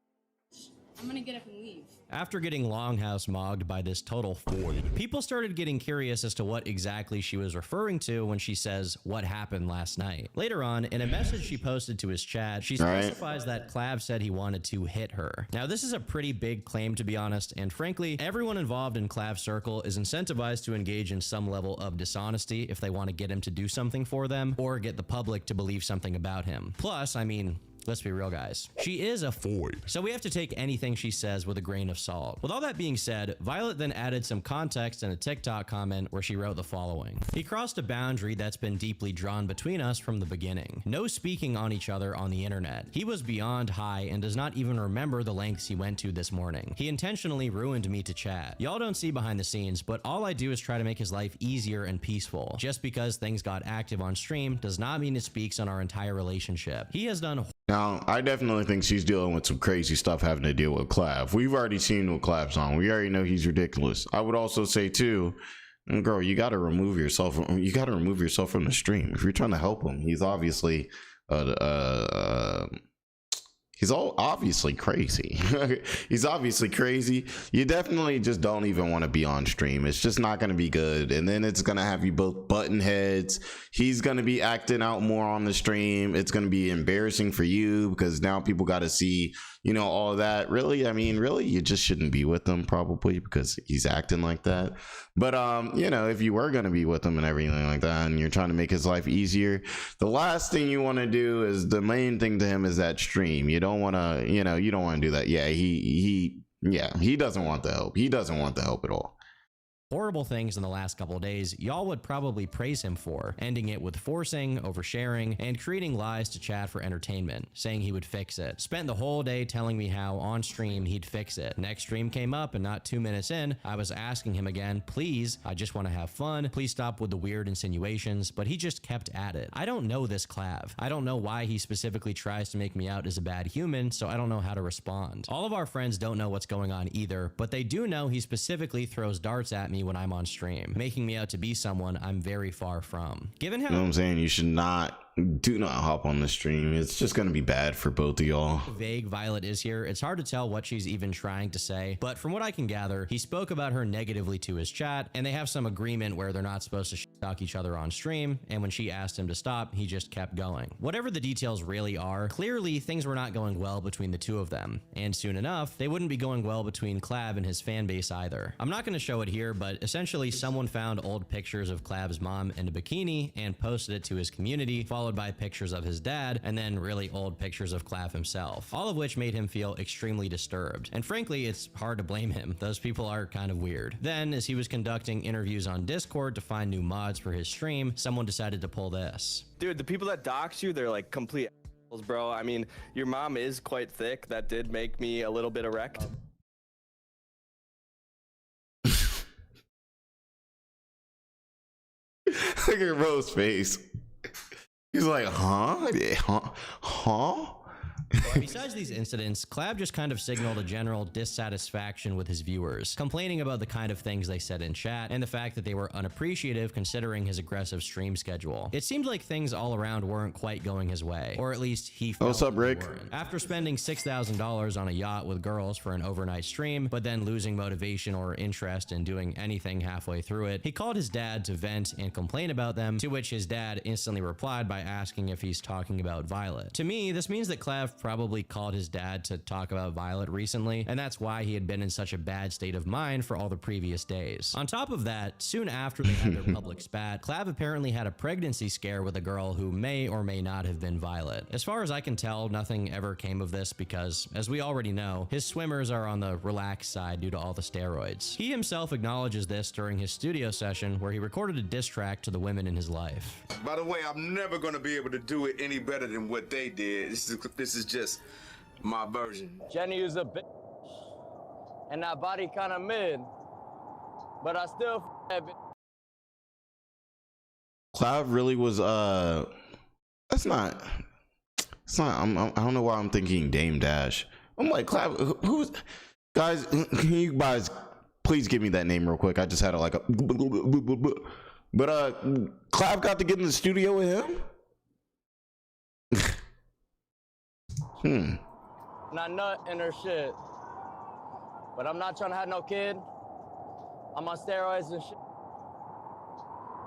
I'm gonna get up and leave. After getting Longhouse mogged by this total fool, people started getting curious as to what exactly she was referring to when she says, "What happened last night?" Later on, in a message she posted to his chat, she specifies that Clav said he wanted to hit her. Now, this is a pretty big claim, to be honest, and frankly, everyone involved in Clav's circle is incentivized to engage in some level of dishonesty if they want to get him to do something for them or get the public to believe something about him. Plus, I mean, let's be real, guys. She is a fool, so we have to take anything she says with a grain of salt. With all that being said, Violet then added some context in a TikTok comment where she wrote the following. "He crossed a boundary that's been deeply drawn between us from the beginning. No speaking on each other on the internet. He was beyond high and does not even remember the lengths he went to this morning. He intentionally ruined me to chat. Y'all don't see behind the scenes, but all I do is try to make his life easier and peaceful. Just because things got active on stream does not mean it speaks on our entire relationship. He has done..." Now, I definitely think she's dealing with some crazy stuff having to deal with Clav. We've already seen what Clav's on. We already know he's ridiculous. I would also say too, girl, you got to remove yourself. You got to remove yourself from the stream if you're trying to help him. He's obviously he's obviously crazy. He's obviously crazy. You definitely just don't even want to be on stream. It's just not going to be good. And then it's going to have you both button heads. He's going to be acting out more on the stream. It's going to be embarrassing for you because now people got to see, all that. Really, I mean, really, you just shouldn't be with him probably because he's acting like that. But, if you were going to be with him and everything like that, and you're trying to make his life easier, the last thing you want to do is the main thing to him is that stream. You don't want to, you don't want to do that. Yeah, he doesn't want the help. He doesn't want the help at all. horrible things in the last couple of days y'all would probably praise him for, ending it with forcing, oversharing, and creating lies to chat for entertainment, saying he would fix it. Spent the whole day telling me how on stream he'd fix it. Next stream came up and not 2 minutes in, I was asking him again, please, I just want to have fun, please stop with the weird insinuations, but he just kept at it. I don't know this Clav. I don't know why he specifically tries to make me out as a bad human, so I don't know how to respond. All of our friends don't know what's going on either, but they do know he specifically throws darts at me when I'm on stream, making me out to be someone I'm very far from. Given how— You know what I'm saying? You should do not hop on the stream. It's just gonna be bad for both of y'all. Vague Violet is here, it's hard to tell what she's even trying to say, but from what I can gather, he spoke about her negatively to his chat, and they have some agreement where they're not supposed to talk each other on stream, and when she asked him to stop, he just kept going. Whatever the details really are, clearly things were not going well between the two of them, and soon enough, they wouldn't be going well between Clav and his fan base either. I'm not going to show it here, but essentially someone found old pictures of Clav's mom in a bikini and posted it to his community, followed by pictures of his dad, and then really old pictures of Clav himself, all of which made him feel extremely disturbed. And frankly, it's hard to blame him. Those people are kind of weird. Then, as he was conducting interviews on Discord to find new mods for his stream, someone decided to pull this. Dude, the people that dox you, they're like complete assholes, bro. I mean, your mom is quite thick. That did make me a little bit erect. Look at Rose's face. He's like, huh? Huh? Besides these incidents, Clav just kind of signaled a general dissatisfaction with his viewers, complaining about the kind of things they said in chat and the fact that they were unappreciative considering his aggressive stream schedule. It seemed like things all around weren't quite going his way, or at least he felt what's up, Rick? After spending $6,000 on a yacht with girls for an overnight stream, but then losing motivation or interest in doing anything halfway through it, he called his dad to vent and complain about them, to which his dad instantly replied by asking if he's talking about Violet. To me, this means that Clav probably called his dad to talk about Violet recently, and that's why he had been in such a bad state of mind for all the previous days. On top of that, soon after they had their public spat, Clav apparently had a pregnancy scare with a girl who may or may not have been Violet. As far as I can tell, nothing ever came of this because, as we already know, his swimmers are on the relaxed side due to all the steroids. He himself acknowledges this during his studio session where he recorded a diss track to the women in his life. By the way, I'm never going to be able to do it any better than what they did. This is just my version. Jenny is a bitch, and that body kind of mid, but I still f that bitch. Clav really was that's not, it's not, I don't know why I'm thinking Dame Dash. I'm like, Clav, who's, guys, can you guys please give me that name real quick? I just had like a but Clav got to get in the studio with him. And I nut in her shit, but I'm not trying to have no kid. I'm on steroids and shit.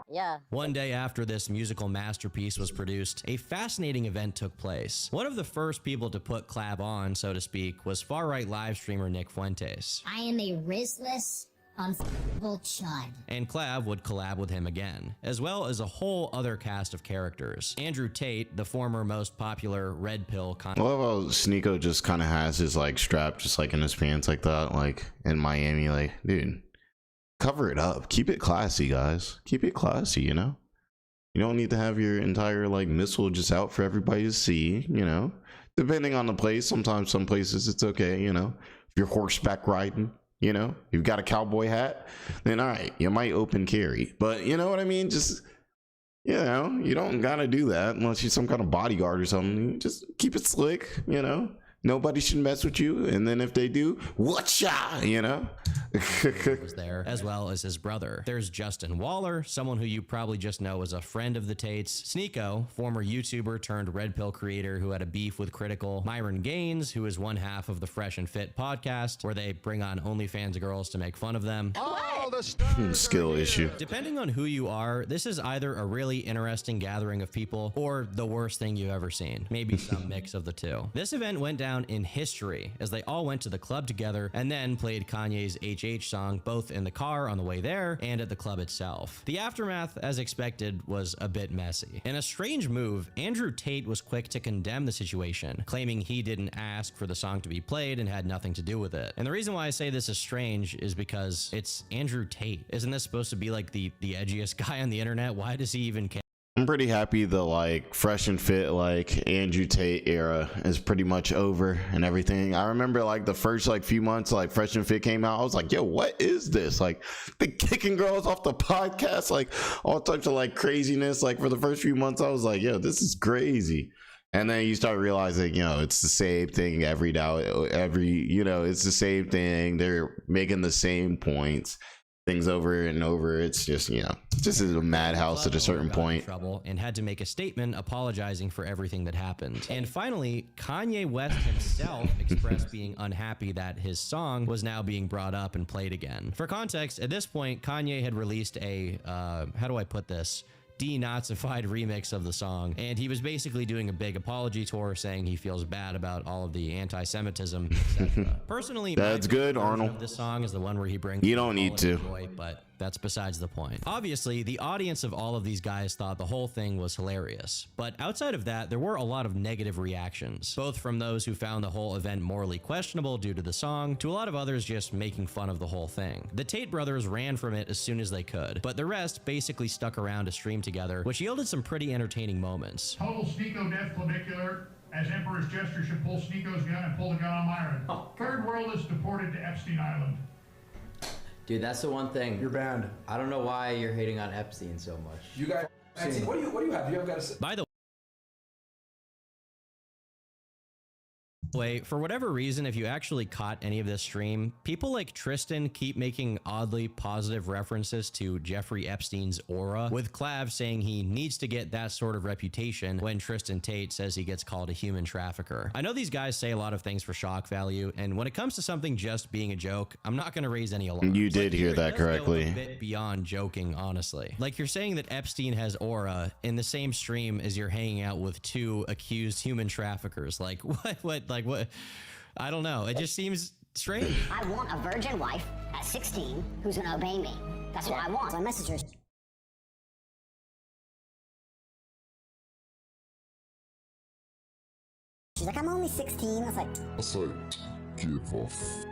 Yeah. One day after this musical masterpiece was produced, a fascinating event took place. One of the first people to put Clav on, so to speak, was far-right live streamer Nick Fuentes. I am a riskless, unfuckable chud. And Clav would collab with him again, as well as a whole other cast of characters. Andrew Tate, the former most popular Red Pill I love how Sneeko just kind of has his like strap just like in his pants like that, like in Miami. Like, dude, cover it up, keep it classy, guys, keep it classy, you know. You don't need to have your entire like missile just out for everybody to see, you know. Depending on the place, sometimes some places it's okay, you know. If you're horseback riding, you know, you've got a cowboy hat, then all right, you might open carry. But you know what I mean? Just, you know, you don't gotta do that unless you're some kind of bodyguard or something. Just keep it slick, you know. Nobody should mess with you, and then if they do, whatcha, you know. was there, as well as his brother. There's Justin Waller, someone who you probably just know as a friend of the Tates. Sneeko, former YouTuber turned Red Pill creator who had a beef with Critical. Myron Gaines, who is one half of the Fresh and Fit podcast, where they bring on OnlyFans girls to make fun of them. Skill issue. Depending on who you are, this is either a really interesting gathering of people or the worst thing you've ever seen. Maybe some mix of the two. This event went down down in history as they all went to the club together and then played Kanye's HH song both in the car on the way there and at the club itself. The aftermath, as expected, was a bit messy. In a strange move, Andrew Tate was quick to condemn the situation, claiming he didn't ask for the song to be played and had nothing to do with it. And the reason why I say this is strange is because it's Andrew Tate. Isn't this supposed to be like the edgiest guy on the internet? Why does he even care? I'm pretty happy the like fresh and fit like Andrew Tate era is pretty much over and everything. I remember like the first like few months like Fresh and Fit came out, I was like, yo, what is this? Like the kicking girls off the podcast, like all types of like craziness. Like for the first few months I was like, yo, this is crazy. And then you start realizing, you know, it's the same thing every you know, it's the same thing. They're making the same points, things over and over. It's just, you know, just is a madhouse at a certain point. Trouble and had to make a statement apologizing for everything that happened. And finally, Kanye West himself expressed being unhappy that his song was now being brought up and played again. For context, at this point, Kanye had released a, how do I put this? Denazified remix of the song, and he was basically doing a big apology tour saying he feels bad about all of the anti-Semitism, etc. Personally, that's good, Arnold. This song is the one where he brings you don't need to joy, but that's besides the point. Obviously, the audience of all of these guys thought the whole thing was hilarious, but outside of that, there were a lot of negative reactions, both from those who found the whole event morally questionable due to the song, to a lot of others just making fun of the whole thing. The Tate brothers ran from it as soon as they could, but the rest basically stuck around to stream together, which yielded some pretty entertaining moments. Total Sneeko death clavicular, as Emperor's gesture should pull Sneeko's gun and pull the gun on Myron. Third world is deported to Epstein Island. Dude, that's the one thing. You're banned. I don't know why you're hating on Epstein so much. You guys, what do you have? Do you have got to? By the way, for whatever reason, if you actually caught any of this stream, people like Tristan keep making oddly positive references to Jeffrey Epstein's aura, with Clav saying he needs to get that sort of reputation when Tristan Tate says he gets called a human trafficker. I know these guys say a lot of things for shock value, and when it comes to something just being a joke, I'm not going to raise any alarms. You did hear that correctly. A bit beyond joking, honestly. Like you're saying that Epstein has aura in the same stream as you're hanging out with two accused human traffickers. Like what? I don't know. It just seems strange. I want a virgin wife at 16 who's gonna obey me. That's what I want. So I message her. She's like, I'm only 16. I was like, give off.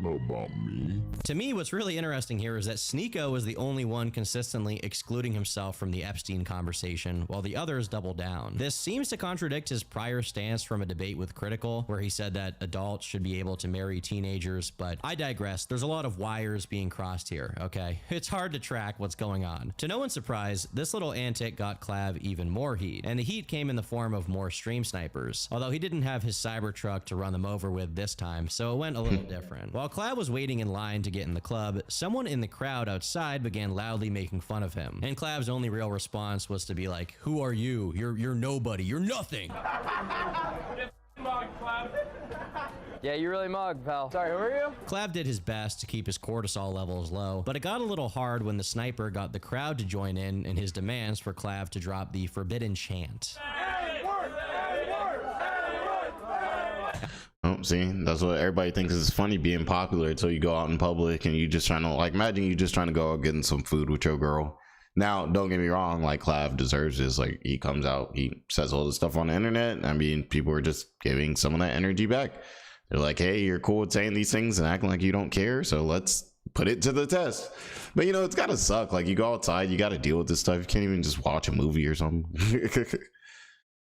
Not about me. To me, what's really interesting here is that Sneeko was the only one consistently excluding himself from the Epstein conversation, while the others doubled down. This seems to contradict his prior stance from a debate with Critical, where he said that adults should be able to marry teenagers, but I digress. There's a lot of wires being crossed here, okay? It's hard to track what's going on. To no one's surprise, this little antic got Clav even more heat, and the heat came in the form of more stream snipers, although he didn't have his Cybertruck to run them over with this time, so it went a little different. While Clav was waiting in line to get in the club, someone in the crowd outside began loudly making fun of him, and Clav's only real response was to be like, "Who are you? You're nobody. You're nothing." Yeah, you really mug, pal. Sorry, who are you? Clav did his best to keep his cortisol levels low, but it got a little hard when the sniper got the crowd to join in his demands for Clav to drop the forbidden chant. Oh, see, that's what everybody thinks is funny, being popular until you go out in public and you just trying to, like, imagine you just trying to go out getting some food with your girl. Now, don't get me wrong, like, Clav deserves this. Like, he comes out, he says all this stuff on the internet. I mean, people are just giving some of that energy back. They're like, hey, you're cool with saying these things and acting like you don't care, so let's put it to the test. But, you know, it's gotta suck. Like, you go outside, you gotta deal with this stuff. You can't even just watch a movie or something.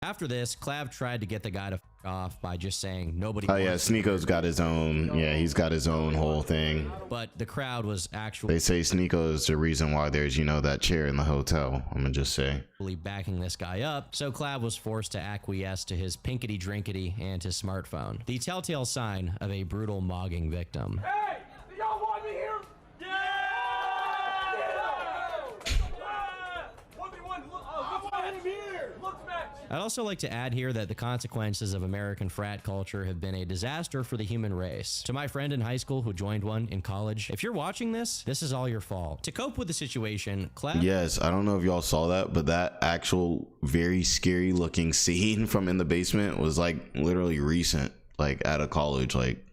After this, Clav tried to get the guy to f off by just saying nobody. Oh yeah, Sneeko's got his own. Yeah, he's got his own whole thing. But the crowd was actually. They say Sneeko is the reason why there's, you know, that chair in the hotel. I'm gonna just say. Backing this guy up, so Clav was forced to acquiesce to his pinkety drinkety and his smartphone. The telltale sign of a brutal mogging victim. Hey, do y'all want me here? Yeah! 1v1. I want him here. I'd also like to add here that the consequences of American frat culture have been a disaster for the human race. To my friend in high school who joined one in college, if you're watching this is all your fault. To cope with the situation, yes, I don't know if y'all saw that, but that actual very scary looking scene from In the Basement was like literally recent, like at a college. Like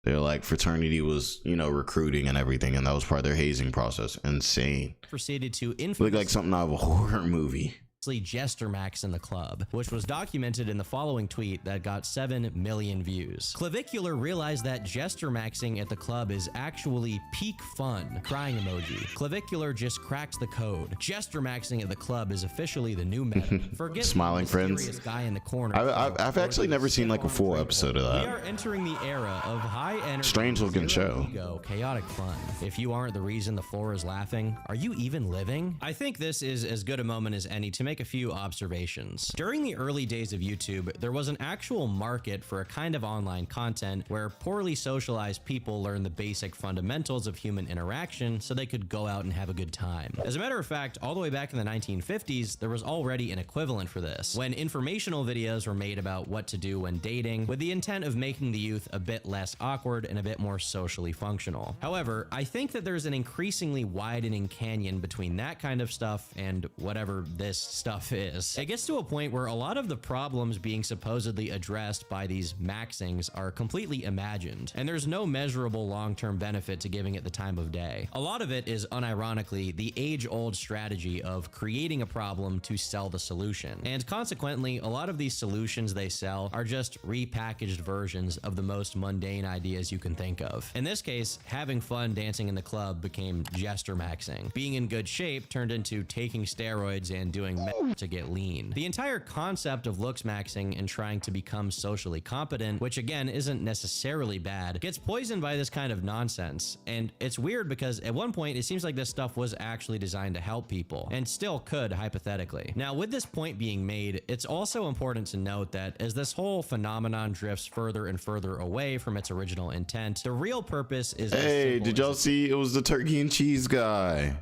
they're like fraternity was, you know, recruiting and everything, and that was part of their hazing process. Insane. Proceeded to look like something out of a horror movie. Jester Max in the club, which was documented in the following tweet that got 7 million views. Clavicular realized that Jester Maxing at the club is actually peak fun. Crying emoji. Clavicular just cracked the code. Jester Maxing at the club is officially the new meta. Forget Smiling the friends. mysterious guy in the corner. I've actually never seen like a full episode of We that. are entering the era of high energy, Strange looking show. ego, chaotic fun. If you aren't the reason the floor is laughing, are you even living? I think this is as good a moment as any to make a few observations. During the early days of YouTube, there was an actual market for a kind of online content where poorly socialized people learn the basic fundamentals of human interaction so they could go out and have a good time. As a matter of fact, all the way back in the 1950s, there was already an equivalent for this, when informational videos were made about what to do when dating, with the intent of making the youth a bit less awkward and a bit more socially functional. However, I think that there's an increasingly widening canyon between that kind of stuff and whatever this stuff is. It gets to a point where a lot of the problems being supposedly addressed by these maxings are completely imagined, and there's no measurable long-term benefit to giving it the time of day. A lot of it is unironically the age-old strategy of creating a problem to sell the solution, and consequently a lot of these solutions they sell are just repackaged versions of the most mundane ideas you can think of. In this case, having fun dancing in the club became jester maxing. Being in good shape turned into taking steroids and doing meth to get lean. The entire concept of looks maxing and trying to become socially competent, which again isn't necessarily bad, gets poisoned by this kind of nonsense. And it's weird because at one point it seems like this stuff was actually designed to help people, and still could hypothetically. Now, with this point being made, it's also important to note that as this whole phenomenon drifts further and further away from its original intent, the real purpose is— Hey, did y'all see it was the turkey and cheese guy?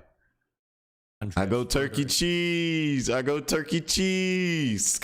I go turkey cheese. I go turkey cheese.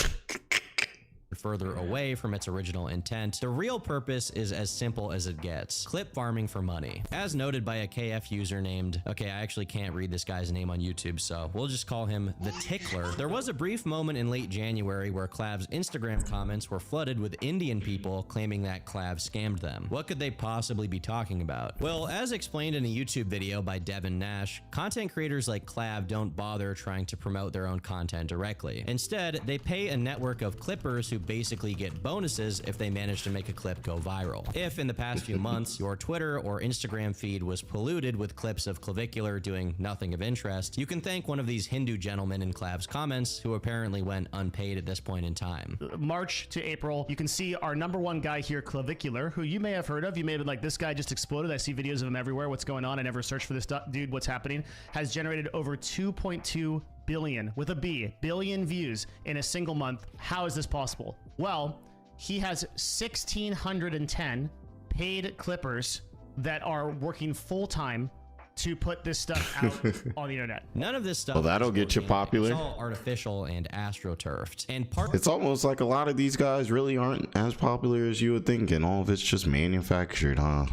Further away from its original intent, the real purpose is as simple as it gets: clip farming for money. As noted by a KF user named— okay, I actually can't read this guy's name on YouTube, so we'll just call him the Tickler. There was a brief moment in late January where Clav's Instagram comments were flooded with Indian people claiming that Clav scammed them. What could they possibly be talking about? Well, as explained in a YouTube video by Devin Nash, content creators like Clav don't bother trying to promote their own content directly. Instead, they pay a network of clippers who basically get bonuses if they manage to make a clip go viral. If in the past few months your Twitter or Instagram feed was polluted with clips of Clavicular doing nothing of interest, you can thank one of these Hindu gentlemen in Clav's comments who apparently went unpaid at this point in time. March to April, you can see our #1 guy here, Clavicular, who you may have heard of. You may have been like, this guy just exploded. I see videos of him everywhere. What's going on? I never searched for this dude. What's happening? Has generated over 2.2 billion, with a B, billion views in a single month. How is this possible? Well, he has 1,610 paid clippers that are working full-time to put this stuff out on the internet. None of this stuff— well, that'll get you popular. It's all artificial and astroturfed. And it's almost like a lot of these guys really aren't as popular as you would think, and all of it's just manufactured, huh?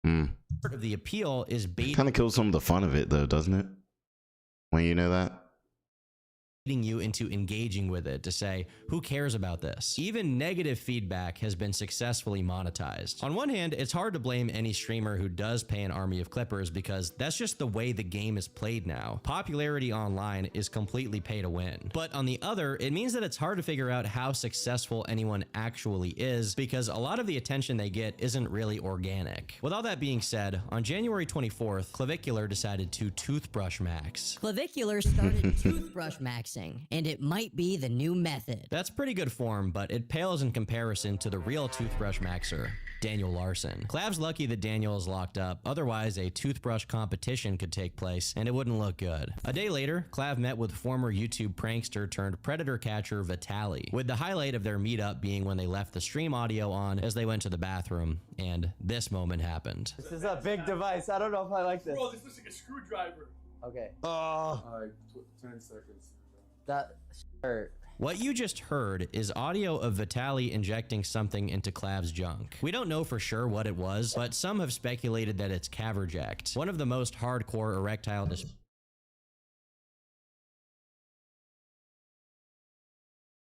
Part of the appeal is baiting— kind of kills some of the fun of it, though, doesn't it? When you know that? You into engaging with it to say, who cares about this? Even negative feedback has been successfully monetized. On one hand, it's hard to blame any streamer who does pay an army of clippers because that's just the way the game is played now. Popularity online is completely pay to win. But on the other, it means that it's hard to figure out how successful anyone actually is because a lot of the attention they get isn't really organic. With all that being said, on January 24th, Clavicular decided to toothbrush max. Clavicular started toothbrush maxing, and it might be the new method. That's pretty good form, but it pales in comparison to the real toothbrush maxer, Daniel Larson. Clav's lucky that Daniel is locked up, otherwise a toothbrush competition could take place, and it wouldn't look good. A day later, Clav met with former YouTube prankster turned predator catcher Vitaly, with the highlight of their meetup being when they left the stream audio on as they went to the bathroom, and this moment happened. This is a big device. I don't know if I like this. Bro, this looks like a screwdriver. Okay. Alright, 10 seconds. That shirt. What you just heard is audio of Vitaly injecting something into Clav's junk. We don't know for sure what it was, but some have speculated that it's Caverject, one of the most hardcore erectile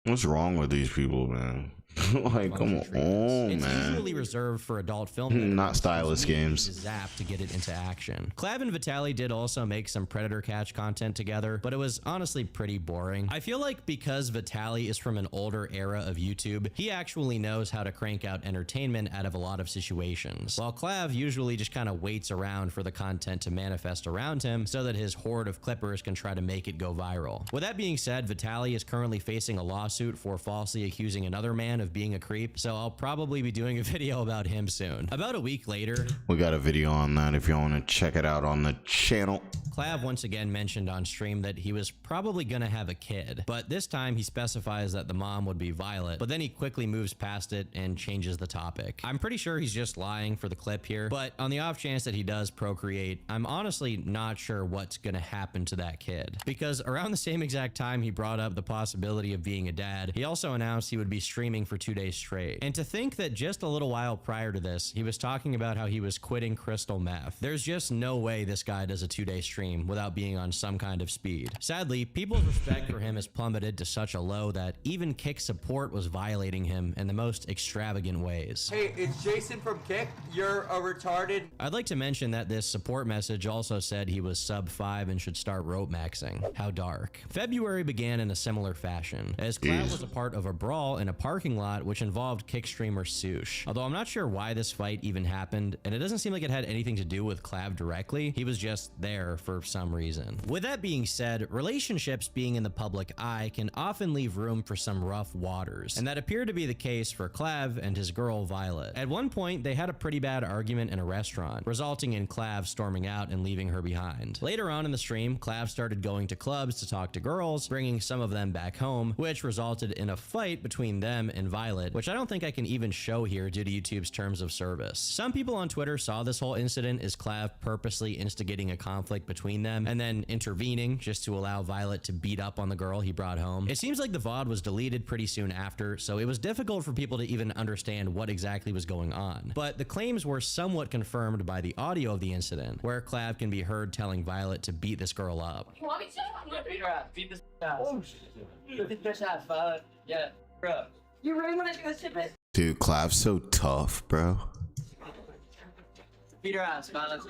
What's wrong with these people, man? Like, come on, it's man. usually reserved for adult film. Not stylus games. Zap to get it into action. Clav and Vitaly did also make some predator catch content together, but it was honestly pretty boring. I feel like because Vitaly is from an older era of YouTube, he actually knows how to crank out entertainment out of a lot of situations, while Clav usually just kind of waits around for the content to manifest around him so that his horde of clippers can try to make it go viral. With that being said, Vitaly is currently facing a lawsuit for falsely accusing another man of being a creep, so I'll probably be doing a video about him soon. About a week later, we got a video on that if you want to check it out on the channel. Clav once again mentioned on stream that he was probably gonna have a kid, but this time he specifies that the mom would be Violet, but then he quickly moves past it and changes the topic. I'm pretty sure he's just lying for the clip here, but on the off chance that he does procreate, I'm honestly not sure what's gonna happen to that kid, because around the same exact time he brought up the possibility of being a dad, he also announced he would be streaming for 2 days straight. And to think that just a little while prior to this, he was talking about how he was quitting crystal meth. There's just no way this guy does a 2-day stream without being on some kind of speed. Sadly, people's respect for him has plummeted to such a low that even Kick support was violating him in the most extravagant ways. Hey, it's Jason from Kick. You're a retarded. I'd like to mention that this support message also said he was sub 5 and should start rope maxing. How dark. February began in a similar fashion, as Clav was a part of a brawl in a parking lot which involved Kick streamer Sush. Although I'm not sure why this fight even happened, and it doesn't seem like it had anything to do with Clav directly. He was just there for some reason. With that being said, relationships being in the public eye can often leave room for some rough waters, and that appeared to be the case for Clav and his girl Violet. At one point, they had a pretty bad argument in a restaurant, resulting in Clav storming out and leaving her behind. Later on in the stream, Clav started going to clubs to talk to girls, bringing some of them back home, which resulted in a fight between them and Violet, which I don't think I can even show here due to YouTube's terms of service. Some people on Twitter saw this whole incident as Clav purposely instigating a conflict between them and then intervening just to allow Violet to beat up on the girl he brought home. It seems like the VOD was deleted pretty soon after, so it was difficult for people to even understand what exactly was going on. But the claims were somewhat confirmed by the audio of the incident, where Clav can be heard telling Violet to beat this girl up. You want me to? Yeah, beat her ass. Beat this ass. Oh, shit. Beat this ass, Violet. Yeah, bro. You really want to do this shit, bitch? Dude, Clav's so tough, bro. Beat her ass, Violet.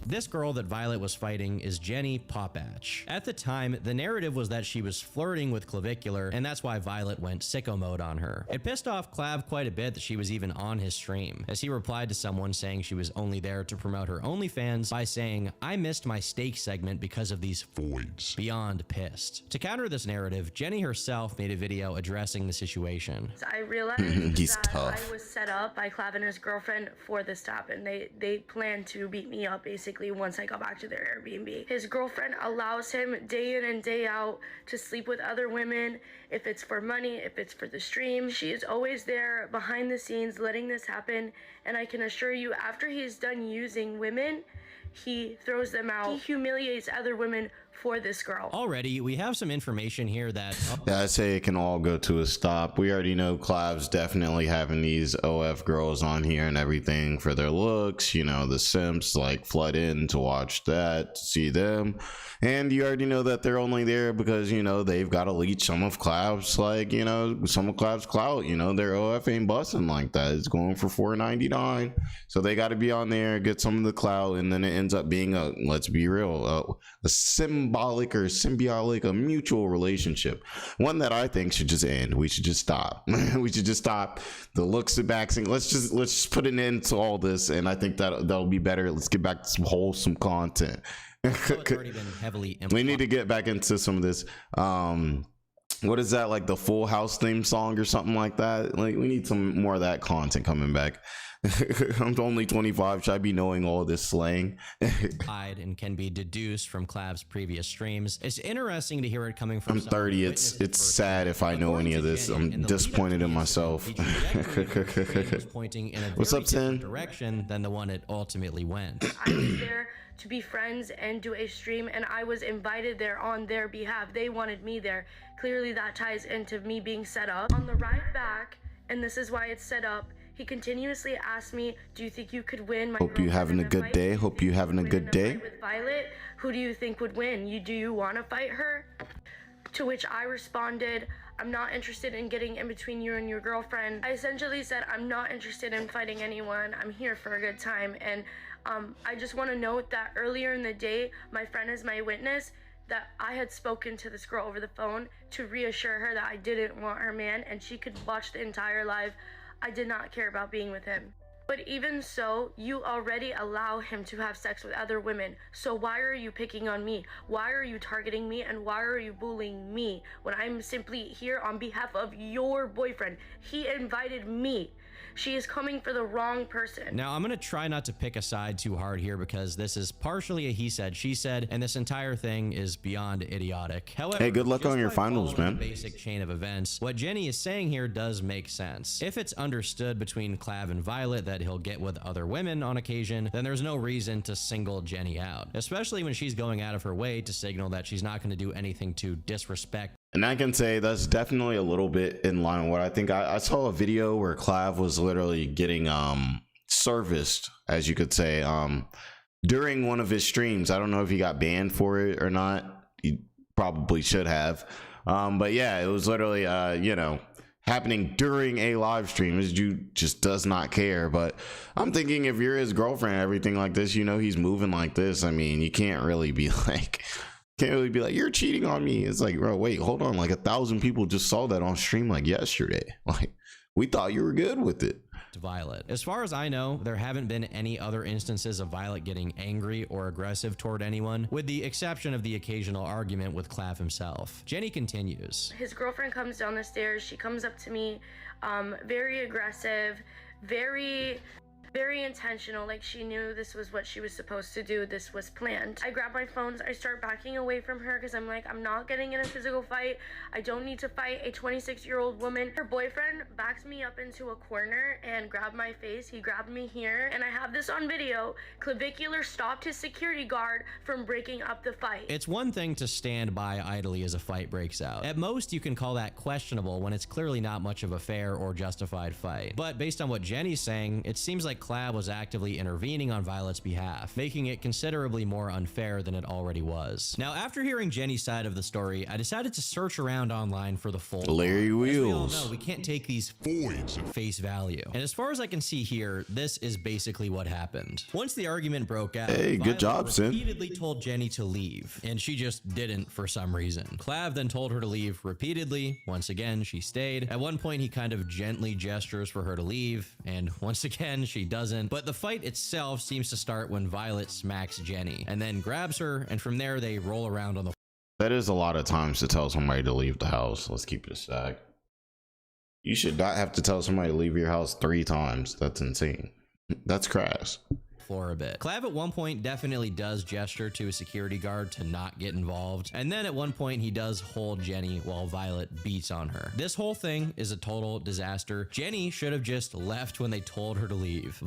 This girl that Violet was fighting is Jenny Popatch. At the time, the narrative was that she was flirting with Clavicular, and that's why Violet went sicko mode on her. It pissed off Clav quite a bit that she was even on his stream, as he replied to someone saying she was only there to promote her OnlyFans by saying, "I missed my steak segment because of these voids." Beyond pissed. To counter this narrative, Jenny herself made a video addressing the situation. I realized He's that tough. I was set up by Clav and his girlfriend for this to happen. They planned to beat me up basically once I got back to their Airbnb. His girlfriend allows him day in and day out to sleep with other women, if it's for money, if it's for the stream. She is always there behind the scenes letting this happen, and I can assure you, after he's done using women, he throws them out. He humiliates other women for this girl. Already, we have some information here that... Yeah, I say it can all go to a stop. We already know Clav's definitely having these OF girls on here and everything for their looks. You know, the simps like flood in to watch that, to see them. And you already know that they're only there because, you know, they've got to leech some of Clav's, like, you know, some of Clav's clout. You know, their OF ain't busting like that. It's going for $4.99. So they got to be on there, get some of the clout, and then it ends up being a, let's be real, a symbolic or symbiotic, a mutual relationship. One that I think should just end. We should just stop. We should just stop the looks and backing. Let's just put an end to all this, and I think that'll be better. Let's get back to some wholesome content. We need to get back into some of this. What is that, like the Full House theme song or something like that? Like, we need some more of that content coming back. I'm only 25. Should I be knowing all this slang? And can be deduced from Clav's previous streams. It's interesting to hear it coming from... I'm 30. It's sad if I know any of this. I'm disappointed in myself. Pointing in a What's up, Tim? direction than the one it ultimately went. I was there to be friends and do a stream, and I was invited there on their behalf. They wanted me there. Clearly that ties into me being set up. On the ride back, and this is why it's set up, he continuously asked me, do you think you could win? Hope you having a good day. Hope you having a good day. With Violet, who do you think would win? Do you want to fight her? To which I responded, I'm not interested in getting in between you and your girlfriend. I essentially said, I'm not interested in fighting anyone. I'm here for a good time. And I just want to note that earlier in the day, my friend is my witness, that I had spoken to this girl over the phone to reassure her that I didn't want her man, and she could watch the entire live. I did not care about being with him. But even so, you already allow him to have sex with other women. So why are you picking on me? Why are you targeting me? And why are you bullying me when I'm simply here on behalf of your boyfriend? He invited me. She is coming for the wrong person. Now, I'm going to try not to pick a side too hard here because this is partially a he said, she said, and this entire thing is beyond idiotic. However, hey, good luck on your finals, man. Basic chain of events. What Jenny is saying here does make sense. If it's understood between Clav and Violet that he'll get with other women on occasion, then there's no reason to single Jenny out, especially when she's going out of her way to signal that she's not going to do anything to disrespect. And I can say that's definitely a little bit in line with what I think. I saw a video where Clav was literally getting serviced, as you could say, during one of his streams. I don't know if he got banned for it or not. He probably should have. But yeah, it was literally, you know, happening during a live stream. This dude just does not care. But I'm thinking if you're his girlfriend, everything like this, you know, he's moving like this. I mean, you can't really be like... Can't really be like, you're cheating on me. It's like, bro, wait, hold on. Like 1,000 people just saw that on stream like yesterday. Like, we thought you were good with it. Violet. As far as I know, there haven't been any other instances of Violet getting angry or aggressive toward anyone, with the exception of the occasional argument with Clav himself. Jenny continues. His girlfriend comes down the stairs. She comes up to me, very aggressive, very intentional, like she knew this was what she was supposed to do. This was planned. I grab my phones. I start backing away from her because I'm like, I'm not getting in a physical fight. I don't need to fight a 26-year-old woman. Her boyfriend backs me up into a corner and grabbed my face. He grabbed me here, and I have this on video. Clavicular stopped his security guard from breaking up the fight. It's one thing to stand by idly as a fight breaks out. At most, you can call that questionable when it's clearly not much of a fair or justified fight. But based on what Jenny's saying, it seems like Clav was actively intervening on Violet's behalf, making it considerably more unfair than it already was. Now, after hearing Jenny's side of the story, I decided to search around online for the full Larry Wheels. As we all know, we can't take these voids at face value. And as far as I can see here, this is basically what happened. Once the argument broke out, hey, good job, Sin. Repeatedly told Jenny to leave, and she just didn't for some reason. Clav then told her to leave repeatedly. Once again, she stayed. At one point, he kind of gently gestures for her to leave, and once again, she doesn't. But the fight itself seems to start when Violet smacks Jenny and then grabs her, and from there they roll around on the. That is a lot of times to tell somebody to leave the house. Let's keep it a stack. You should not have to tell somebody to leave your house 3 times. That's insane. That's crass. Floor a bit. Clav at one point definitely does gesture to a security guard to not get involved, and then at one point he does hold Jenny while Violet beats on her. This whole thing is a total disaster. Jenny should have just left when they told her to leave.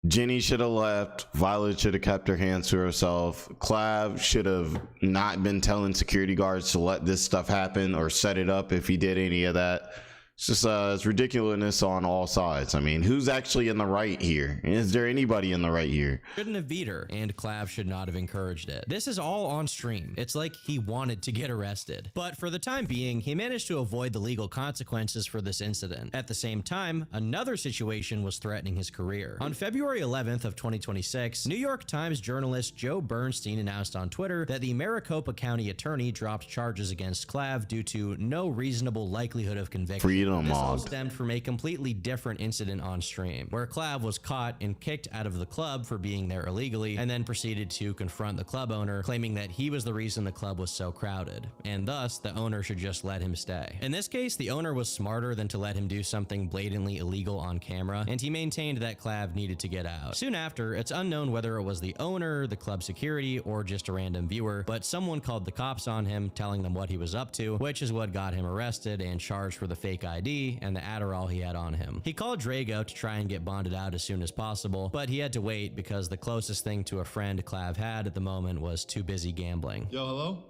Jenny should have left. Violet should have kept her hands to herself. Clav should have not been telling security guards to let this stuff happen or set it up if he did any of that. It's just it's ridiculousness on all sides. I mean, who's actually in the right here? Is there anybody in the right here? Shouldn't have beat her, and Clav should not have encouraged it. This is all on stream. It's like he wanted to get arrested. But for the time being, he managed to avoid the legal consequences for this incident. At the same time, another situation was threatening his career. On February 11th of 2026, New York Times journalist Joe Bernstein announced on Twitter that the Maricopa County attorney dropped charges against Clav due to no reasonable likelihood of conviction. This all stemmed from a completely different incident on stream, where Clav was caught and kicked out of the club for being there illegally, and then proceeded to confront the club owner, claiming that he was the reason the club was so crowded, and thus the owner should just let him stay. In this case, the owner was smarter than to let him do something blatantly illegal on camera, and he maintained that Clav needed to get out. Soon after, it's unknown whether it was the owner, the club security, or just a random viewer, but someone called the cops on him, telling them what he was up to, which is what got him arrested and charged for the fake ID and the Adderall he had on him. He called Drago to try and get bonded out as soon as possible, but he had to wait because the closest thing to a friend Clav had at the moment was too busy gambling. Yo, hello?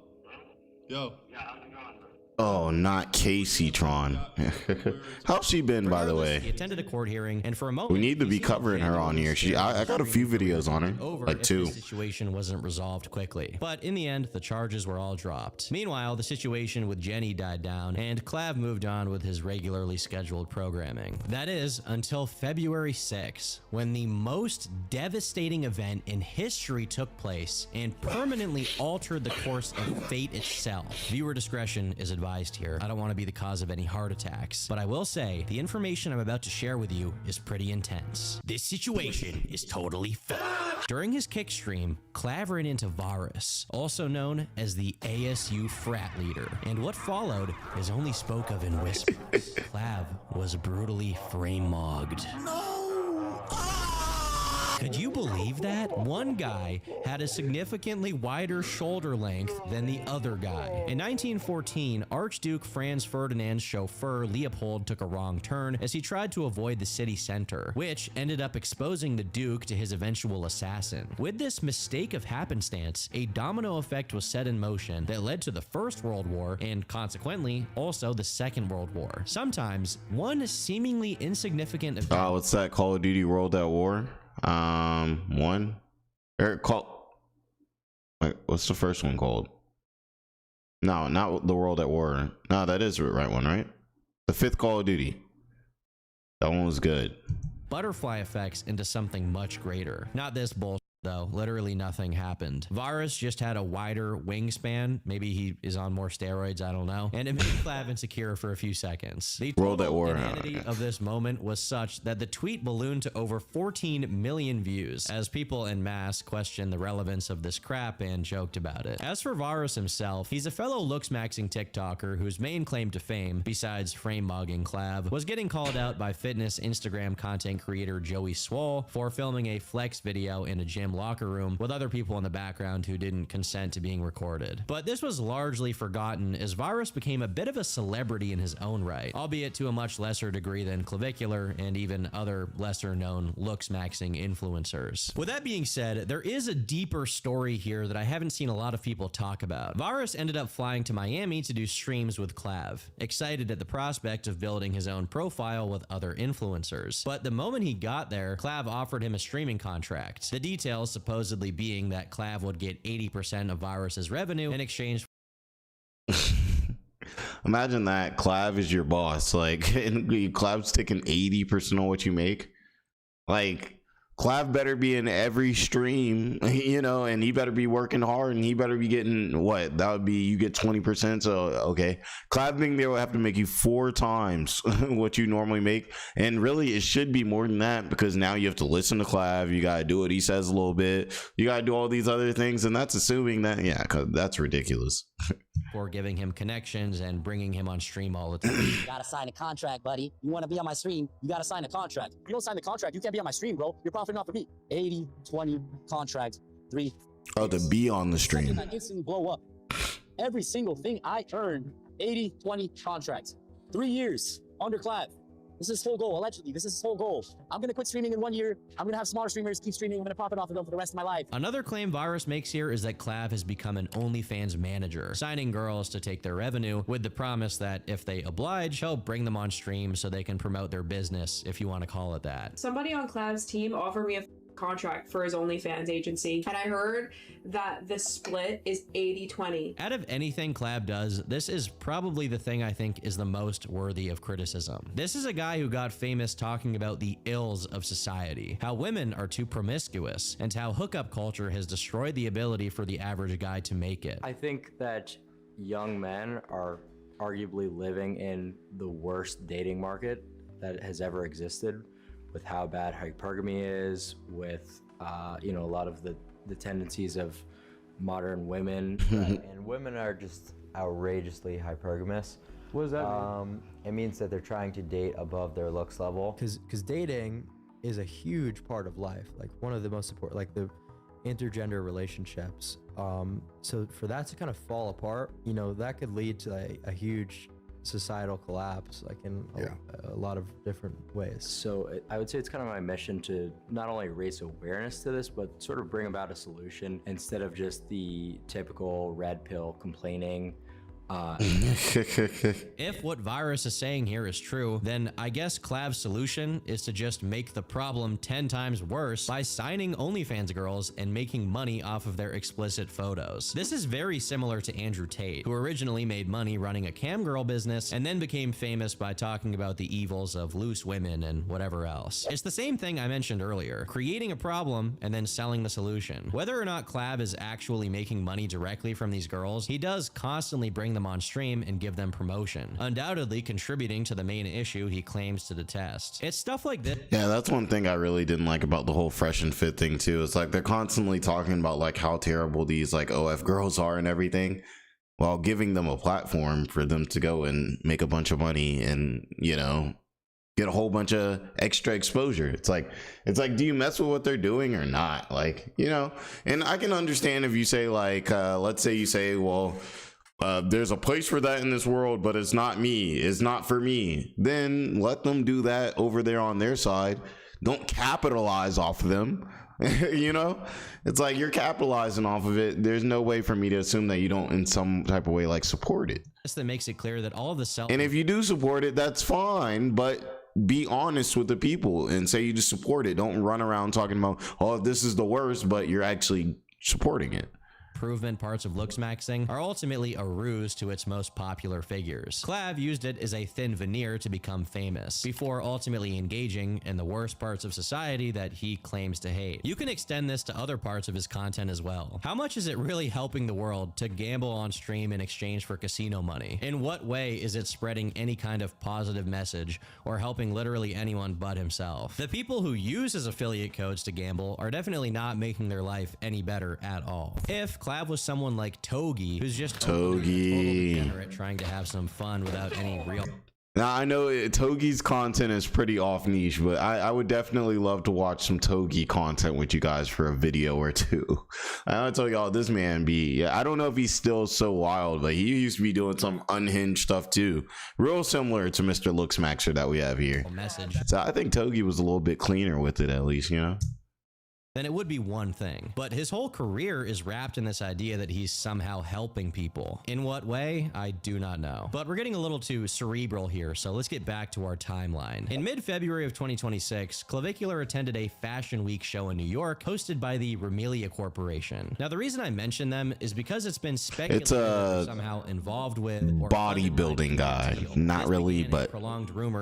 Yo. Oh, not Casey Tron. How's she been, by the way? He attended a court hearing, and for a moment, We need to be covering her on here. I got a few videos on her, over like if 2. the situation wasn't resolved quickly. But in the end, the charges were all dropped. Meanwhile, the situation with Jenny died down, and Clav moved on with his regularly scheduled programming. That is, until February 6, when the most devastating event in history took place and permanently altered the course of fate itself. Viewer discretion is advised here. I don't want to be the cause of any heart attacks, but I will say the information I'm about to share with you is pretty intense. This situation is totally fucked. During his kick stream, Clav ran into Varus, also known as the ASU frat leader, and what followed is only spoke of in whispers. Clav was brutally frame-mogged. Could you believe that? One guy had a significantly wider shoulder length than the other guy. In 1914, Archduke Franz Ferdinand's chauffeur Leopold took a wrong turn as he tried to avoid the city center, which ended up exposing the Duke to his eventual assassin. With this mistake of happenstance, a domino effect was set in motion that led to the First World War and consequently also the Second World War. Sometimes one seemingly insignificant event. What's that? Call of Duty World at War? One. Wait, what's the first one called? No, not the World at War. No, that is the right one, right? The 5th Call of Duty. That one was good. Butterfly effects into something much greater. Not this bullshit though. Literally nothing happened. Varus just had a wider wingspan. Maybe he is on more steroids, I don't know. And it made Clav insecure for a few seconds. The total inanity of this moment was such that the tweet ballooned to over 14 million views as people en masse questioned the relevance of this crap and joked about it. As for Varus himself, he's a fellow looks-maxing TikToker whose main claim to fame, besides frame-mogging Clav, was getting called out by fitness Instagram content creator Joey Swole for filming a flex video in a gym locker room with other people in the background who didn't consent to being recorded. But this was largely forgotten as Varus became a bit of a celebrity in his own right, albeit to a much lesser degree than Clavicular and even other lesser known looks-maxing influencers. With that being said, there is a deeper story here that I haven't seen a lot of people talk about. Varus ended up flying to Miami to do streams with Clav, excited at the prospect of building his own profile with other influencers. But the moment he got there, Clav offered him a streaming contract. The details supposedly being that Clav would get 80% of Varus's revenue in exchange. Imagine that Clav is your boss, like, and Clav's taking 80% of what you make. Like, Clav better be in every stream, you know, and he better be working hard, and he better be getting what? That would be, you get 20%. So okay, Clav being there will have to make you 4 times what you normally make, and really it should be more than that, because now you have to listen to Clav, you gotta do what he says a little bit, you gotta do all these other things, and that's assuming that, yeah, cause that's ridiculous. For giving him connections and bringing him on stream all the time. You gotta sign a contract, buddy. You wanna be on my stream, you gotta sign a contract. If you don't sign the contract, you can't be on my stream, bro. You're profiting off of me. 80-20 contract, 3. Oh, to be on the stream. I instantly blow up. Every single thing I earn, 80-20 contract. 3 years under Clav. This is his whole goal, allegedly. This is his whole goal. I'm gonna quit streaming in 1 year. I'm gonna have smaller streamers keep streaming. I'm gonna profit off of them for the rest of my life. Another claim Varus makes here is that Clav has become an OnlyFans manager, signing girls to take their revenue with the promise that if they oblige, he'll bring them on stream so they can promote their business, if you want to call it that. Somebody on Clav's team offered me a contract for his OnlyFans agency, and I heard that the split is 80-20. Out of anything Clav does, this is probably the thing I think is the most worthy of criticism. This is a guy who got famous talking about the ills of society, how women are too promiscuous, and how hookup culture has destroyed the ability for the average guy to make it. I think that young men are arguably living in the worst dating market that has ever existed, with how bad hypergamy is, with you know, a lot of the tendencies of modern women. And women are just outrageously hypergamous. What does that mean? It means that they're trying to date above their looks level. Because dating is a huge part of life, like one of the most important, like the intergender relationships. So for that to kind of fall apart, you know, that could lead to a huge societal collapse, like in a lot of different ways. So I would say it's kind of my mission to not only raise awareness to this, but sort of bring about a solution instead of just the typical red pill complaining. If what Virus is saying here is true, then I guess Clav's solution is to just make the problem 10 times worse by signing OnlyFans girls and making money off of their explicit photos. This is very similar to Andrew Tate, who originally made money running a cam girl business and then became famous by talking about the evils of loose women and whatever else. It's the same thing I mentioned earlier, creating a problem and then selling the solution. Whether or not Clav is actually making money directly from these girls, he does constantly bring them on stream and give them promotion, undoubtedly contributing to the main issue he claims to detest. It's stuff like this. Yeah, that's one thing I really didn't like about the whole Fresh and Fit thing too. It's like they're constantly talking about like how terrible these like OF girls are and everything, while giving them a platform for them to go and make a bunch of money and, you know, get a whole bunch of extra exposure. It's like, do you mess with what they're doing or not? Like, you know, and I can understand if you say like, let's say you say, well, there's a place for that in this world, but it's not me. It's not for me. Then let them do that over there on their side. Don't capitalize off of them. You know, it's like you're capitalizing off of it. There's no way for me to assume that you don't in some type of way like support it. That makes it clear that all of the self. And if you do support it, that's fine. But be honest with the people and say you just support it. Don't run around talking about, oh, this is the worst, but you're actually supporting it. Improvement parts of looks maxing are ultimately a ruse to its most popular figures. Clav used it as a thin veneer to become famous, before ultimately engaging in the worst parts of society that he claims to hate. You can extend this to other parts of his content as well. How much is it really helping the world to gamble on stream in exchange for casino money? In what way is it spreading any kind of positive message or helping literally anyone but himself? The people who use his affiliate codes to gamble are definitely not making their life any better at all. If Clav was someone like Togi, who's just Togi degenerate trying to have some fun without any real. Now I know Togi's content is pretty off niche, but I would definitely love to watch some Togi content with you guys for a video or two. I tell y'all, this man I don't know if he's still so wild, but he used to be doing some unhinged stuff too, real similar to Mr. Looksmaxer that we have here. Message. So I think Togi was a little bit cleaner with it, at least, you know. Then it would be one thing. But his whole career is wrapped in this idea that he's somehow helping people. In what way? I do not know. But we're getting a little too cerebral here, so let's get back to our timeline. In mid-February of 2026, Clavicular attended a Fashion Week show in New York, hosted by the Remelia Corporation. Now, the reason I mention them is because it's been speculated that they're somehow involved with or bodybuilding guy. Not really, but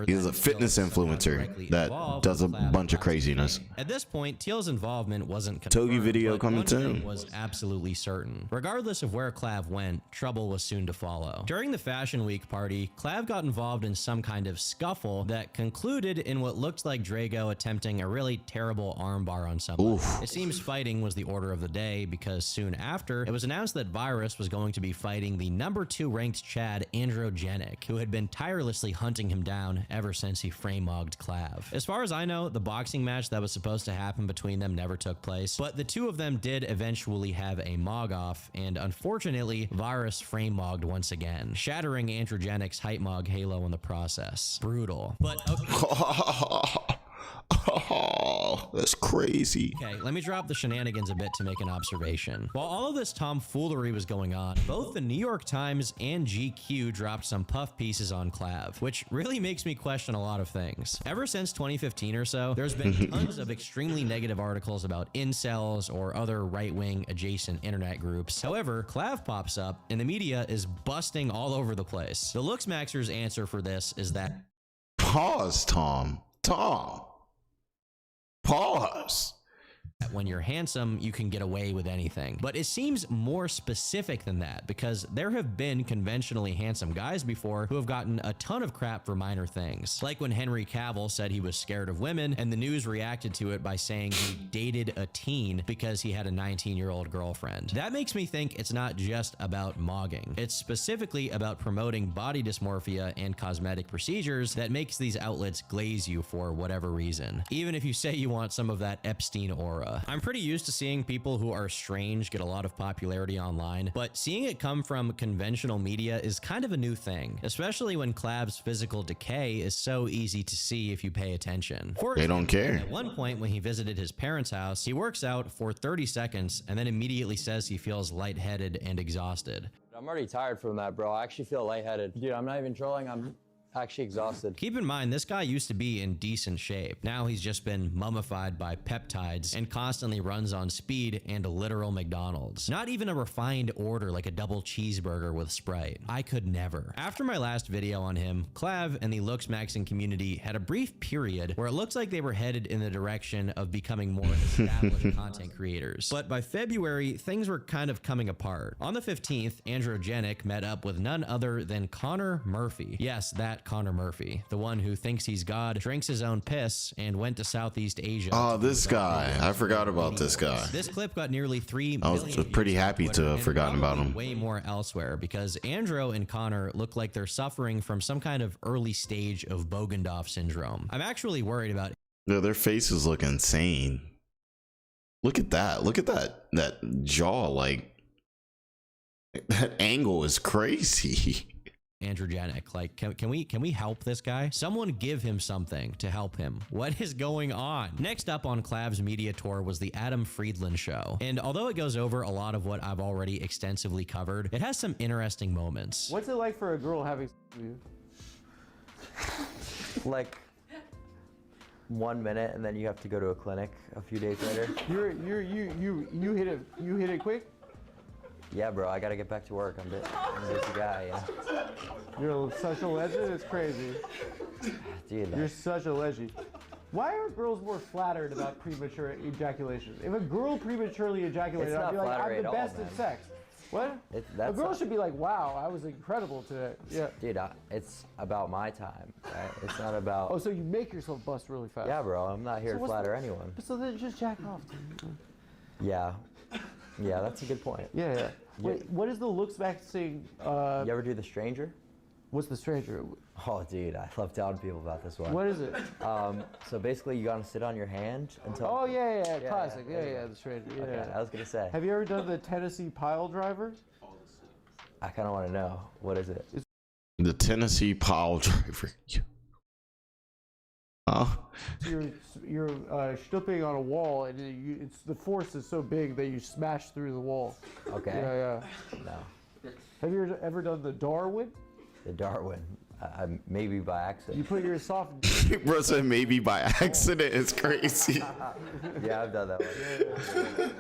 he's a fitness influencer that does a bunch of craziness. At this point, Teal's involvement wasn't Togi video coming soon. Was absolutely certain. Regardless of where Clav went, trouble was soon to follow. During the Fashion Week party, Clav got involved in some kind of scuffle that concluded in what looked like Drago attempting a really terrible armbar on someone. It seems fighting was the order of the day because soon after, it was announced that Virus was going to be fighting the #2 ranked Chad Androgenic, who had been tirelessly hunting him down ever since he frame-mogged Clav. As far as I know, the boxing match that was supposed to happen between them never took place, but the two of them did eventually have a mog off, and unfortunately, Virus frame mogged once again, shattering Androgenic's height mog halo in the process. Brutal. But Oh, that's crazy. Okay, let me drop the shenanigans a bit to make an observation. While all of this tomfoolery was going on, both the New York Times and GQ dropped some puff pieces on Clav, which really makes me question a lot of things. Ever since 2015 or so, there's been tons of extremely negative articles about incels or other right-wing adjacent internet groups. However, Clav pops up and the media is busting all over the place. The Looksmaxer's answer for this is that... Pause, Tom. Pause. When you're handsome, you can get away with anything. But it seems more specific than that, because there have been conventionally handsome guys before who have gotten a ton of crap for minor things. Like when Henry Cavill said he was scared of women, and the news reacted to it by saying he dated a teen because he had a 19-year-old girlfriend. That makes me think it's not just about mogging. It's specifically about promoting body dysmorphia and cosmetic procedures that makes these outlets glaze you for whatever reason. Even if you say you want some of that Epstein aura. era. I'm pretty used to seeing people who are strange get a lot of popularity online, but seeing it come from conventional media is kind of a new thing, especially when Clav's physical decay is so easy to see if you pay attention. They don't care. At one point when he visited his parents' house, he works out for 30 seconds and then immediately says he feels lightheaded and exhausted. I'm already tired from that, bro. I actually feel lightheaded. Dude, I'm not even trolling. I'm actually exhausted. Keep in mind, this guy used to be in decent shape. Now he's just been mummified by peptides and constantly runs on speed and a literal McDonald's. Not even a refined order like a double cheeseburger with Sprite. I could never. After my last video on him, Clav and the looks maxing community had a brief period where it looks like they were headed in the direction of becoming more established content creators. But by February, things were kind of coming apart. On the 15th, Androgenic met up with none other than Connor Murphy. Yes, that Connor Murphy, the one who thinks he's God, drinks his own piss, and went to Southeast Asia. Oh, this guy. I forgot about this guy. This clip got nearly 3 I million was pretty happy to have and forgotten about him. way more elsewhere because Andro and Connor look like they're suffering from some kind of early stage of Bogendorf syndrome. I'm actually worried about Yeah, their faces look insane. Look at that. Look at that jaw. Like, that angle is crazy. Androgenic. Like, can we help this guy? Someone give him something to help him. What is going on? Next up on Clav's media tour was the Adam Friedland show. And although it goes over a lot of what I've already extensively covered, it has some interesting moments. What's it like for a girl having sex with you? Like 1 minute, and then you have to go to a clinic a few days later. You hit it quick? Yeah, bro, I gotta get back to work. I'm a busy guy, you know? You're such a legend, it's crazy. Dude, You're such a legend. Why are girls more flattered about premature ejaculation? If a girl prematurely ejaculated, I'd be like, I'm the best at sex. What? A girl should be like, wow, I was incredible today. Yeah. Dude, it's about my time, right? It's not about... Oh, so you make yourself bust really fast? Yeah, bro, I'm not here to flatter anyone. So then just jack off. Yeah. Yeah, that's a good point. Yeah. Wait, what is the looks maxing? You ever do the stranger? What's the stranger? Oh, dude, I love telling people about this one. What is it? So basically, you gotta sit on your hand until. Oh yeah, classic. Yeah, the stranger. Yeah. Okay, I was gonna say. Have you ever done the Tennessee pile driver? I kind of want to know. What is it? The Tennessee pile driver. So you're stooping on a wall, and the force is so big that you smash through the wall. Okay. Yeah. No. Have you ever done the Darwin? The Darwin. Maybe by accident. You put your soft. Bro said maybe by accident. It's crazy. Yeah, I've done that one.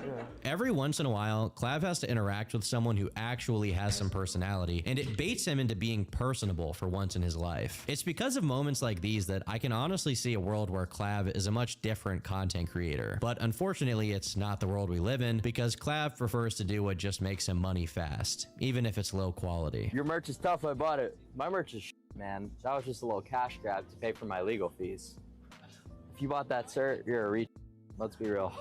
Every once in a while, Clav has to interact with someone who actually has some personality, and it baits him into being personable for once in his life. It's because of moments like these that I can honestly see a world where Clav is a much different content creator. But unfortunately, it's not the world we live in because Clav prefers to do what just makes him money fast, even if it's low quality. Your merch is tough, I bought it. My merch is man. That was just a little cash grab to pay for my legal fees. If you bought that, sir, you're a reach. Let's be real.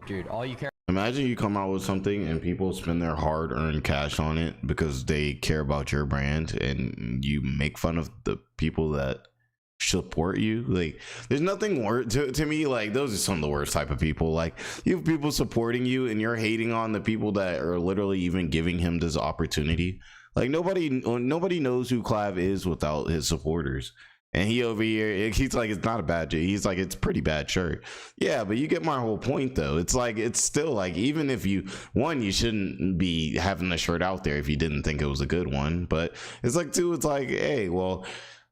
Dude, all you care. Imagine you come out with something and people spend their hard-earned cash on it because they care about your brand, and you make fun of the people that support you. Like, there's nothing worse to me. Like, those are some of the worst type of people. Like, you have people supporting you and you're hating on the people that are literally even giving him this opportunity. Like, nobody knows who Clav is without his supporters. And he over here, he's like, it's not a bad shirt. He's like, it's a pretty bad shirt. Yeah, but you get my whole point, though. It's like, it's still like, even if you shouldn't be having the shirt out there if you didn't think it was a good one. But it's like, two, it's like, hey, well,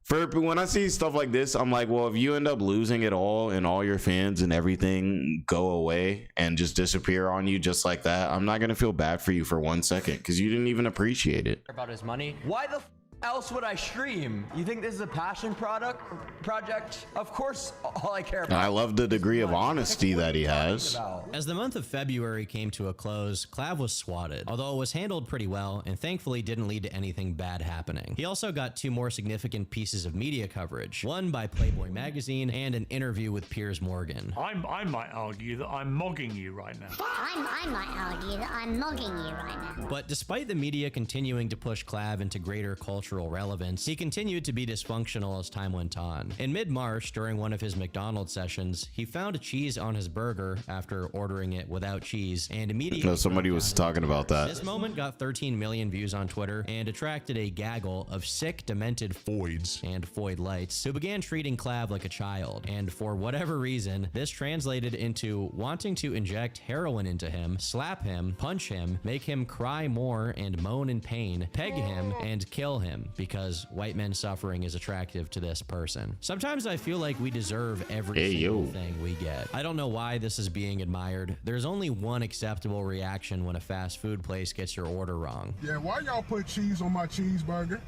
when I see stuff like this, I'm like, well, if you end up losing it all and all your fans and everything go away and just disappear on you just like that, I'm not going to feel bad for you for 1 second because you didn't even appreciate it. About his money. Why the else would I stream? You think this is a passion project? Of course, all I care about. I love the degree of honesty that he has. As the month of February came to a close, Clav was swatted, although it was handled pretty well and thankfully didn't lead to anything bad happening. He also got 2 more significant pieces of media coverage, one by Playboy magazine and an interview with Piers Morgan. I might argue that I'm mogging you right now. I might argue that I'm mogging you right now. But despite the media continuing to push Clav into greater cultural cultural relevance, he continued to be dysfunctional as time went on. In mid-March, during one of his McDonald's sessions, he found cheese on his burger after ordering it without cheese, and immediately... No, somebody was talking about that. This moment got 13 million views on Twitter and attracted a gaggle of sick, demented foids and foid-lights who began treating Clav like a child. And for whatever reason, this translated into wanting to inject heroin into him, slap him, punch him, make him cry more and moan in pain, peg him, and kill him because white men suffering is attractive to this person. Sometimes I feel like we deserve every single thing we get. I don't know why this is being admired. There's only one acceptable reaction when a fast food place gets your order wrong. Yeah, why y'all put cheese on my cheeseburger?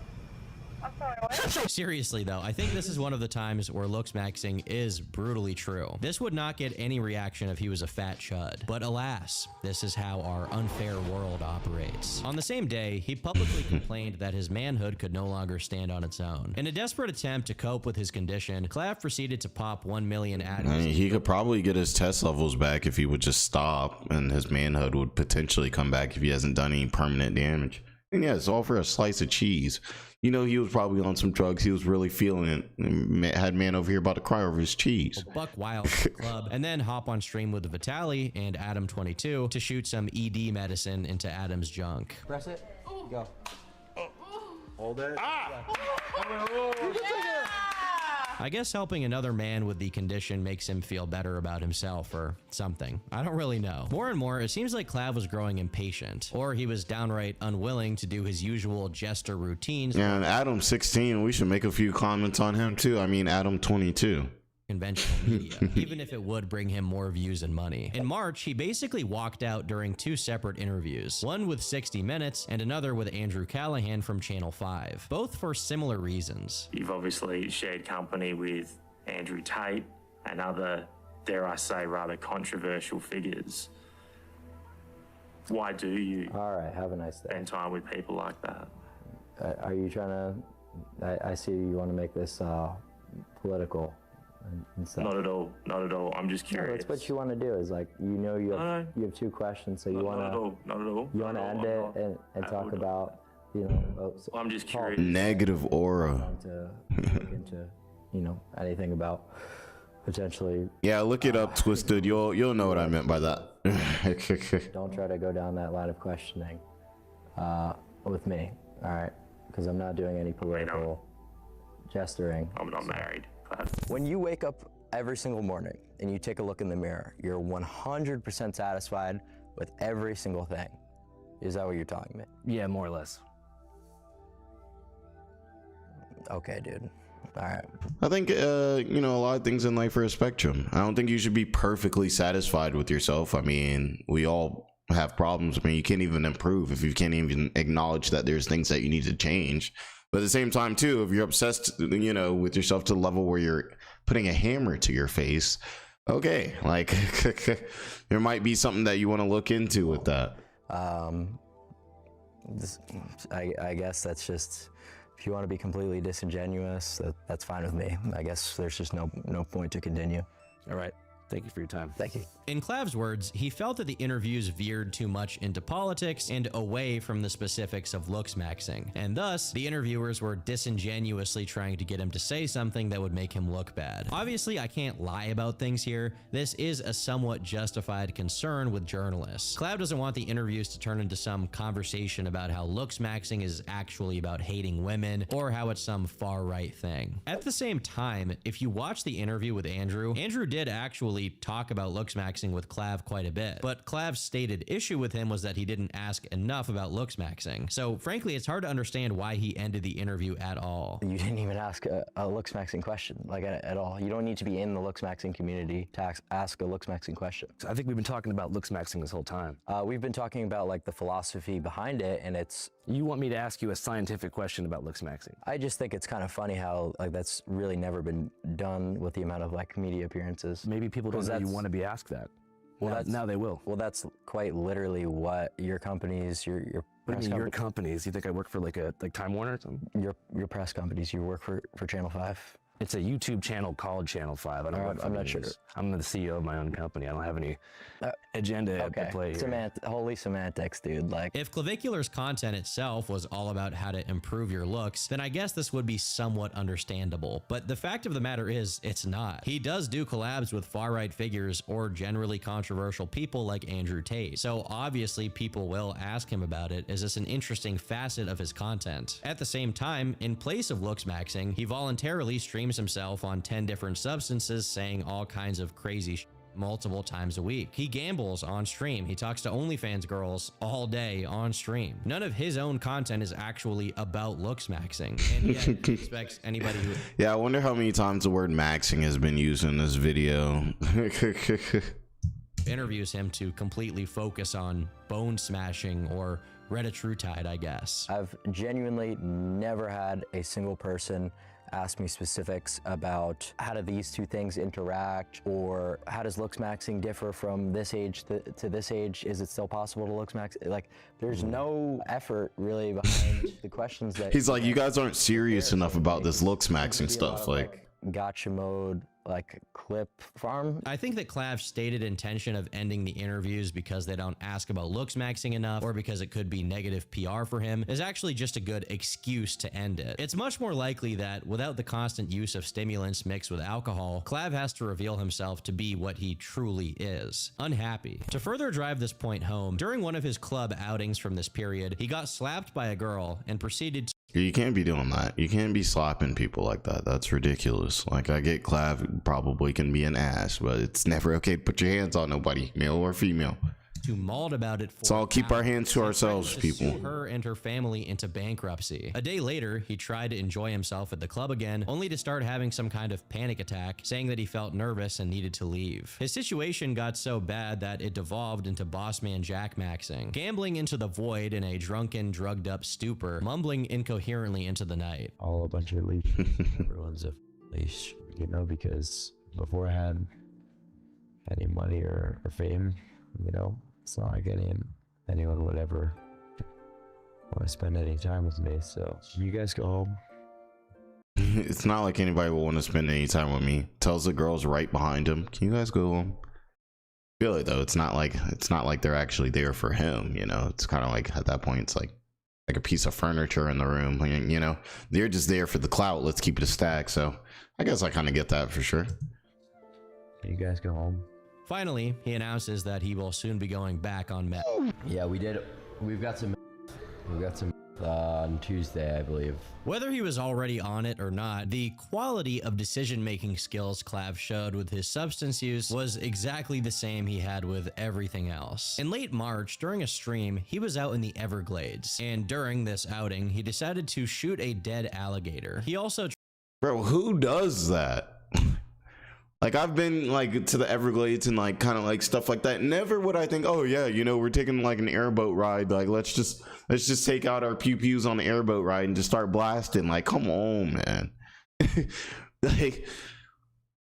Seriously though, I think this is one of the times where looks maxing is brutally true. This would not get any reaction if he was a fat chud. But alas, this is how our unfair world operates. On the same day, he publicly complained that his manhood could no longer stand on its own. In a desperate attempt to cope with his condition, Clav proceeded to pop 1 million ads. I mean, he could probably get his test levels back if he would just stop, and his manhood would potentially come back if he hasn't done any permanent damage. And yeah, it's all for a slice of cheese. You know, he was probably on some drugs. He was really feeling it. Had man over here about to cry over his cheese. Buck wild at the club, and then hop on stream with Vitaly and Adam22 to shoot some ED medicine into Adam's junk. Press it. Go. Hold it. I guess helping another man with the condition makes him feel better about himself or something. I don't really know. More and more, it seems like Clav was growing impatient, or he was downright unwilling to do his usual jester routines. Yeah, and Adam 16, we should make a few comments on him too. I mean, Adam 22. Conventional media, even if it would bring him more views and money. In March, he basically walked out during 2 separate interviews, one with 60 Minutes and another with Andrew Callahan from Channel 5, both for similar reasons. You've obviously shared company with Andrew Tate and other, dare I say, rather controversial figures. Why do you have a nice day. Spend time with people like that? Are you trying to, I see you want to make this political. Not at all. Not at all. I'm just curious. No, that's what you want to do. Is like you have 2 questions, so you want to. Not at all. You want to end it and talk about I'm just curious. Negative aura. To look into anything about potentially. Yeah, look it up, Twisted. You'll know what I meant by that. Don't try to go down that line of questioning with me. All right, because I'm not doing any political gesturing. I'm not married. When you wake up every single morning and you take a look in the mirror, you're 100% satisfied with every single thing. Is that what you're talking about? Yeah, more or less. Okay, dude. All right. I think, a lot of things in life are a spectrum. I don't think you should be perfectly satisfied with yourself. I mean, we all have problems. I mean, you can't even improve if you can't even acknowledge that there's things that you need to change. But at the same time, too, if you're obsessed, with yourself to the level where you're putting a hammer to your face, okay, like there might be something that you want to look into with that. I guess that's just, if you want to be completely disingenuous, that's fine with me. I guess there's just no point to continue. All right. Thank you for your time. Thank you. In Clav's words, he felt that the interviews veered too much into politics and away from the specifics of looks maxing, and thus the interviewers were disingenuously trying to get him to say something that would make him look bad. Obviously, I can't lie about things here. This is a somewhat justified concern with journalists. Clav doesn't want the interviews to turn into some conversation about how looks maxing is actually about hating women or how it's some far-right thing. At the same time, if you watch the interview with Andrew did actually talk about looks maxing with Clav quite a bit, but Clav's stated issue with him was that he didn't ask enough about looks maxing. So frankly, it's hard to understand why he ended the interview at all. You didn't even ask a looks maxing question, like at all. You don't need to be in the looks maxing community to ask a looks maxing question. I think we've been talking about looks maxing this whole time. We've been talking about like the philosophy behind it, and it's... You want me to ask you a scientific question about looks maxing? I just think it's kind of funny how like that's really never been done with the amount of like media appearances. Maybe people don't know you want to be asked that. Well, now they will. Well, that's quite literally what your companies, your press your companies. You think I work for like Time Warner or something? Your press companies. You work for Channel 5. It's a YouTube channel called Channel 5. I'm not sure. I'm the CEO of my own company. I don't have any agenda to play here. Holy semantics, dude. Like, if Clavicular's content itself was all about how to improve your looks, then I guess this would be somewhat understandable. But the fact of the matter is, it's not. He does do collabs with far-right figures or generally controversial people like Andrew Tate. So obviously people will ask him about it, as it's an interesting facet of his content. At the same time, in place of looks maxing, he voluntarily streams himself on 10 different substances, saying all kinds of crazy shit multiple times a week. He gambles on stream. He talks to OnlyFans girls all day on stream. None of his own content is actually about looks maxing, and yet he expects anybody who... Yeah, I wonder how many times the word maxing has been used in this video. interviews him to completely focus on bone smashing or retatrutide, I guess. I've genuinely never had a single person ask me specifics about how do these two things interact, or how does looks maxing differ from this age to this age? Is it still possible to looks max? Like, there's no effort really behind the questions that he's like, you guys aren't serious enough about this looks maxing stuff. Like gotcha mode, like clip farm. I think that Clav's stated intention of ending the interviews because they don't ask about looks maxing enough, or because it could be negative PR for him, is actually just a good excuse to end it. It's much more likely that without the constant use of stimulants mixed with alcohol, Clav has to reveal himself to be what he truly is: unhappy. To further drive this point home, during one of his club outings from this period, he got slapped by a girl and proceeded to... You can't be doing that. You can't be slapping people like that. That's ridiculous. Like, I get Clav probably can be an ass, but it's never okay to put your hands on nobody, male or female. To mauled about it for... So I'll keep our hands to ourselves, people. Sue her and her family into bankruptcy. A day later, he tried to enjoy himself at the club again, only to start having some kind of panic attack, saying that he felt nervous and needed to leave. His situation got so bad that it devolved into bossman Jack maxing, gambling into the void in a drunken, drugged up stupor, mumbling incoherently into the night. All a bunch of leash. Everyone's a leash, you know, because before I had any money or fame, you know, it's not like anyone would ever want to spend any time with me. So you guys go home. It's not like anybody will want to spend any time with me. Tells the girls right behind him, can you guys go home? I feel like, though, it's not like they're actually there for him, you know. It's kind of like, at that point, it's like a piece of furniture in the room, you know. They're just there for the clout. Let's keep it a stack. So I guess I kind of get that for sure. You guys go home. Finally, he announces that he will soon be going back on meth. Yeah, we've got some on Tuesday, I believe. Whether he was already on it or not, the quality of decision-making skills Clav showed with his substance use was exactly the same he had with everything else. In late March, during a stream, he was out in the Everglades, and during this outing, he decided to shoot a dead alligator. He also... Bro, who does that? Like, I've been like to the Everglades and like kind of like stuff like that. Never would I think, oh yeah, you know, we're taking like an airboat ride. Like, let's just take out our pew-pews on the airboat ride and just start blasting. Like, come on, man. Like,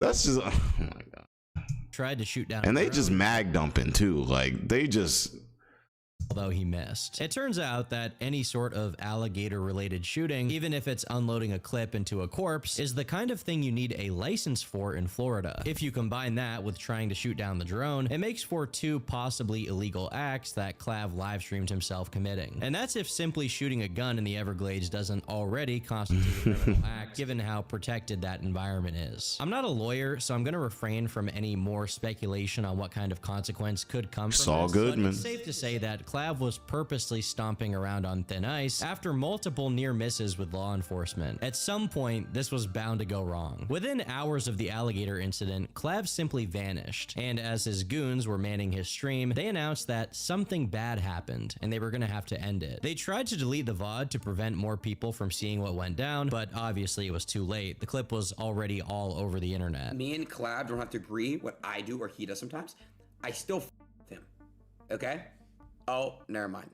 that's just, oh my god. Tried to shoot down, and they just mag dumping too. Like, they just... although he missed. It turns out that any sort of alligator-related shooting, even if it's unloading a clip into a corpse, is the kind of thing you need a license for in Florida. If you combine that with trying to shoot down the drone, it makes for two possibly illegal acts that Clav live-streamed himself committing. And that's if simply shooting a gun in the Everglades doesn't already constitute a criminal act, given how protected that environment is. I'm not a lawyer, so I'm going to refrain from any more speculation on what kind of consequence could come from Saul this, Goodman. but it's safe to say that Clav was purposely stomping around on thin ice after multiple near misses with law enforcement. At some point, this was bound to go wrong. Within hours of the alligator incident, Clav simply vanished, and as his goons were manning his stream, they announced that something bad happened, and they were gonna have to end it. They tried to delete the VOD to prevent more people from seeing what went down, but obviously it was too late. The clip was already all over the internet. Me and Clav don't have to agree what I do or he does sometimes. I still with him, okay? Oh, never mind.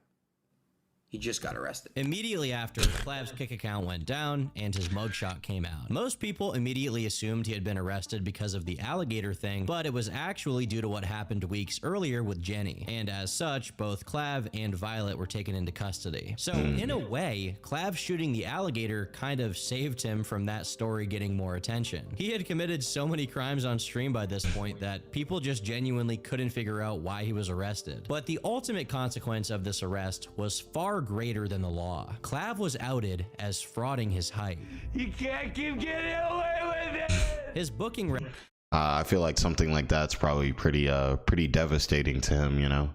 He just got arrested. Immediately after, Clav's Kick account went down and his mugshot came out. Most people immediately assumed he had been arrested because of the alligator thing, but it was actually due to what happened weeks earlier with Jenny. And as such, both Clav and Violet were taken into custody. So in a way, Clav shooting the alligator kind of saved him from that story getting more attention. He had committed so many crimes on stream by this point that people just genuinely couldn't figure out why he was arrested. But the ultimate consequence of this arrest was far greater than the law. Clav was outed as frauding his height. You can't keep getting away with it! His booking I feel like something like that's probably pretty devastating to him, you know.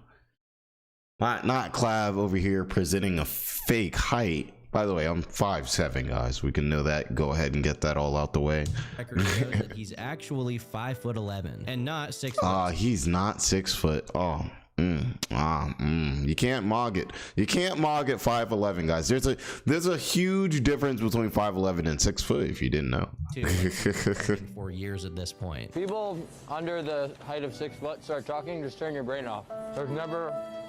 Not Clav over here presenting a fake height. By the way, I'm 5'7", guys. We can know that. Go ahead and get that all out the way. Record shows that he's actually 5'11" and not 6 foot. He's not 6 foot. Oh. You can't mog it. You can't mog at 5'11", guys. There's a huge difference between 5'11" and 6 foot, if you didn't know. 4 years at this point. People under the height of 6 foot start talking, just turn your brain off.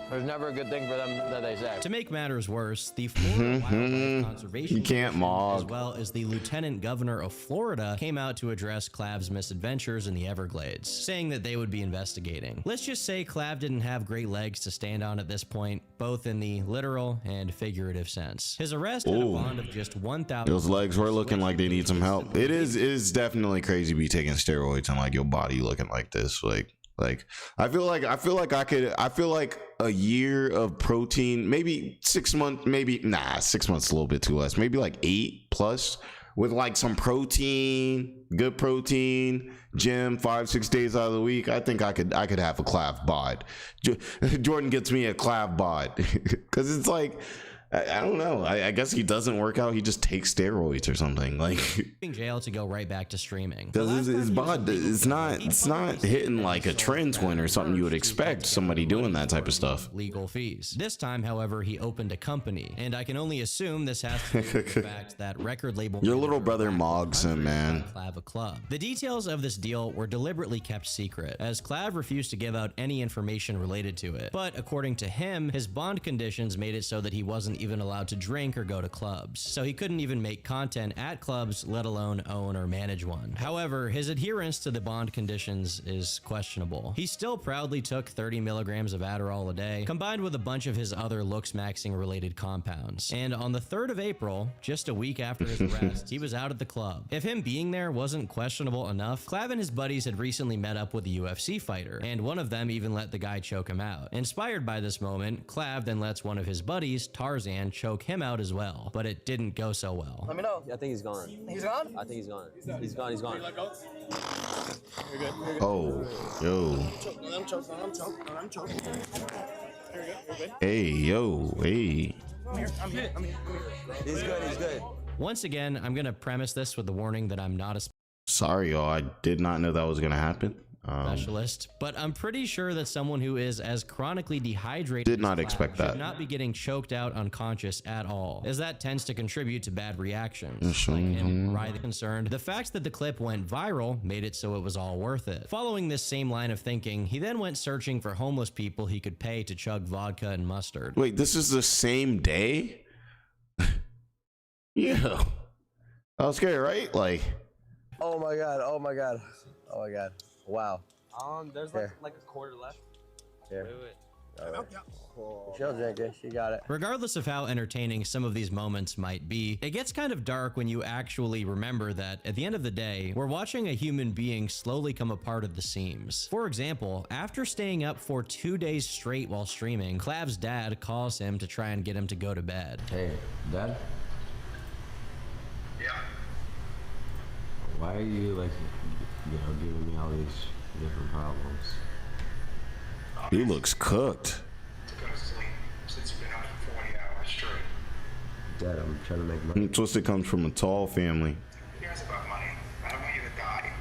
There's never a good thing for them that they say. To make matters worse, the Florida Wildlife Conservation Commission, as well as the Lieutenant Governor of Florida, came out to address Clav's misadventures in the Everglades, saying that they would be investigating. Let's just say Clav didn't have great legs to stand on at this point, both in the literal and figurative sense. His arrest had a bond of just $1,000. Those legs were looking like they need some help. It is definitely crazy to be taking steroids and like your body looking like this. Like I feel like a year of protein, maybe 6 months, 6 months a little bit too less, maybe like 8+ with like some protein, good protein, gym 5-6 days out of the week. I think I could have a Clav bod. Jordan gets me a Clav bod because it's like, I don't know. I guess he doesn't work out. He just takes steroids or something. Like in jail to go right back to streaming. Because his bod, it's not hitting like a trend twin or something you would expect somebody doing that type of stuff. Legal fees. This time, however, he opened a company, and I can only assume this has to do with the fact that record label. Your little brother mogs him, man. Clav a club. The details of this deal were deliberately kept secret, as Clav refused to give out any information related to it. But according to him, his bond conditions made it so that he wasn't even allowed to drink or go to clubs, so he couldn't even make content at clubs, let alone own or manage one. However, his adherence to the bond conditions is questionable. He still proudly took 30 milligrams of Adderall a day, combined with a bunch of his other looks maxing related compounds. And on the 3rd of April, just a week after his arrest, he was out at the club. If him being there wasn't questionable enough, Clav and his buddies had recently met up with a UFC fighter, and one of them even let the guy choke him out. Inspired by this moment, Clav then lets one of his buddies, Tarzan, choke him out as well, but it didn't go so well. Let me know. I think he's gone. He's gone? I think he's gone. He's gone. He's gone. You're good. Oh, yo. I'm choking. You're good. Hey, yo, hey. I'm here. He's good. Once again, I'm gonna premise this with the warning that I'm not a Sorry, y'all. I did not know that was gonna happen. Specialist, but I'm pretty sure that someone who is as chronically dehydrated did not expect that should not be getting choked out unconscious at all, as that tends to contribute to bad reactions. Like him writhing concerned. The fact that the clip went viral made it so it was all worth it. Following this same line of thinking, he then went searching for homeless people he could pay to chug vodka and mustard. Wait, this is the same day? Yeah. I was scared, right? Like. Oh my god. Wow. There's like a quarter left. Here. All right. She'll drink it. She got it. Regardless of how entertaining some of these moments might be, it gets kind of dark when you actually remember that at the end of the day, we're watching a human being slowly come apart at the seams. For example, after staying up for 2 days straight while streaming, Clav's dad calls him to try and get him to go to bed. Hey, Dad? Yeah. Why are you like, giving me all these different problems? He looks cooked. To go to sleep since you've been up for 40 hours straight. Dad, I'm trying to make money. Twisted comes from a tall family. Who cares about money? I don't want you to die.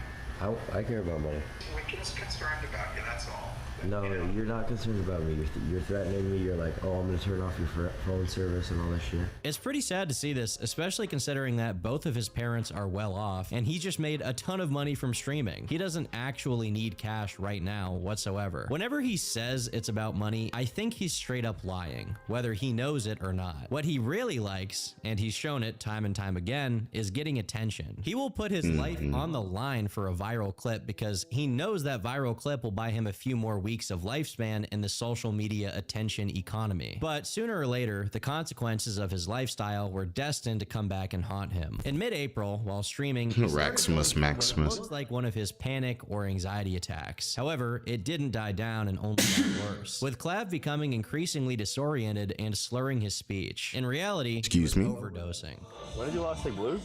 I care about money. We're just concerned about you, that's all. No, you're not concerned about me. You're threatening me. You're like, oh, I'm gonna turn off your phone service and all that shit. It's pretty sad to see this, especially considering that both of his parents are well off, and he just made a ton of money from streaming. He doesn't actually need cash right now whatsoever. Whenever he says it's about money, I think he's straight up lying, whether he knows it or not. What he really likes, and he's shown it time and time again, is getting attention. He will put his life on the line for a viral clip because he knows that viral clip will buy him a few more weeks of lifespan in the social media attention economy. But sooner or later, the consequences of his lifestyle were destined to come back and haunt him. In mid-April, while streaming, Maximus. Looks like one of his panic or anxiety attacks. However, it didn't die down and only got worse, with Clav becoming increasingly disoriented and slurring his speech. In reality, excuse me, overdosing. When did you last take blues?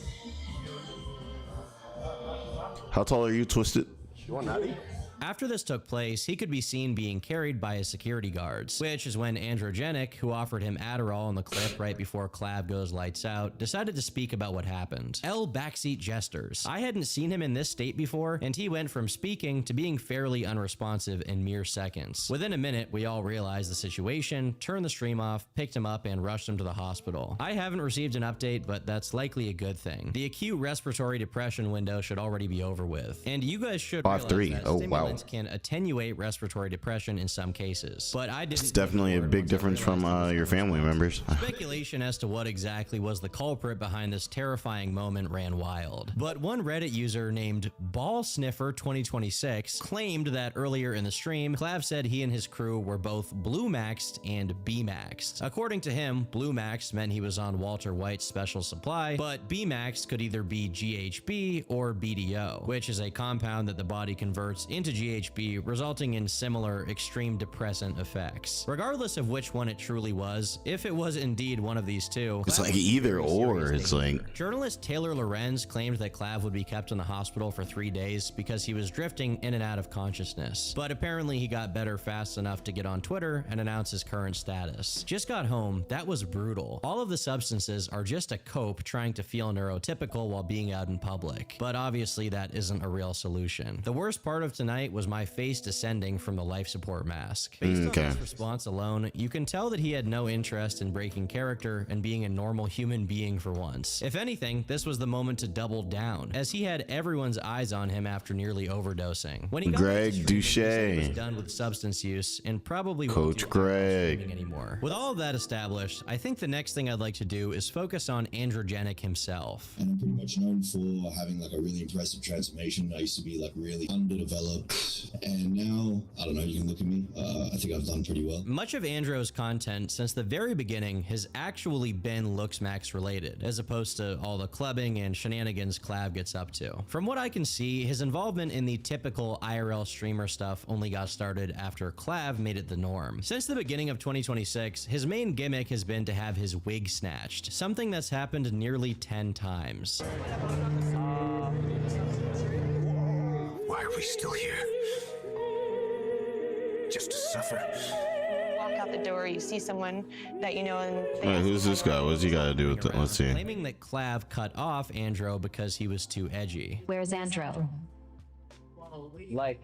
How tall are you, Twisted? You want natty? After this took place, he could be seen being carried by his security guards, which is when Androgenic, who offered him Adderall in the clip right before Clav goes lights out, decided to speak about what happened. L backseat gestures. I hadn't seen him in this state before, and he went from speaking to being fairly unresponsive in mere seconds. Within a minute, we all realized the situation, turned the stream off, picked him up, and rushed him to the hospital. I haven't received an update, but that's likely a good thing. The acute respiratory depression window should already be over with, and you guys should realize that stimulants can attenuate respiratory depression in some cases, but I didn't. It's definitely a big difference from your family members. Speculation as to what exactly was the culprit behind this terrifying moment ran wild, but one Reddit user named Ball Sniffer 2026 claimed that earlier in the stream, Clav said he and his crew were both blue maxed and B maxed. According to him, blue maxed meant he was on Walter White's special supply, but B maxed could either be GHB or BDO, which is a compound that the body converts into GHB, resulting in similar extreme depressant effects. Regardless of which one it truly was, if it was indeed one of these two, it's like either or. It's like journalist Taylor Lorenz claimed that Clav would be kept in the hospital for 3 days because he was drifting in and out of consciousness, but apparently he got better fast enough to get on Twitter and announce his current status. Just got home. That was brutal. All of the substances are just a cope trying to feel neurotypical while being out in public, but obviously that isn't a real solution. The worst part of tonight was my face descending from the life support mask. Based on this response alone, you can tell that he had no interest in breaking character and being a normal human being for once. If anything, this was the moment to double down, as he had everyone's eyes on him after nearly overdosing. When he got Greg Douche was done with substance use and probably Coach Greg anymore. With all of that established, I think the next thing I'd like to do is focus on Androgenic himself. And I'm pretty much known for having like a really impressive transformation. I used to be like really underdeveloped, and now, I don't know, you can look at me, I think I've done pretty well. Much of Andro's content since the very beginning has actually been LooksMax related, as opposed to all the clubbing and shenanigans Clav gets up to. From what I can see, his involvement in the typical IRL streamer stuff only got started after Clav made it the norm. Since the beginning of 2026, his main gimmick has been to have his wig snatched, something that's happened nearly 10 times. Why are we still here? Just to suffer. Walk out the door, you see someone that you know, and wait, who's this guy? What's he got to do with it? Let's see. Claiming that Clav cut off Andro because he was too edgy. Where's Andro? Like,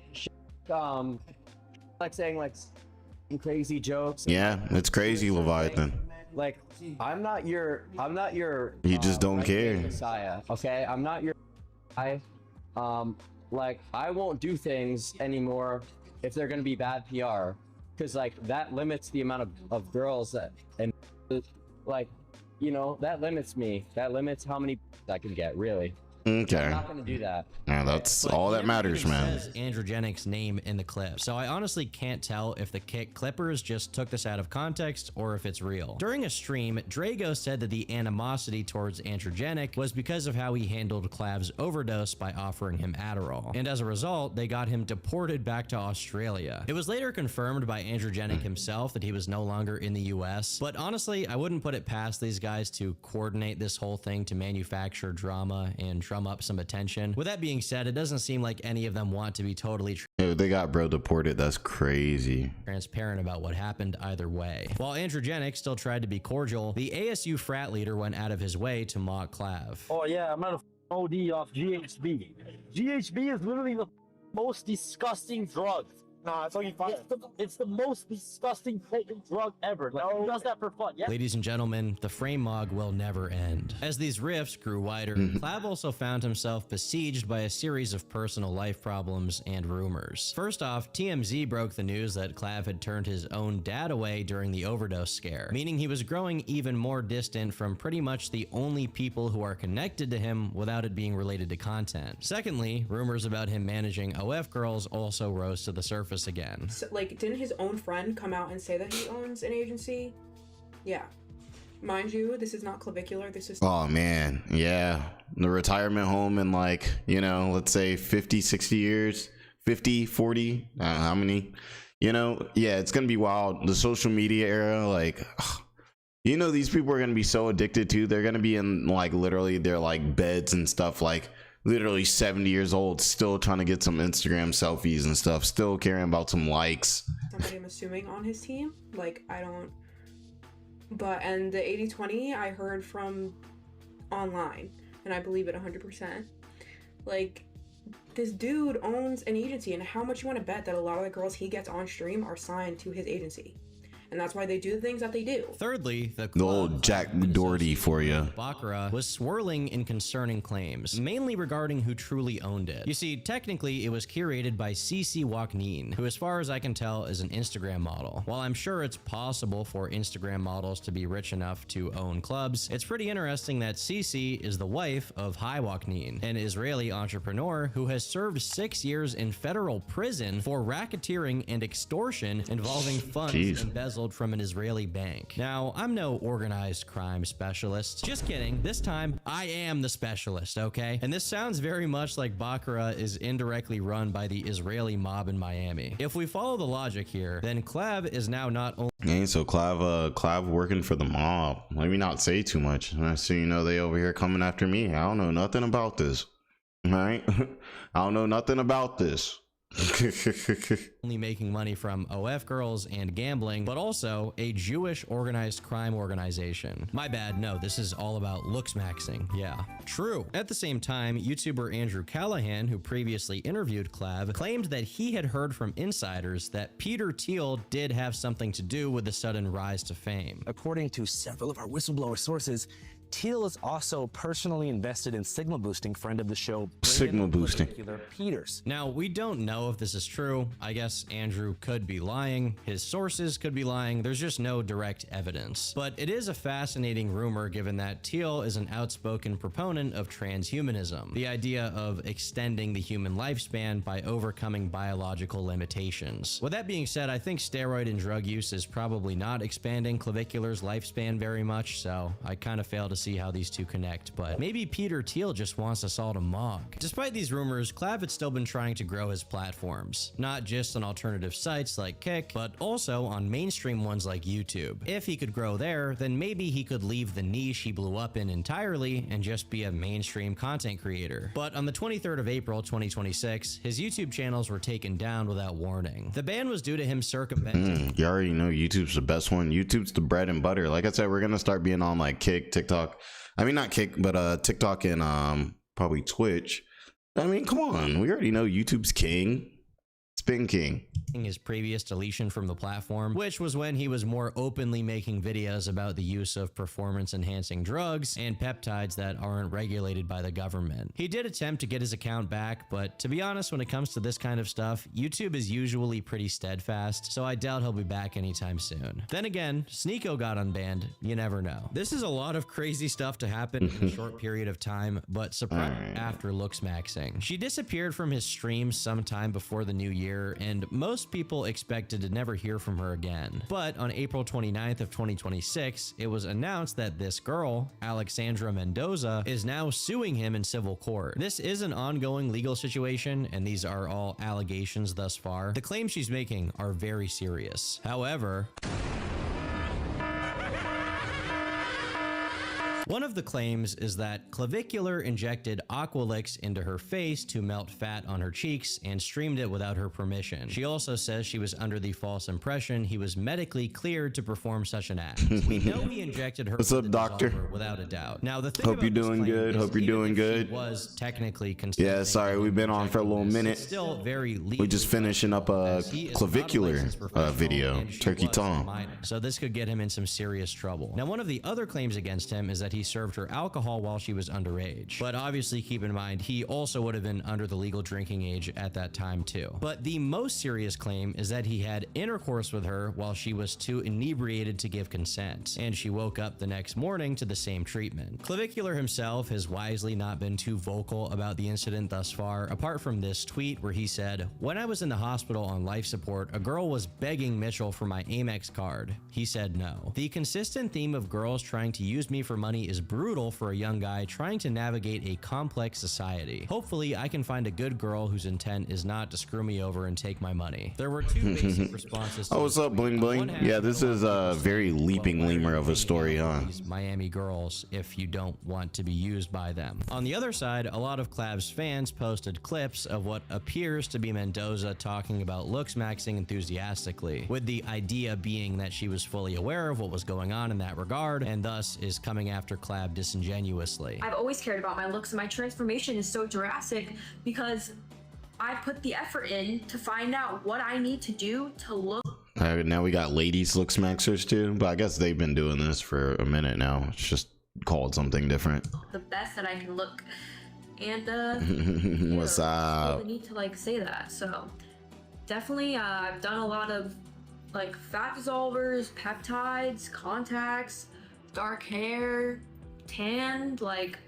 like saying like crazy jokes. Yeah, it's crazy, Leviathan. Like, I'm not your. You just don't care. Messiah, okay? I'm not your. Like, I won't do things anymore if they're gonna be bad PR, because like that limits the amount of girls that, and like, you know, that limits me. That limits how many I can get, really. Okay. I'm not gonna do that. Yeah, that's all that matters, man. Says Androgenic's name in the clip, so I honestly can't tell if the clippers just took this out of context or if it's real. During a stream, Drago said that the animosity towards Androgenic was because of how he handled Clav's overdose by offering him Adderall, and as a result, they got him deported back to Australia. It was later confirmed by Androgenic himself that he was no longer in the US, but honestly, I wouldn't put it past these guys to coordinate this whole thing to manufacture drama and drum up some attention. With that being said, it doesn't seem like any of them want to be totally they got bro deported. That's crazy. Transparent about what happened either way. While Androgenic still tried to be cordial, the ASU frat leader went out of his way to mock Clav. Oh yeah, I'm not an OD off GHB. GHB is literally the most disgusting drug. Nah, it's fucking fire. It's the most disgusting potent drug ever. Like, who does that for fun? Yeah. Ladies and gentlemen, the frame mog will never end. As these rifts grew wider, Clav also found himself besieged by a series of personal life problems and rumors. First off, TMZ broke the news that Clav had turned his own dad away during the overdose scare, meaning he was growing even more distant from pretty much the only people who are connected to him without it being related to content. Secondly, rumors about him managing OF girls also rose to the surface again. So, like, didn't his own friend come out and say that he owns an agency? Yeah. Mind you, this is not clavicular, this is— Oh man, yeah. The retirement home in, like, you know, let's say 50, 60 years, 50, 40, I don't know how many, you know, yeah, it's gonna be wild. The social media era, like, you know, these people are gonna be so addicted to, they're gonna be in, like, literally their, like, beds and stuff, like, literally 70 years old, still trying to get some Instagram selfies and stuff, still caring about some likes. somebody I'm assuming on his team. Like, I don't— But, and the 80-20 I heard from online, and I believe it 100%. Like, this dude owns an agency, and how much you want to bet that a lot of the girls he gets on stream are signed to his agency? And that's why they do the things that they do. Thirdly, the old Jack Doherty for you. Baccarat was swirling in concerning claims, mainly regarding who truly owned it. You see, technically, it was curated by Cici Waknin, who, as far as I can tell, is an Instagram model. While I'm sure it's possible for Instagram models to be rich enough to own clubs, it's pretty interesting that Cici is the wife of Hai Waknin, an Israeli entrepreneur who has served 6 years in federal prison for racketeering and extortion involving funds embezzled from an Israeli bank. Now, I'm no organized crime specialist. Just kidding. This time, I am the specialist, okay? And this sounds very much like Baccarat is indirectly run by the Israeli mob in Miami. If we follow the logic here, then Clav is now not only— Hey, so Clav working for the mob. Let me not say too much. So you know they over here coming after me. I don't know nothing about this. All right? I don't know nothing about this. only making money from OF girls and gambling, but also a Jewish organized crime organization. My bad, no, this is all about looks maxing. Yeah, true. At the same time, YouTuber Andrew Callahan, who previously interviewed Clav, claimed that he had heard from insiders that Peter Thiel did have something to do with the sudden rise to fame. According to several of our whistleblower sources, Thiel is also personally invested in Sigma Boosting, friend of the show, Sigma Boosting Peters. Now, we don't know if this is true. I guess Andrew could be lying. His sources could be lying. There's just no direct evidence. But it is a fascinating rumor given that Thiel is an outspoken proponent of transhumanism, the idea of extending the human lifespan by overcoming biological limitations. With that being said, I think steroid and drug use is probably not expanding clavicular's lifespan very much, so I kind of fail to see how these two connect, but maybe Peter Thiel just wants us all to mog. Despite these rumors, Clav had still been trying to grow his platforms, not just on alternative sites like Kick, but also on mainstream ones like YouTube. If he could grow there, then maybe he could leave the niche he blew up in entirely and just be a mainstream content creator. But on the 23rd of April 2026, his YouTube channels were taken down without warning. The ban was due to him circumventing— You already know YouTube's the best one. YouTube's the bread and butter. Like I said, we're gonna start being on like Kick, TikTok. I mean, not Kick, but TikTok and probably Twitch. I mean, come on. We already know YouTube's king. Spin king. His previous deletion from the platform, which was when he was more openly making videos about the use of performance-enhancing drugs and peptides that aren't regulated by the government. He did attempt to get his account back, but to be honest, when it comes to this kind of stuff, YouTube is usually pretty steadfast, so I doubt he'll be back anytime soon. Then again, Sneeko got unbanned. You never know. This is a lot of crazy stuff to happen in a short period of time, but surprised after looks maxing. She disappeared from his streams sometime before the new year, and most people expected to never hear from her again. But on April 29th of 2026, it was announced that this girl, Alexandra Mendoza, is now suing him in civil court. This is an ongoing legal situation, and these are all allegations thus far. The claims she's making are very serious. However, One of the claims is that Clavicular injected Aqualix into her face to melt fat on her cheeks and streamed it without her permission. She also says she was under the false impression he was medically cleared to perform such an act. We know he injected her. What's up, doctor? Without a doubt. Now the thing Hope you're doing good. Hope you're doing good. Was technically yeah, sorry, we've been on for a little minute. Still very we're just finishing up a Clavicular video, Turkey Tom. So this could get him in some serious trouble. Now, one of the other claims against him is that he served her alcohol while she was underage. But obviously, keep in mind, he also would have been under the legal drinking age at that time too. But the most serious claim is that he had intercourse with her while she was too inebriated to give consent, and she woke up the next morning to the same treatment. Clavicular himself has wisely not been too vocal about the incident thus far, apart from this tweet where he said, "When I was in the hospital on life support, a girl was begging Mitchell for my Amex card. He said no. The consistent theme of girls trying to use me for money is brutal for a young guy trying to navigate a complex society. Hopefully, I can find a good girl whose intent is not to screw me over and take my money." There were two basic responses. Oh, what's up, Bling Bling? Yeah, this is a very leaping lemur of a story, huh? Miami girls if you don't want to be used by them. On the other side, a lot of Clav's fans posted clips of what appears to be Mendoza talking about looks maxing enthusiastically, with the idea being that she was fully aware of what was going on in that regard and thus is coming after Clav disingenuously. I've always cared about my looks, and my transformation is so drastic because I put the effort in to find out what I need to do to look. Now we got ladies looks maxers too, but I guess they've been doing this for a minute now. It's just called something different. The best that I can look, and what's up? I need to like say that. So definitely, I've done a lot of like fat dissolvers, peptides, contacts, dark hair, tanned, like.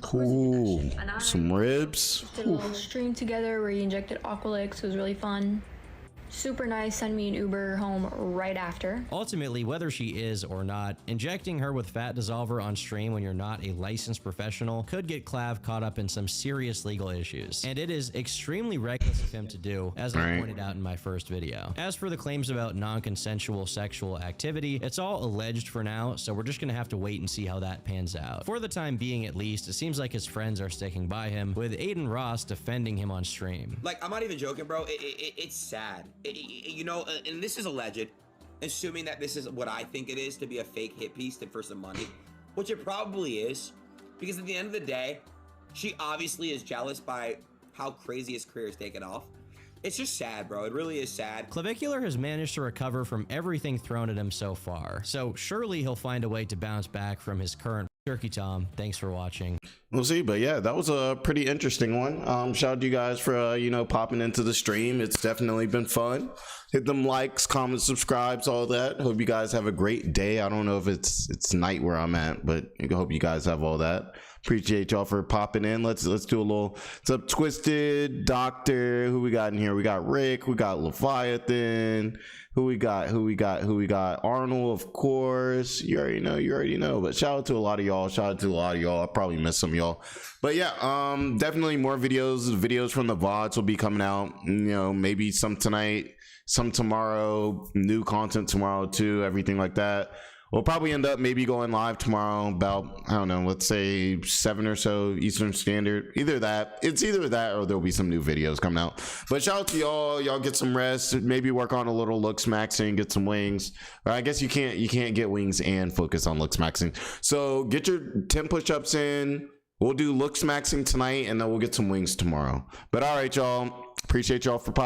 Cool. Some ribs. Did a little stream together where he injected Aqualix. It was really fun. Super nice. Send me an Uber home right after. Ultimately, whether she is or not, injecting her with fat dissolver on stream when you're not a licensed professional could get Clav caught up in some serious legal issues, and it is extremely reckless of him to do, as I pointed out in my first video. As for the claims about non-consensual sexual activity, it's all alleged for now, so we're just gonna have to wait and see how that pans out. For the time being, at least, it seems like his friends are sticking by him, with Aiden Ross defending him on stream. Like, I'm not even joking, bro. It's sad. You know, and this is alleged, assuming that this is what I think it is, to be a fake hit piece for some money, which it probably is, because at the end of the day, she obviously is jealous by how crazy his career has taken off. It's just sad, bro. It really is sad. Clavicular has managed to recover from everything thrown at him so far, so surely he'll find a way to bounce back from his current. Turkey Tom, thanks for watching. We'll see, but yeah, that was a pretty interesting one. Shout out to you guys for you know, popping into the stream. It's definitely been fun. Hit them likes, comments, subscribes, all that. Hope you guys have a great day. I don't know if it's night where I'm at, but I hope you guys have all that. Appreciate y'all for popping in. Let's do a little. What's up, Twisted Doctor? Who we got in here? We got Rick. We got Leviathan. Who we got? Arnold, of course. You already know. But shout out to a lot of y'all. I probably missed some of y'all. But yeah, definitely more videos from the VODs will be coming out. You know, maybe some tonight, some tomorrow, new content tomorrow too, everything like that. We'll probably end up maybe going live tomorrow about, I don't know, let's say 7 or so Eastern Standard. It's either that or there'll be some new videos coming out. But shout out to y'all get some rest, maybe work on a little looks maxing, get some wings. Or I guess you can't get wings and focus on looks maxing. So get your 10 push-ups in. We'll do looks maxing tonight and then we'll get some wings tomorrow. But all right, y'all. Appreciate y'all for popping.